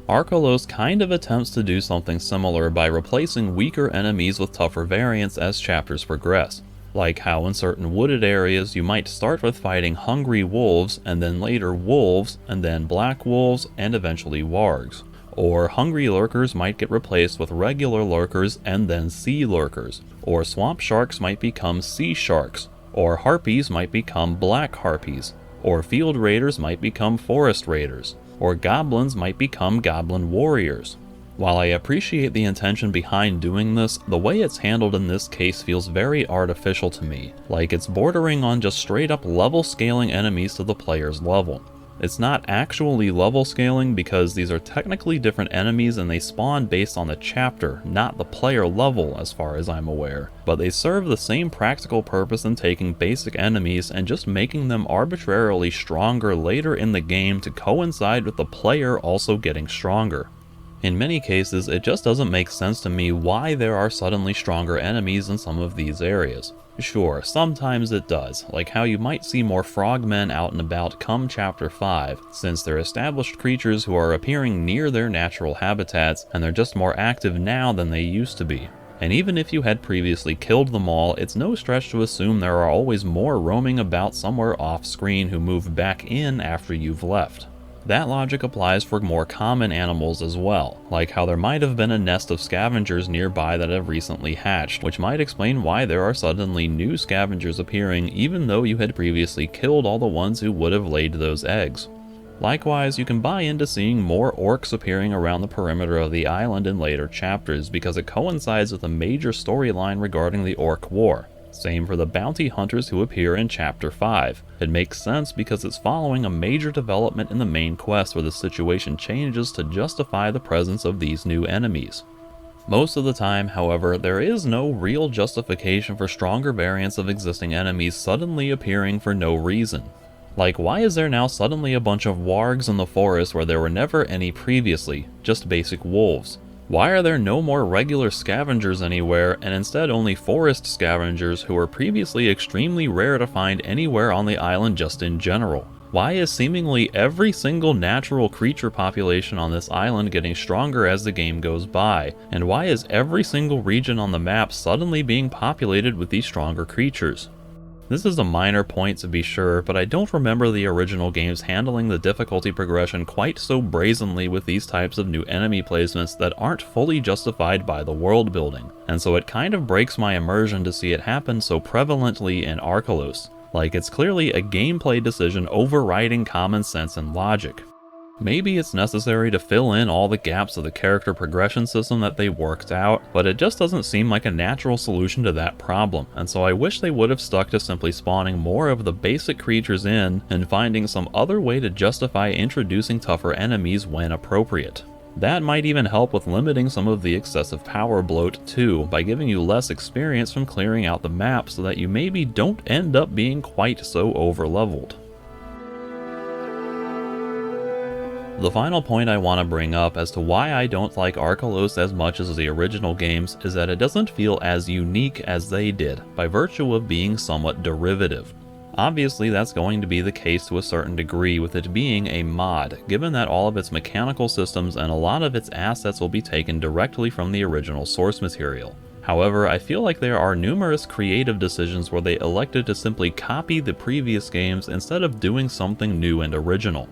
Archolos kind of attempts to do something similar by replacing weaker enemies with tougher variants as chapters progress, like how in certain wooded areas you might start with fighting hungry wolves, and then later wolves, and then black wolves, and eventually wargs. Or hungry lurkers might get replaced with regular lurkers and then sea lurkers, or swamp sharks might become sea sharks, or harpies might become black harpies, or field raiders might become forest raiders, or goblins might become goblin warriors. While I appreciate the intention behind doing this, the way it's handled in this case feels very artificial to me, like it's bordering on just straight up level scaling enemies to the player's level. It's not actually level scaling because these are technically different enemies and they spawn based on the chapter, not the player level as far as I'm aware, but they serve the same practical purpose in taking basic enemies and just making them arbitrarily stronger later in the game to coincide with the player also getting stronger. In many cases, it just doesn't make sense to me why there are suddenly stronger enemies in some of these areas. Sure, sometimes it does, like how you might see more frogmen out and about come Chapter 5, since they're established creatures who are appearing near their natural habitats, and they're just more active now than they used to be. And even if you had previously killed them all, it's no stretch to assume there are always more roaming about somewhere off-screen who move back in after you've left. That logic applies for more common animals as well, like how there might have been a nest of scavengers nearby that have recently hatched, which might explain why there are suddenly new scavengers appearing even though you had previously killed all the ones who would have laid those eggs. Likewise, you can buy into seeing more orcs appearing around the perimeter of the island in later chapters because it coincides with a major storyline regarding the Orc War. Same for the bounty hunters who appear in Chapter 5. It makes sense because it's following a major development in the main quest where the situation changes to justify the presence of these new enemies. Most of the time, however, there is no real justification for stronger variants of existing enemies suddenly appearing for no reason. Like, why is there now suddenly a bunch of wargs in the forest where there were never any previously, just basic wolves? Why are there no more regular scavengers anywhere, and instead only forest scavengers who were previously extremely rare to find anywhere on the island just in general? Why is seemingly every single natural creature population on this island getting stronger as the game goes by? And why is every single region on the map suddenly being populated with these stronger creatures? This is a minor point to be sure, but I don't remember the original games handling the difficulty progression quite so brazenly with these types of new enemy placements that aren't fully justified by the world building, and so it kind of breaks my immersion to see it happen so prevalently in Archolos. Like, it's clearly a gameplay decision overriding common sense and logic. Maybe it's necessary to fill in all the gaps of the character progression system that they worked out, but it just doesn't seem like a natural solution to that problem, and so I wish they would have stuck to simply spawning more of the basic creatures in and finding some other way to justify introducing tougher enemies when appropriate. That might even help with limiting some of the excessive power bloat too, by giving you less experience from clearing out the map so that you maybe don't end up being quite so overleveled. The final point I want to bring up as to why I don't like Archolos as much as the original games is that it doesn't feel as unique as they did, by virtue of being somewhat derivative. Obviously that's going to be the case to a certain degree with it being a mod, given that all of its mechanical systems and a lot of its assets will be taken directly from the original source material. However, I feel like there are numerous creative decisions where they elected to simply copy the previous games instead of doing something new and original.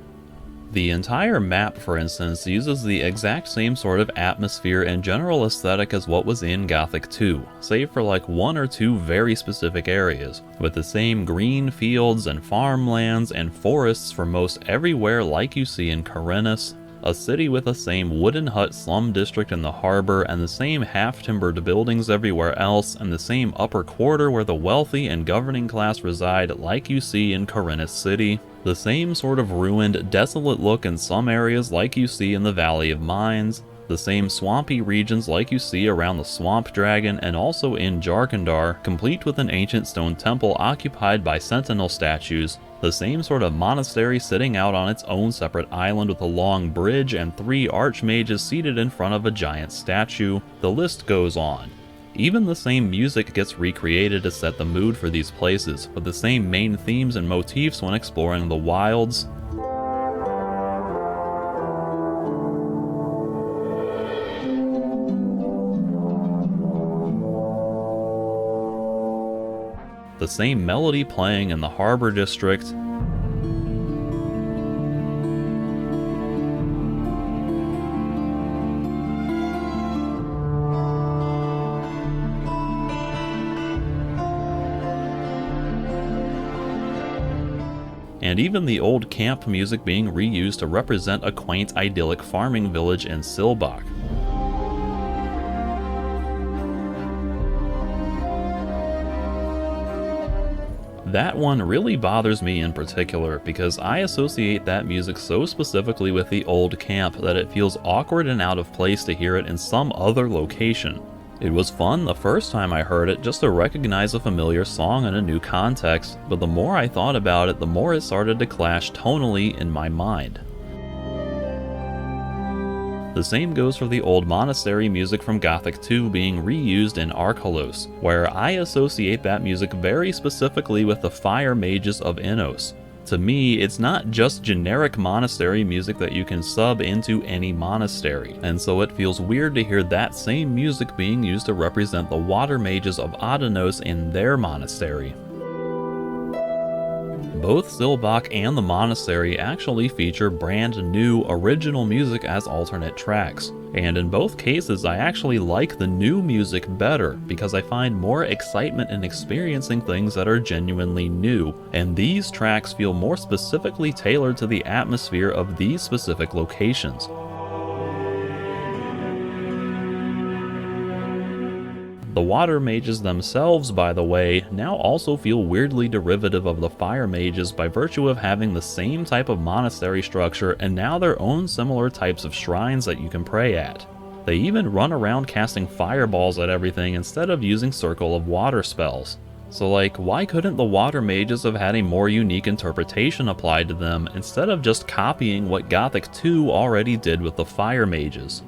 The entire map, for instance, uses the exact same sort of atmosphere and general aesthetic as what was in Gothic 2, save for like one or two very specific areas, with the same green fields and farmlands and forests for most everywhere like you see in Chronicles, a city with the same wooden hut slum district in the harbor and the same half-timbered buildings everywhere else, and the same upper quarter where the wealthy and governing class reside like you see in Chronicles City, the same sort of ruined, desolate look in some areas like you see in the Valley of Mines, the same swampy regions like you see around the Swamp Dragon and also in Jarkandar, complete with an ancient stone temple occupied by sentinel statues, the same sort of monastery sitting out on its own separate island with a long bridge and 3 archmages seated in front of a giant statue. The list goes on. Even the same music gets recreated to set the mood for these places, with the same main themes and motifs when exploring the wilds. The same melody playing in the harbor district. And even the old camp music being reused to represent a quaint, idyllic farming village in Silbach. That one really bothers me in particular because I associate that music so specifically with the old camp that it feels awkward and out of place to hear it in some other location. It was fun the first time I heard it just to recognize a familiar song in a new context, but the more I thought about it, the more it started to clash tonally in my mind. The same goes for the old monastery music from Gothic 2 being reused in Archolos, where I associate that music very specifically with the fire mages of Innos. To me, it's not just generic monastery music that you can sub into any monastery, and so it feels weird to hear that same music being used to represent the water mages of Adanos in their monastery. Both Silbach and the monastery actually feature brand new original music as alternate tracks, and in both cases I actually like the new music better because I find more excitement in experiencing things that are genuinely new, and these tracks feel more specifically tailored to the atmosphere of these specific locations. The water mages themselves, by the way, now also feel weirdly derivative of the fire mages by virtue of having the same type of monastery structure and now their own similar types of shrines that you can pray at. They even run around casting fireballs at everything instead of using Circle of Water spells. So like, why couldn't the water mages have had a more unique interpretation applied to them instead of just copying what Gothic 2 already did with the fire mages?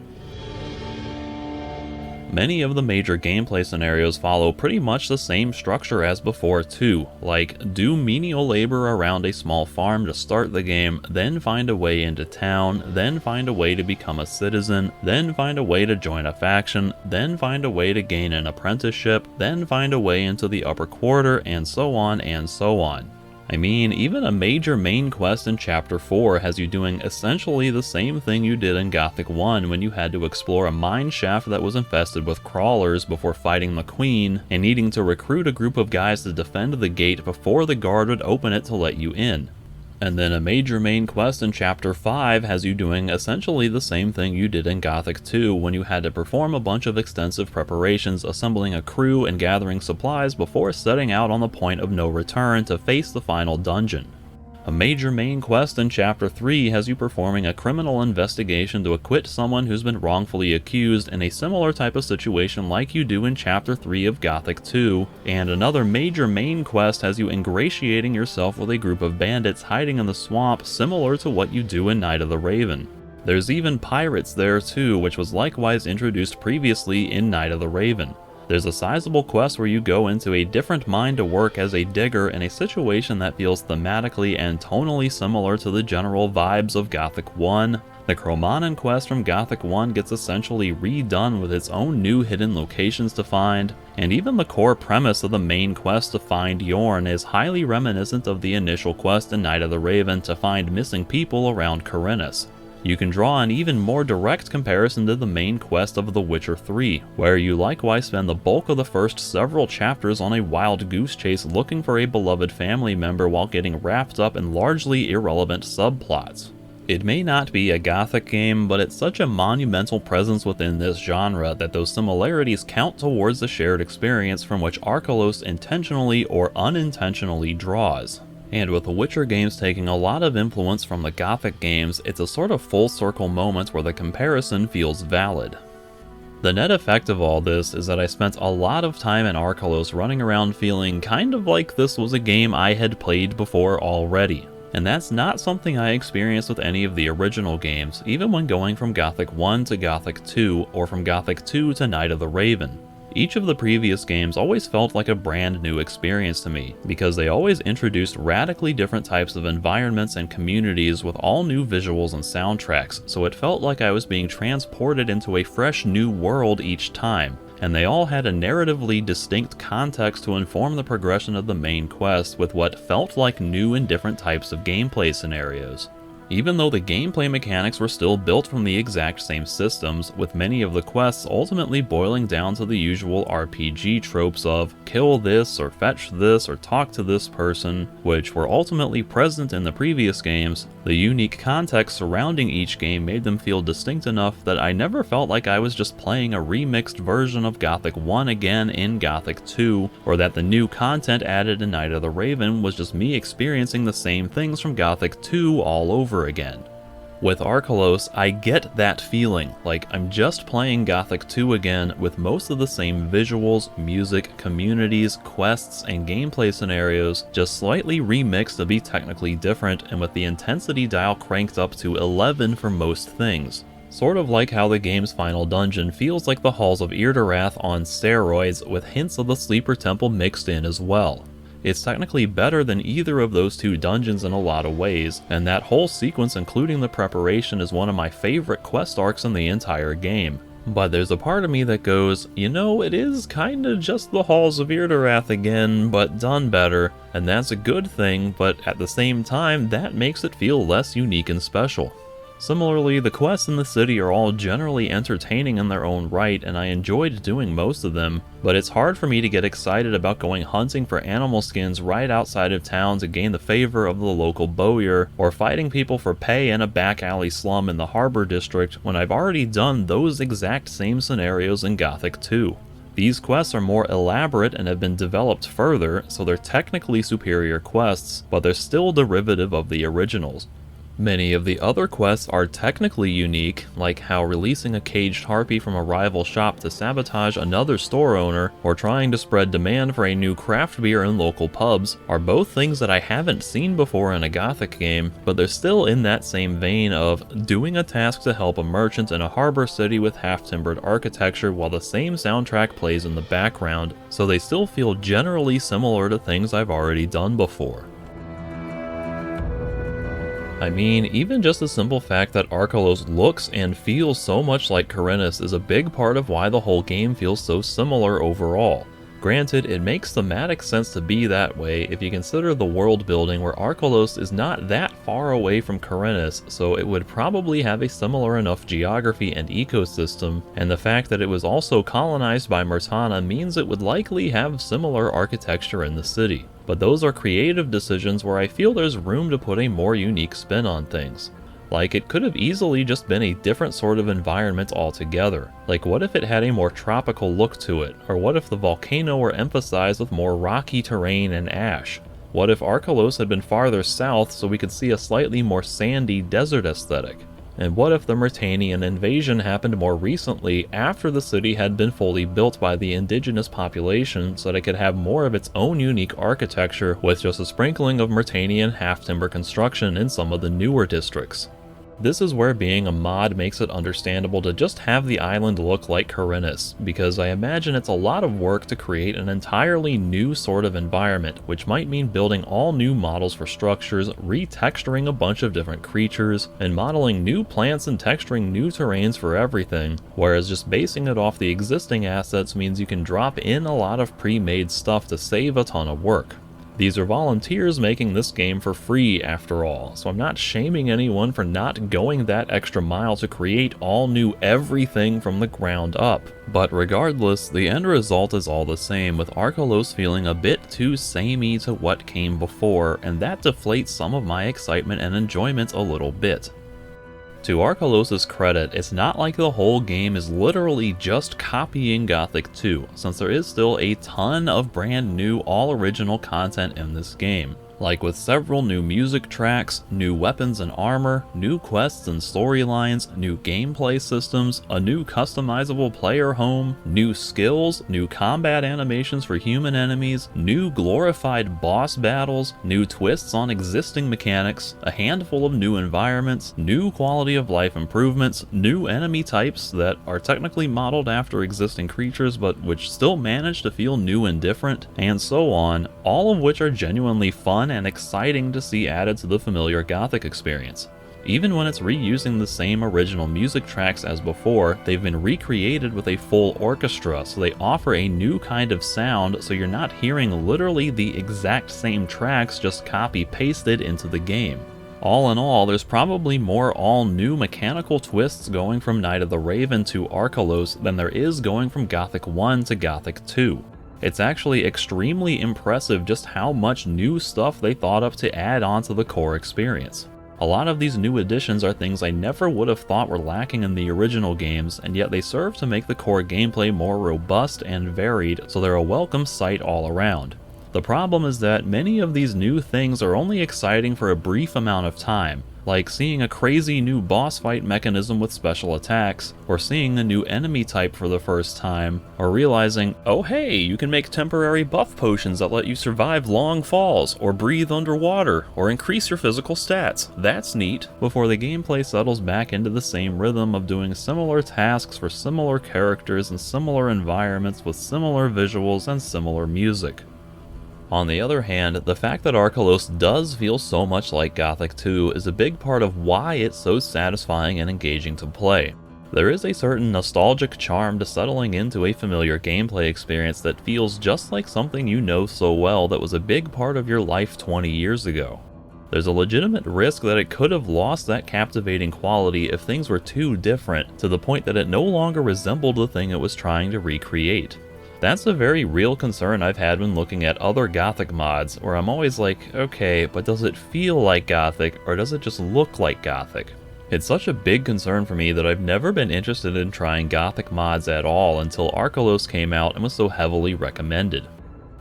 Many of the major gameplay scenarios follow pretty much the same structure as before too, like do menial labor around a small farm to start the game, then find a way into town, then find a way to become a citizen, then find a way to join a faction, then find a way to gain an apprenticeship, then find a way into the upper quarter, and so on and so on. I mean, even a major main quest in Chapter 4 has you doing essentially the same thing you did in Gothic 1 when you had to explore a mine shaft that was infested with crawlers before fighting the Queen, and needing to recruit a group of guys to defend the gate before the guard would open it to let you in. And then a major main quest in Chapter 5 has you doing essentially the same thing you did in Gothic 2 when you had to perform a bunch of extensive preparations, assembling a crew and gathering supplies before setting out on the point of no return to face the final dungeon. A major main quest in Chapter 3 has you performing a criminal investigation to acquit someone who's been wrongfully accused in a similar type of situation like you do in Chapter 3 of Gothic 2, and another major main quest has you ingratiating yourself with a group of bandits hiding in the swamp similar to what you do in Night of the Raven. There's even pirates there too, which was likewise introduced previously in Night of the Raven. There's a sizable quest where you go into a different mine to work as a digger in a situation that feels thematically and tonally similar to the general vibes of Gothic 1. The Chronicles quest from Gothic 1 gets essentially redone with its own new hidden locations to find, and even the core premise of the main quest to find Yorn is highly reminiscent of the initial quest in Night of the Raven to find missing people around Corinus. You can draw an even more direct comparison to the main quest of The Witcher 3, where you likewise spend the bulk of the first several chapters on a wild goose chase looking for a beloved family member while getting wrapped up in largely irrelevant subplots. It may not be a Gothic game, but it's such a monumental presence within this genre that those similarities count towards the shared experience from which Archolos intentionally or unintentionally draws. And with the Witcher games taking a lot of influence from the Gothic games, it's a sort of full circle moment where the comparison feels valid. The net effect of all this is that I spent a lot of time in Archolos running around feeling kind of like this was a game I had played before already. And that's not something I experienced with any of the original games, even when going from Gothic 1 to Gothic 2, or from Gothic 2 to Night of the Raven. Each of the previous games always felt like a brand new experience to me, because they always introduced radically different types of environments and communities with all new visuals and soundtracks, so it felt like I was being transported into a fresh new world each time, and they all had a narratively distinct context to inform the progression of the main quest with what felt like new and different types of gameplay scenarios. Even though the gameplay mechanics were still built from the exact same systems, with many of the quests ultimately boiling down to the usual RPG tropes of kill this or fetch this or talk to this person, which were ultimately present in the previous games, the unique context surrounding each game made them feel distinct enough that I never felt like I was just playing a remixed version of Gothic 1 again in Gothic 2, or that the new content added in Night of the Raven was just me experiencing the same things from Gothic 2 all over again. With Archolos, I get that feeling, like I'm just playing Gothic 2 again with most of the same visuals, music, communities, quests, and gameplay scenarios, just slightly remixed to be technically different and with the intensity dial cranked up to 11 for most things. Sort of like how the game's final dungeon feels like the Halls of Irdorath on steroids with hints of the Sleeper Temple mixed in as well. It's technically better than either of those two dungeons in a lot of ways, and that whole sequence including the preparation is one of my favorite quest arcs in the entire game. But there's a part of me that goes, you know, it is kinda just the Halls of Irdorath again, but done better, and that's a good thing, but at the same time, that makes it feel less unique and special. Similarly, the quests in the city are all generally entertaining in their own right, and I enjoyed doing most of them, but it's hard for me to get excited about going hunting for animal skins right outside of town to gain the favor of the local bowyer, or fighting people for pay in a back alley slum in the Harbor District when I've already done those exact same scenarios in Gothic 2. These quests are more elaborate and have been developed further, so they're technically superior quests, but they're still derivative of the originals. Many of the other quests are technically unique, like how releasing a caged harpy from a rival shop to sabotage another store owner, or trying to spread demand for a new craft beer in local pubs, are both things that I haven't seen before in a Gothic game, but they're still in that same vein of doing a task to help a merchant in a harbor city with half-timbered architecture while the same soundtrack plays in the background, so they still feel generally similar to things I've already done before. I mean, even just the simple fact that Archolos looks and feels so much like Khorinis is a big part of why the whole game feels so similar overall. Granted, it makes thematic sense to be that way if you consider the world building where Archolos is not that far away from Khorinis, so it would probably have a similar enough geography and ecosystem, and the fact that it was also colonized by Myrtana means it would likely have similar architecture in the city. But those are creative decisions where I feel there's room to put a more unique spin on things. Like, it could have easily just been a different sort of environment altogether. Like, what if it had a more tropical look to it? Or what if the volcano were emphasized with more rocky terrain and ash? What if Archolos had been farther south so we could see a slightly more sandy desert aesthetic? And what if the Myrtanian invasion happened more recently after the city had been fully built by the indigenous population so that it could have more of its own unique architecture with just a sprinkling of Myrtanian half-timber construction in some of the newer districts? This is where being a mod makes it understandable to just have the island look like Khorinis, because I imagine it's a lot of work to create an entirely new sort of environment, which might mean building all new models for structures, retexturing a bunch of different creatures, and modeling new plants and texturing new terrains for everything, whereas just basing it off the existing assets means you can drop in a lot of pre-made stuff to save a ton of work. These are volunteers making this game for free after all, so I'm not shaming anyone for not going that extra mile to create all new everything from the ground up. But regardless, the end result is all the same, with Archolos feeling a bit too samey to what came before, and that deflates some of my excitement and enjoyment a little bit. To Archolos' credit, it's not like the whole game is literally just copying Gothic 2, since there is still a ton of brand new all-original content in this game. Like with several new music tracks, new weapons and armor, new quests and storylines, new gameplay systems, a new customizable player home, new skills, new combat animations for human enemies, new glorified boss battles, new twists on existing mechanics, a handful of new environments, new quality of life improvements, new enemy types that are technically modeled after existing creatures but which still manage to feel new and different, and so on, all of which are genuinely fun and exciting to see added to the familiar Gothic experience. Even when it's reusing the same original music tracks as before, they've been recreated with a full orchestra, so they offer a new kind of sound, so you're not hearing literally the exact same tracks just copy-pasted into the game. All in all, there's probably more all-new mechanical twists going from Night of the Raven to Archolos than there is going from Gothic 1 to Gothic 2. It's actually extremely impressive just how much new stuff they thought up to add on to the core experience. A lot of these new additions are things I never would have thought were lacking in the original games, and yet they serve to make the core gameplay more robust and varied, so they're a welcome sight all around. The problem is that many of these new things are only exciting for a brief amount of time, like seeing a crazy new boss fight mechanism with special attacks, or seeing a new enemy type for the first time, or realizing, oh hey, you can make temporary buff potions that let you survive long falls, or breathe underwater, or increase your physical stats. That's neat, before the gameplay settles back into the same rhythm of doing similar tasks for similar characters in similar environments with similar visuals and similar music. On the other hand, the fact that Archolos does feel so much like Gothic 2 is a big part of why it's so satisfying and engaging to play. There is a certain nostalgic charm to settling into a familiar gameplay experience that feels just like something you know so well that was a big part of your life 20 years ago. There's a legitimate risk that it could have lost that captivating quality if things were too different, to the point that it no longer resembled the thing it was trying to recreate. That's a very real concern I've had when looking at other Gothic mods, where I'm always like, okay, but does it feel like Gothic, or does it just look like Gothic? It's such a big concern for me that I've never been interested in trying Gothic mods at all until Archolos came out and was so heavily recommended.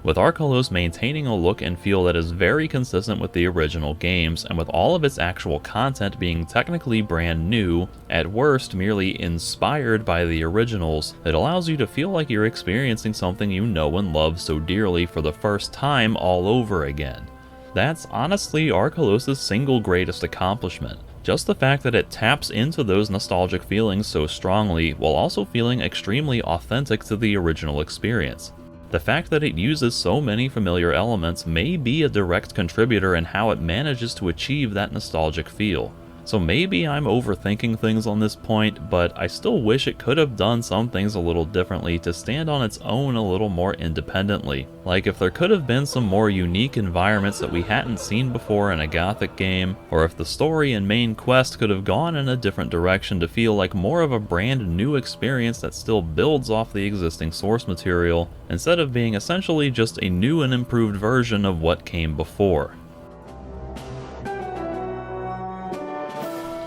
with Archolos maintaining a look and feel that is very consistent with the original games, and with all of its actual content being technically brand new, at worst merely inspired by the originals, it allows you to feel like you're experiencing something you know and love so dearly for the first time all over again. That's honestly Archolos' single greatest accomplishment. Just the fact that it taps into those nostalgic feelings so strongly while also feeling extremely authentic to the original experience. The fact that it uses so many familiar elements may be a direct contributor in how it manages to achieve that nostalgic feel. So maybe I'm overthinking things on this point, but I still wish it could have done some things a little differently to stand on its own a little more independently. Like if there could have been some more unique environments that we hadn't seen before in a Gothic game, or if the story and main quest could have gone in a different direction to feel like more of a brand new experience that still builds off the existing source material, instead of being essentially just a new and improved version of what came before.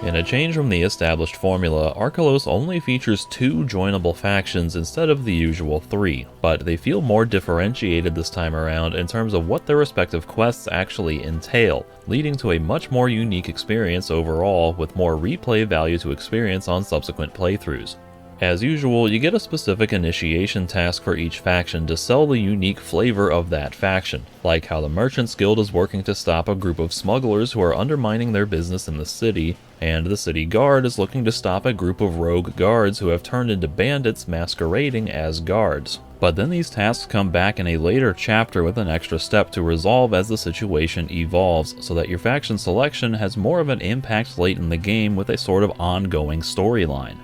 In a change from the established formula, Archolos only features 2 joinable factions instead of the usual 3, but they feel more differentiated this time around in terms of what their respective quests actually entail, leading to a much more unique experience overall, with more replay value to experience on subsequent playthroughs. As usual, you get a specific initiation task for each faction to sell the unique flavor of that faction, like how the Merchants Guild is working to stop a group of smugglers who are undermining their business in the city, and the City Guard is looking to stop a group of rogue guards who have turned into bandits masquerading as guards. But then these tasks come back in a later chapter with an extra step to resolve as the situation evolves, so that your faction selection has more of an impact late in the game with a sort of ongoing storyline.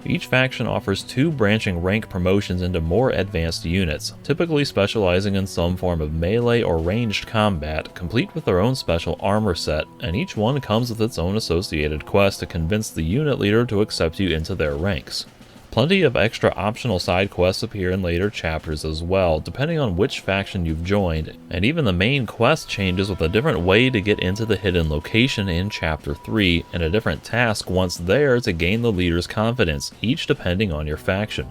Each faction offers 2 branching rank promotions into more advanced units, typically specializing in some form of melee or ranged combat, complete with their own special armor set, and each one comes with its own associated quest to convince the unit leader to accept you into their ranks. Plenty of extra optional side quests appear in later chapters as well, depending on which faction you've joined, and even the main quest changes with a different way to get into the hidden location in Chapter 3, and a different task once there to gain the leader's confidence, each depending on your faction.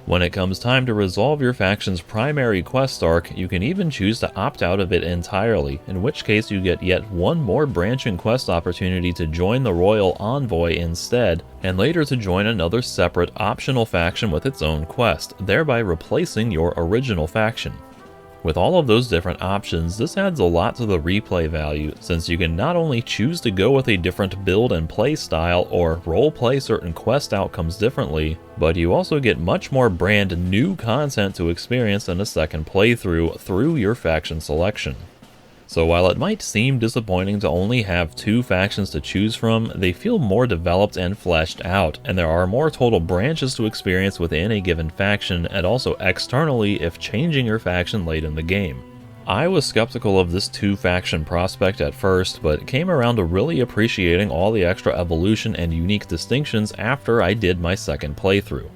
When it comes time to resolve your faction's primary quest arc, you can even choose to opt out of it entirely, in which case you get yet one more branching quest opportunity to join the Royal Envoy instead, and later to join another separate optional faction with its own quest, thereby replacing your original faction. With all of those different options, this adds a lot to the replay value, since you can not only choose to go with a different build and play style or roleplay certain quest outcomes differently, but you also get much more brand new content to experience in a second playthrough through your faction selection. So while it might seem disappointing to only have 2 factions to choose from, they feel more developed and fleshed out, and there are more total branches to experience within a given faction, and also externally if changing your faction late in the game. I was skeptical of this 2-faction prospect at first, but came around to really appreciating all the extra evolution and unique distinctions after I did my second playthrough.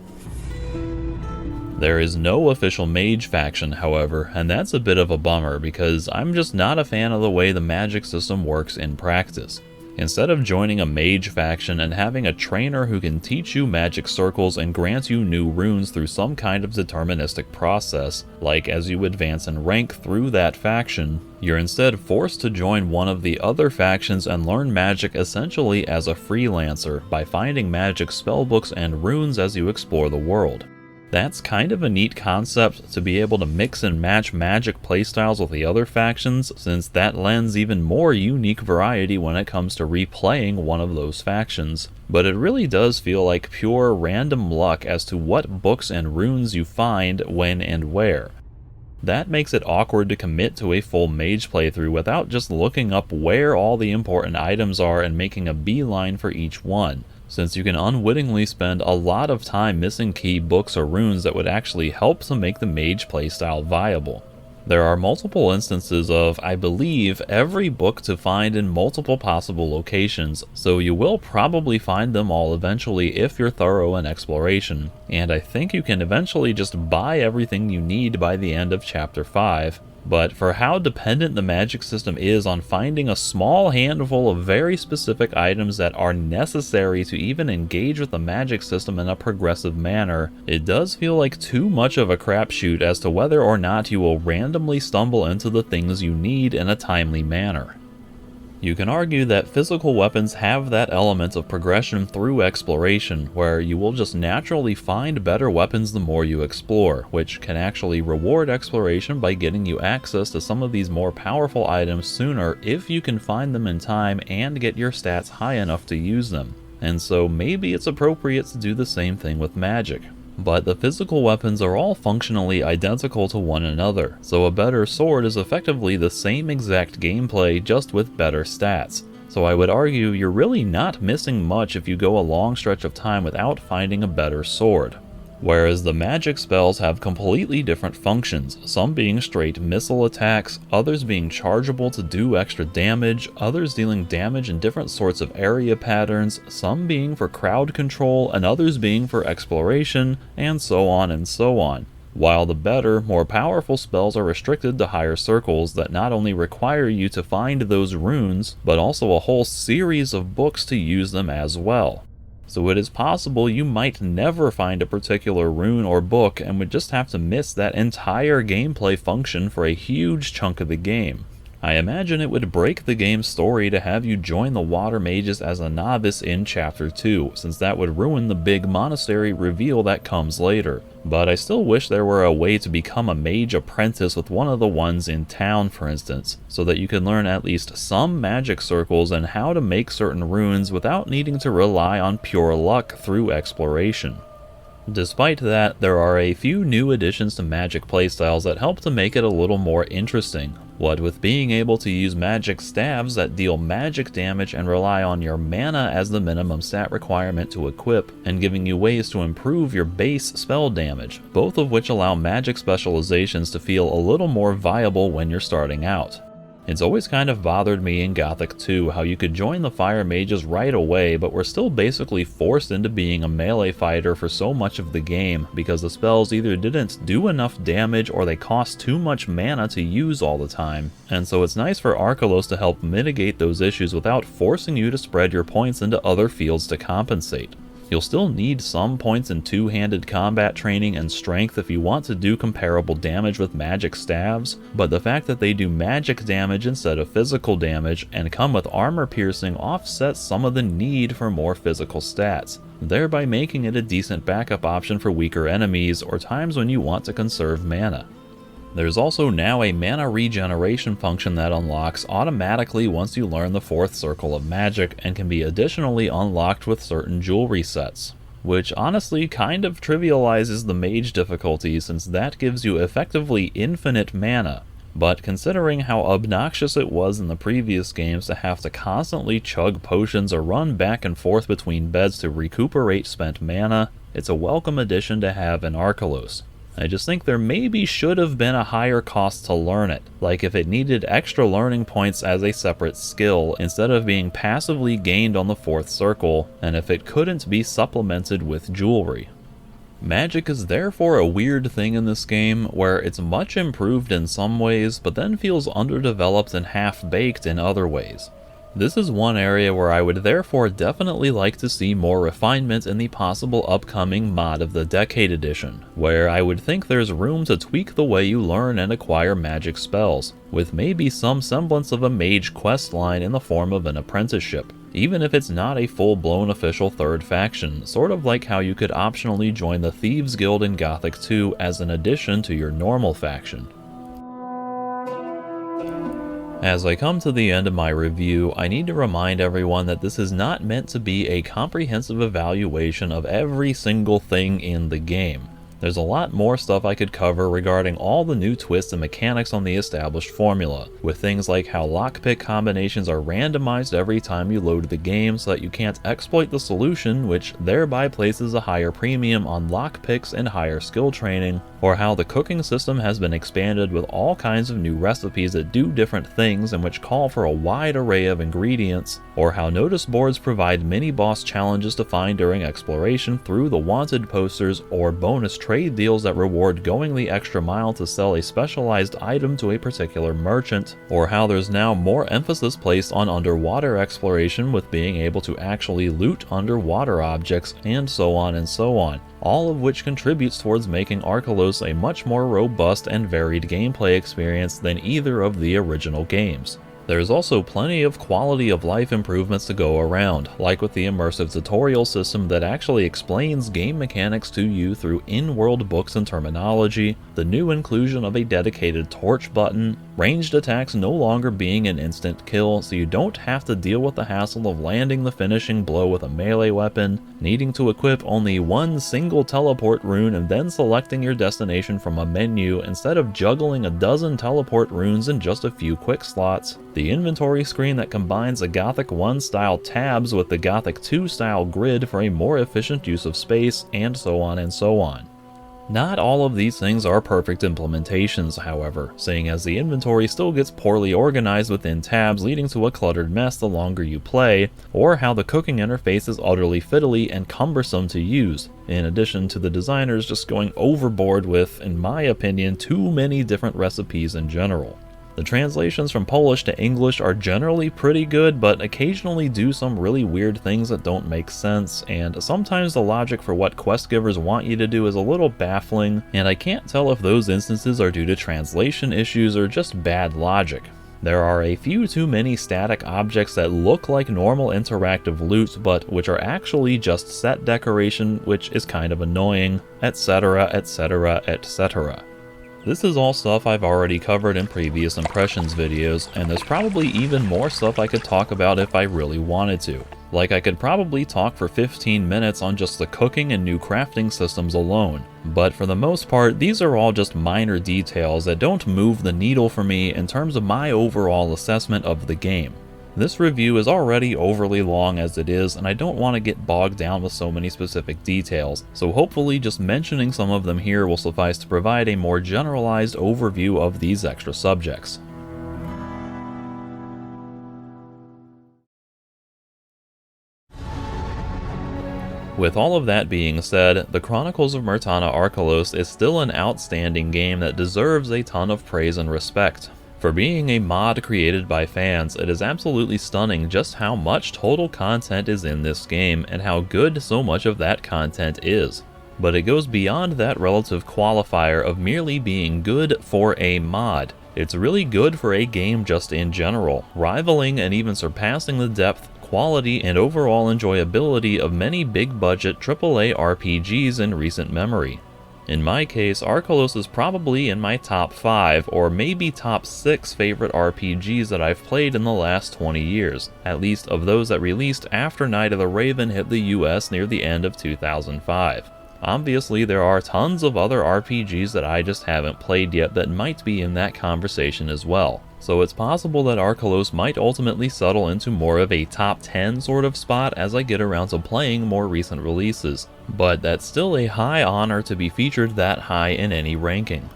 There is no official mage faction, however, and that's a bit of a bummer because I'm just not a fan of the way the magic system works in practice. Instead of joining a mage faction and having a trainer who can teach you magic circles and grant you new runes through some kind of deterministic process, like as you advance in rank through that faction, you're instead forced to join one of the other factions and learn magic essentially as a freelancer by finding magic spellbooks and runes as you explore the world. That's kind of a neat concept to be able to mix and match magic playstyles with the other factions, since that lends even more unique variety when it comes to replaying one of those factions. But it really does feel like pure random luck as to what books and runes you find when and where. That makes it awkward to commit to a full mage playthrough without just looking up where all the important items are and making a beeline for each one, since you can unwittingly spend a lot of time missing key books or runes that would actually help to make the mage playstyle viable. There are multiple instances of, I believe, every book to find in multiple possible locations, so you will probably find them all eventually if you're thorough in exploration, and I think you can eventually just buy everything you need by the end of Chapter 5. But for how dependent the magic system is on finding a small handful of very specific items that are necessary to even engage with the magic system in a progressive manner, it does feel like too much of a crapshoot as to whether or not you will randomly stumble into the things you need in a timely manner. You can argue that physical weapons have that element of progression through exploration, where you will just naturally find better weapons the more you explore, which can actually reward exploration by getting you access to some of these more powerful items sooner if you can find them in time and get your stats high enough to use them. And so maybe it's appropriate to do the same thing with magic. But the physical weapons are all functionally identical to one another, so a better sword is effectively the same exact gameplay, just with better stats. So I would argue you're really not missing much if you go a long stretch of time without finding a better sword. Whereas the magic spells have completely different functions, some being straight missile attacks, others being chargeable to do extra damage, others dealing damage in different sorts of area patterns, some being for crowd control, and others being for exploration, and so on and so on. While the better, more powerful spells are restricted to higher circles that not only require you to find those runes, but also a whole series of books to use them as well. So it is possible you might never find a particular rune or book and would just have to miss that entire gameplay function for a huge chunk of the game. I imagine it would break the game's story to have you join the Water Mages as a novice in Chapter 2, since that would ruin the big monastery reveal that comes later. But I still wish there were a way to become a mage apprentice with one of the ones in town, for instance, so that you can learn at least some magic circles and how to make certain runes without needing to rely on pure luck through exploration. Despite that, there are a few new additions to magic playstyles that help to make it a little more interesting. What with being able to use magic staves that deal magic damage and rely on your mana as the minimum stat requirement to equip, and giving you ways to improve your base spell damage, both of which allow magic specializations to feel a little more viable when you're starting out. It's always kind of bothered me in Gothic 2 how you could join the fire mages right away, but were still basically forced into being a melee fighter for so much of the game because the spells either didn't do enough damage or they cost too much mana to use all the time. And so it's nice for Archolos to help mitigate those issues without forcing you to spread your points into other fields to compensate. You'll still need some points in two-handed combat training and strength if you want to do comparable damage with magic staves, but the fact that they do magic damage instead of physical damage and come with armor piercing offsets some of the need for more physical stats, thereby making it a decent backup option for weaker enemies or times when you want to conserve mana. There's also now a mana regeneration function that unlocks automatically once you learn the fourth circle of magic and can be additionally unlocked with certain jewelry sets, which honestly kind of trivializes the mage difficulty since that gives you effectively infinite mana. But considering how obnoxious it was in the previous games to have to constantly chug potions or run back and forth between beds to recuperate spent mana, it's a welcome addition to have in Archolos. I just think there maybe should have been a higher cost to learn it, like if it needed extra learning points as a separate skill instead of being passively gained on the fourth circle, and if it couldn't be supplemented with jewelry. Magic is therefore a weird thing in this game, where it's much improved in some ways, but then feels underdeveloped and half-baked in other ways. This is one area where I would therefore definitely like to see more refinement in the possible upcoming Mod of the Decade edition, where I would think there's room to tweak the way you learn and acquire magic spells, with maybe some semblance of a mage quest line in the form of an apprenticeship, even if it's not a full-blown official third faction, sort of like how you could optionally join the Thieves Guild in Gothic 2 as an addition to your normal faction. As I come to the end of my review, I need to remind everyone that this is not meant to be a comprehensive evaluation of every single thing in the game. There's a lot more stuff I could cover regarding all the new twists and mechanics on the established formula, with things like how lockpick combinations are randomized every time you load the game so that you can't exploit the solution, which thereby places a higher premium on lockpicks and higher skill training, or how the cooking system has been expanded with all kinds of new recipes that do different things and which call for a wide array of ingredients, or how notice boards provide mini-boss challenges to find during exploration through the wanted posters or bonus trade deals that reward going the extra mile to sell a specialized item to a particular merchant, or how there's now more emphasis placed on underwater exploration with being able to actually loot underwater objects, and so on and so on, all of which contributes towards making Archolos a much more robust and varied gameplay experience than either of the original games. There's also plenty of quality of life improvements to go around, like with the immersive tutorial system that actually explains game mechanics to you through in-world books and terminology, the new inclusion of a dedicated torch button, ranged attacks no longer being an instant kill so you don't have to deal with the hassle of landing the finishing blow with a melee weapon, needing to equip only one single teleport rune and then selecting your destination from a menu instead of juggling a dozen teleport runes in just a few quick slots, the inventory screen that combines the Gothic 1 style tabs with the Gothic 2 style grid for a more efficient use of space, and so on and so on. Not all of these things are perfect implementations, however, seeing as the inventory still gets poorly organized within tabs, leading to a cluttered mess the longer you play, or how the cooking interface is utterly fiddly and cumbersome to use, in addition to the designers just going overboard with, in my opinion, too many different recipes in general. The translations from Polish to English are generally pretty good, but occasionally do some really weird things that don't make sense, and sometimes the logic for what quest givers want you to do is a little baffling, and I can't tell if those instances are due to translation issues or just bad logic. There are a few too many static objects that look like normal interactive loot, but which are actually just set decoration, which is kind of annoying, etc, etc, etc. This is all stuff I've already covered in previous impressions videos, and there's probably even more stuff I could talk about if I really wanted to. Like, I could probably talk for 15 minutes on just the cooking and new crafting systems alone. But for the most part, these are all just minor details that don't move the needle for me in terms of my overall assessment of the game. This review is already overly long as it is, and I don't want to get bogged down with so many specific details, so hopefully just mentioning some of them here will suffice to provide a more generalized overview of these extra subjects. With all of that being said, the Chronicles of Myrtana Archolos is still an outstanding game that deserves a ton of praise and respect. For being a mod created by fans, it is absolutely stunning just how much total content is in this game and how good so much of that content is. But it goes beyond that relative qualifier of merely being good for a mod. It's really good for a game just in general, rivaling and even surpassing the depth, quality, and overall enjoyability of many big-budget AAA RPGs in recent memory. In my case, Archolos is probably in my top 5 or maybe top 6 favorite RPGs that I've played in the last 20 years, at least of those that released after Night of the Raven hit the US near the end of 2005. Obviously, there are tons of other RPGs that I just haven't played yet that might be in that conversation as well. So it's possible that Archolos might ultimately settle into more of a top 10 sort of spot as I get around to playing more recent releases, but that's still a high honor to be featured that high in any ranking.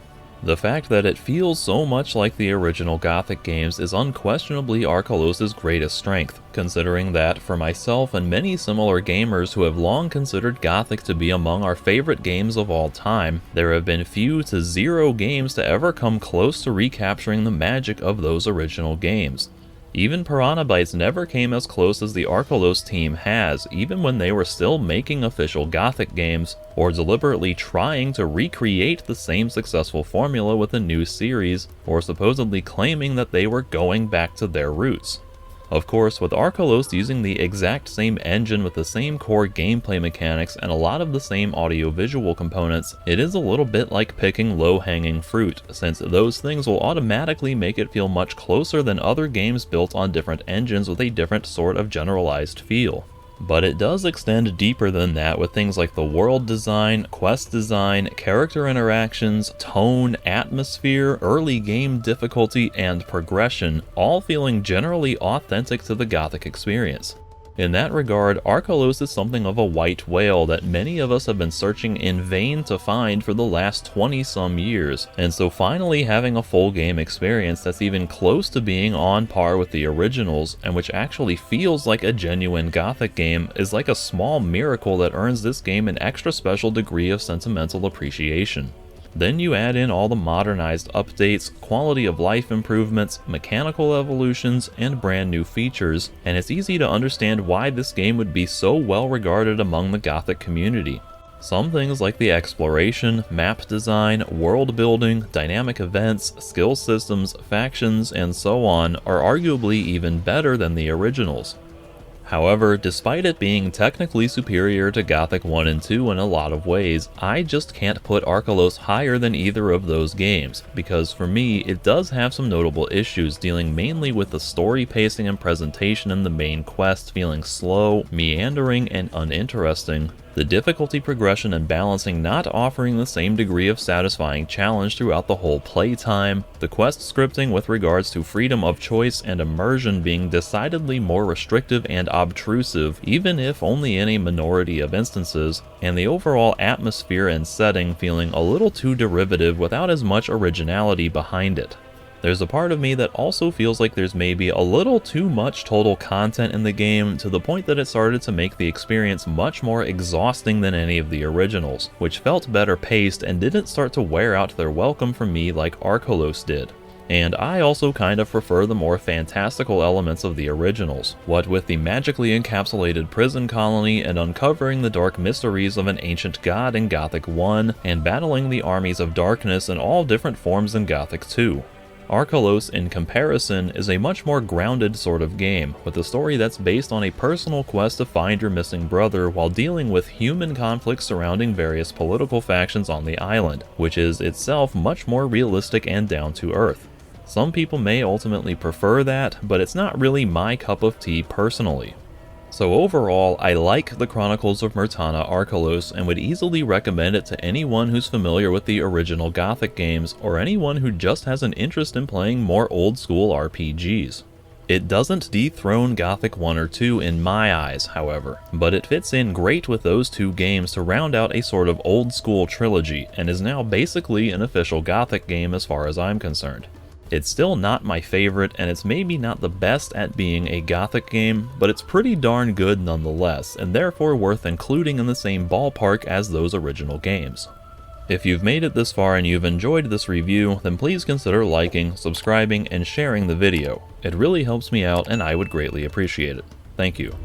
The fact that it feels so much like the original Gothic games is unquestionably Archolos' greatest strength, considering that, for myself and many similar gamers who have long considered Gothic to be among our favorite games of all time, there have been few to zero games to ever come close to recapturing the magic of those original games. Even Piranha Bytes never came as close as the Archolos team has, even when they were still making official Gothic games, or deliberately trying to recreate the same successful formula with a new series, or supposedly claiming that they were going back to their roots. Of course, with Archolos using the exact same engine with the same core gameplay mechanics and a lot of the same audio-visual components, it is a little bit like picking low-hanging fruit, since those things will automatically make it feel much closer than other games built on different engines with a different sort of generalized feel. But it does extend deeper than that with things like the world design, quest design, character interactions, tone, atmosphere, early game difficulty, and progression, all feeling generally authentic to the Gothic experience. In that regard, Archolos is something of a white whale that many of us have been searching in vain to find for the last 20-some years, and so finally having a full game experience that's even close to being on par with the originals, and which actually feels like a genuine Gothic game, is like a small miracle that earns this game an extra special degree of sentimental appreciation. Then you add in all the modernized updates, quality of life improvements, mechanical evolutions, and brand new features, and it's easy to understand why this game would be so well regarded among the Gothic community. Some things like the exploration, map design, world building, dynamic events, skill systems, factions, and so on are arguably even better than the originals. However, despite it being technically superior to Gothic 1 and 2 in a lot of ways, I just can't put Archolos higher than either of those games, because for me, it does have some notable issues dealing mainly with the story pacing and presentation in the main quest feeling slow, meandering, and uninteresting, the difficulty progression and balancing not offering the same degree of satisfying challenge throughout the whole playtime, the quest scripting with regards to freedom of choice and immersion being decidedly more restrictive and obtrusive, even if only in a minority of instances, and the overall atmosphere and setting feeling a little too derivative without as much originality behind it. There's a part of me that also feels like there's maybe a little too much total content in the game to the point that it started to make the experience much more exhausting than any of the originals, which felt better paced and didn't start to wear out their welcome for me like Archolos did. And I also kind of prefer the more fantastical elements of the originals, what with the magically encapsulated prison colony and uncovering the dark mysteries of an ancient god in Gothic 1, and battling the armies of darkness in all different forms in Gothic 2. Archolos, in comparison, is a much more grounded sort of game, with a story that's based on a personal quest to find your missing brother while dealing with human conflicts surrounding various political factions on the island, which is itself much more realistic and down to earth. Some people may ultimately prefer that, but it's not really my cup of tea personally. So overall, I like the Chronicles of Myrtana Archolos and would easily recommend it to anyone who's familiar with the original Gothic games, or anyone who just has an interest in playing more old school RPGs. It doesn't dethrone Gothic 1 or 2 in my eyes, however, but it fits in great with those two games to round out a sort of old school trilogy, and is now basically an official Gothic game as far as I'm concerned. It's still not my favorite, and it's maybe not the best at being a Gothic game, but it's pretty darn good nonetheless, and therefore worth including in the same ballpark as those original games. If you've made it this far and you've enjoyed this review, then please consider liking, subscribing, and sharing the video. It really helps me out and I would greatly appreciate it. Thank you.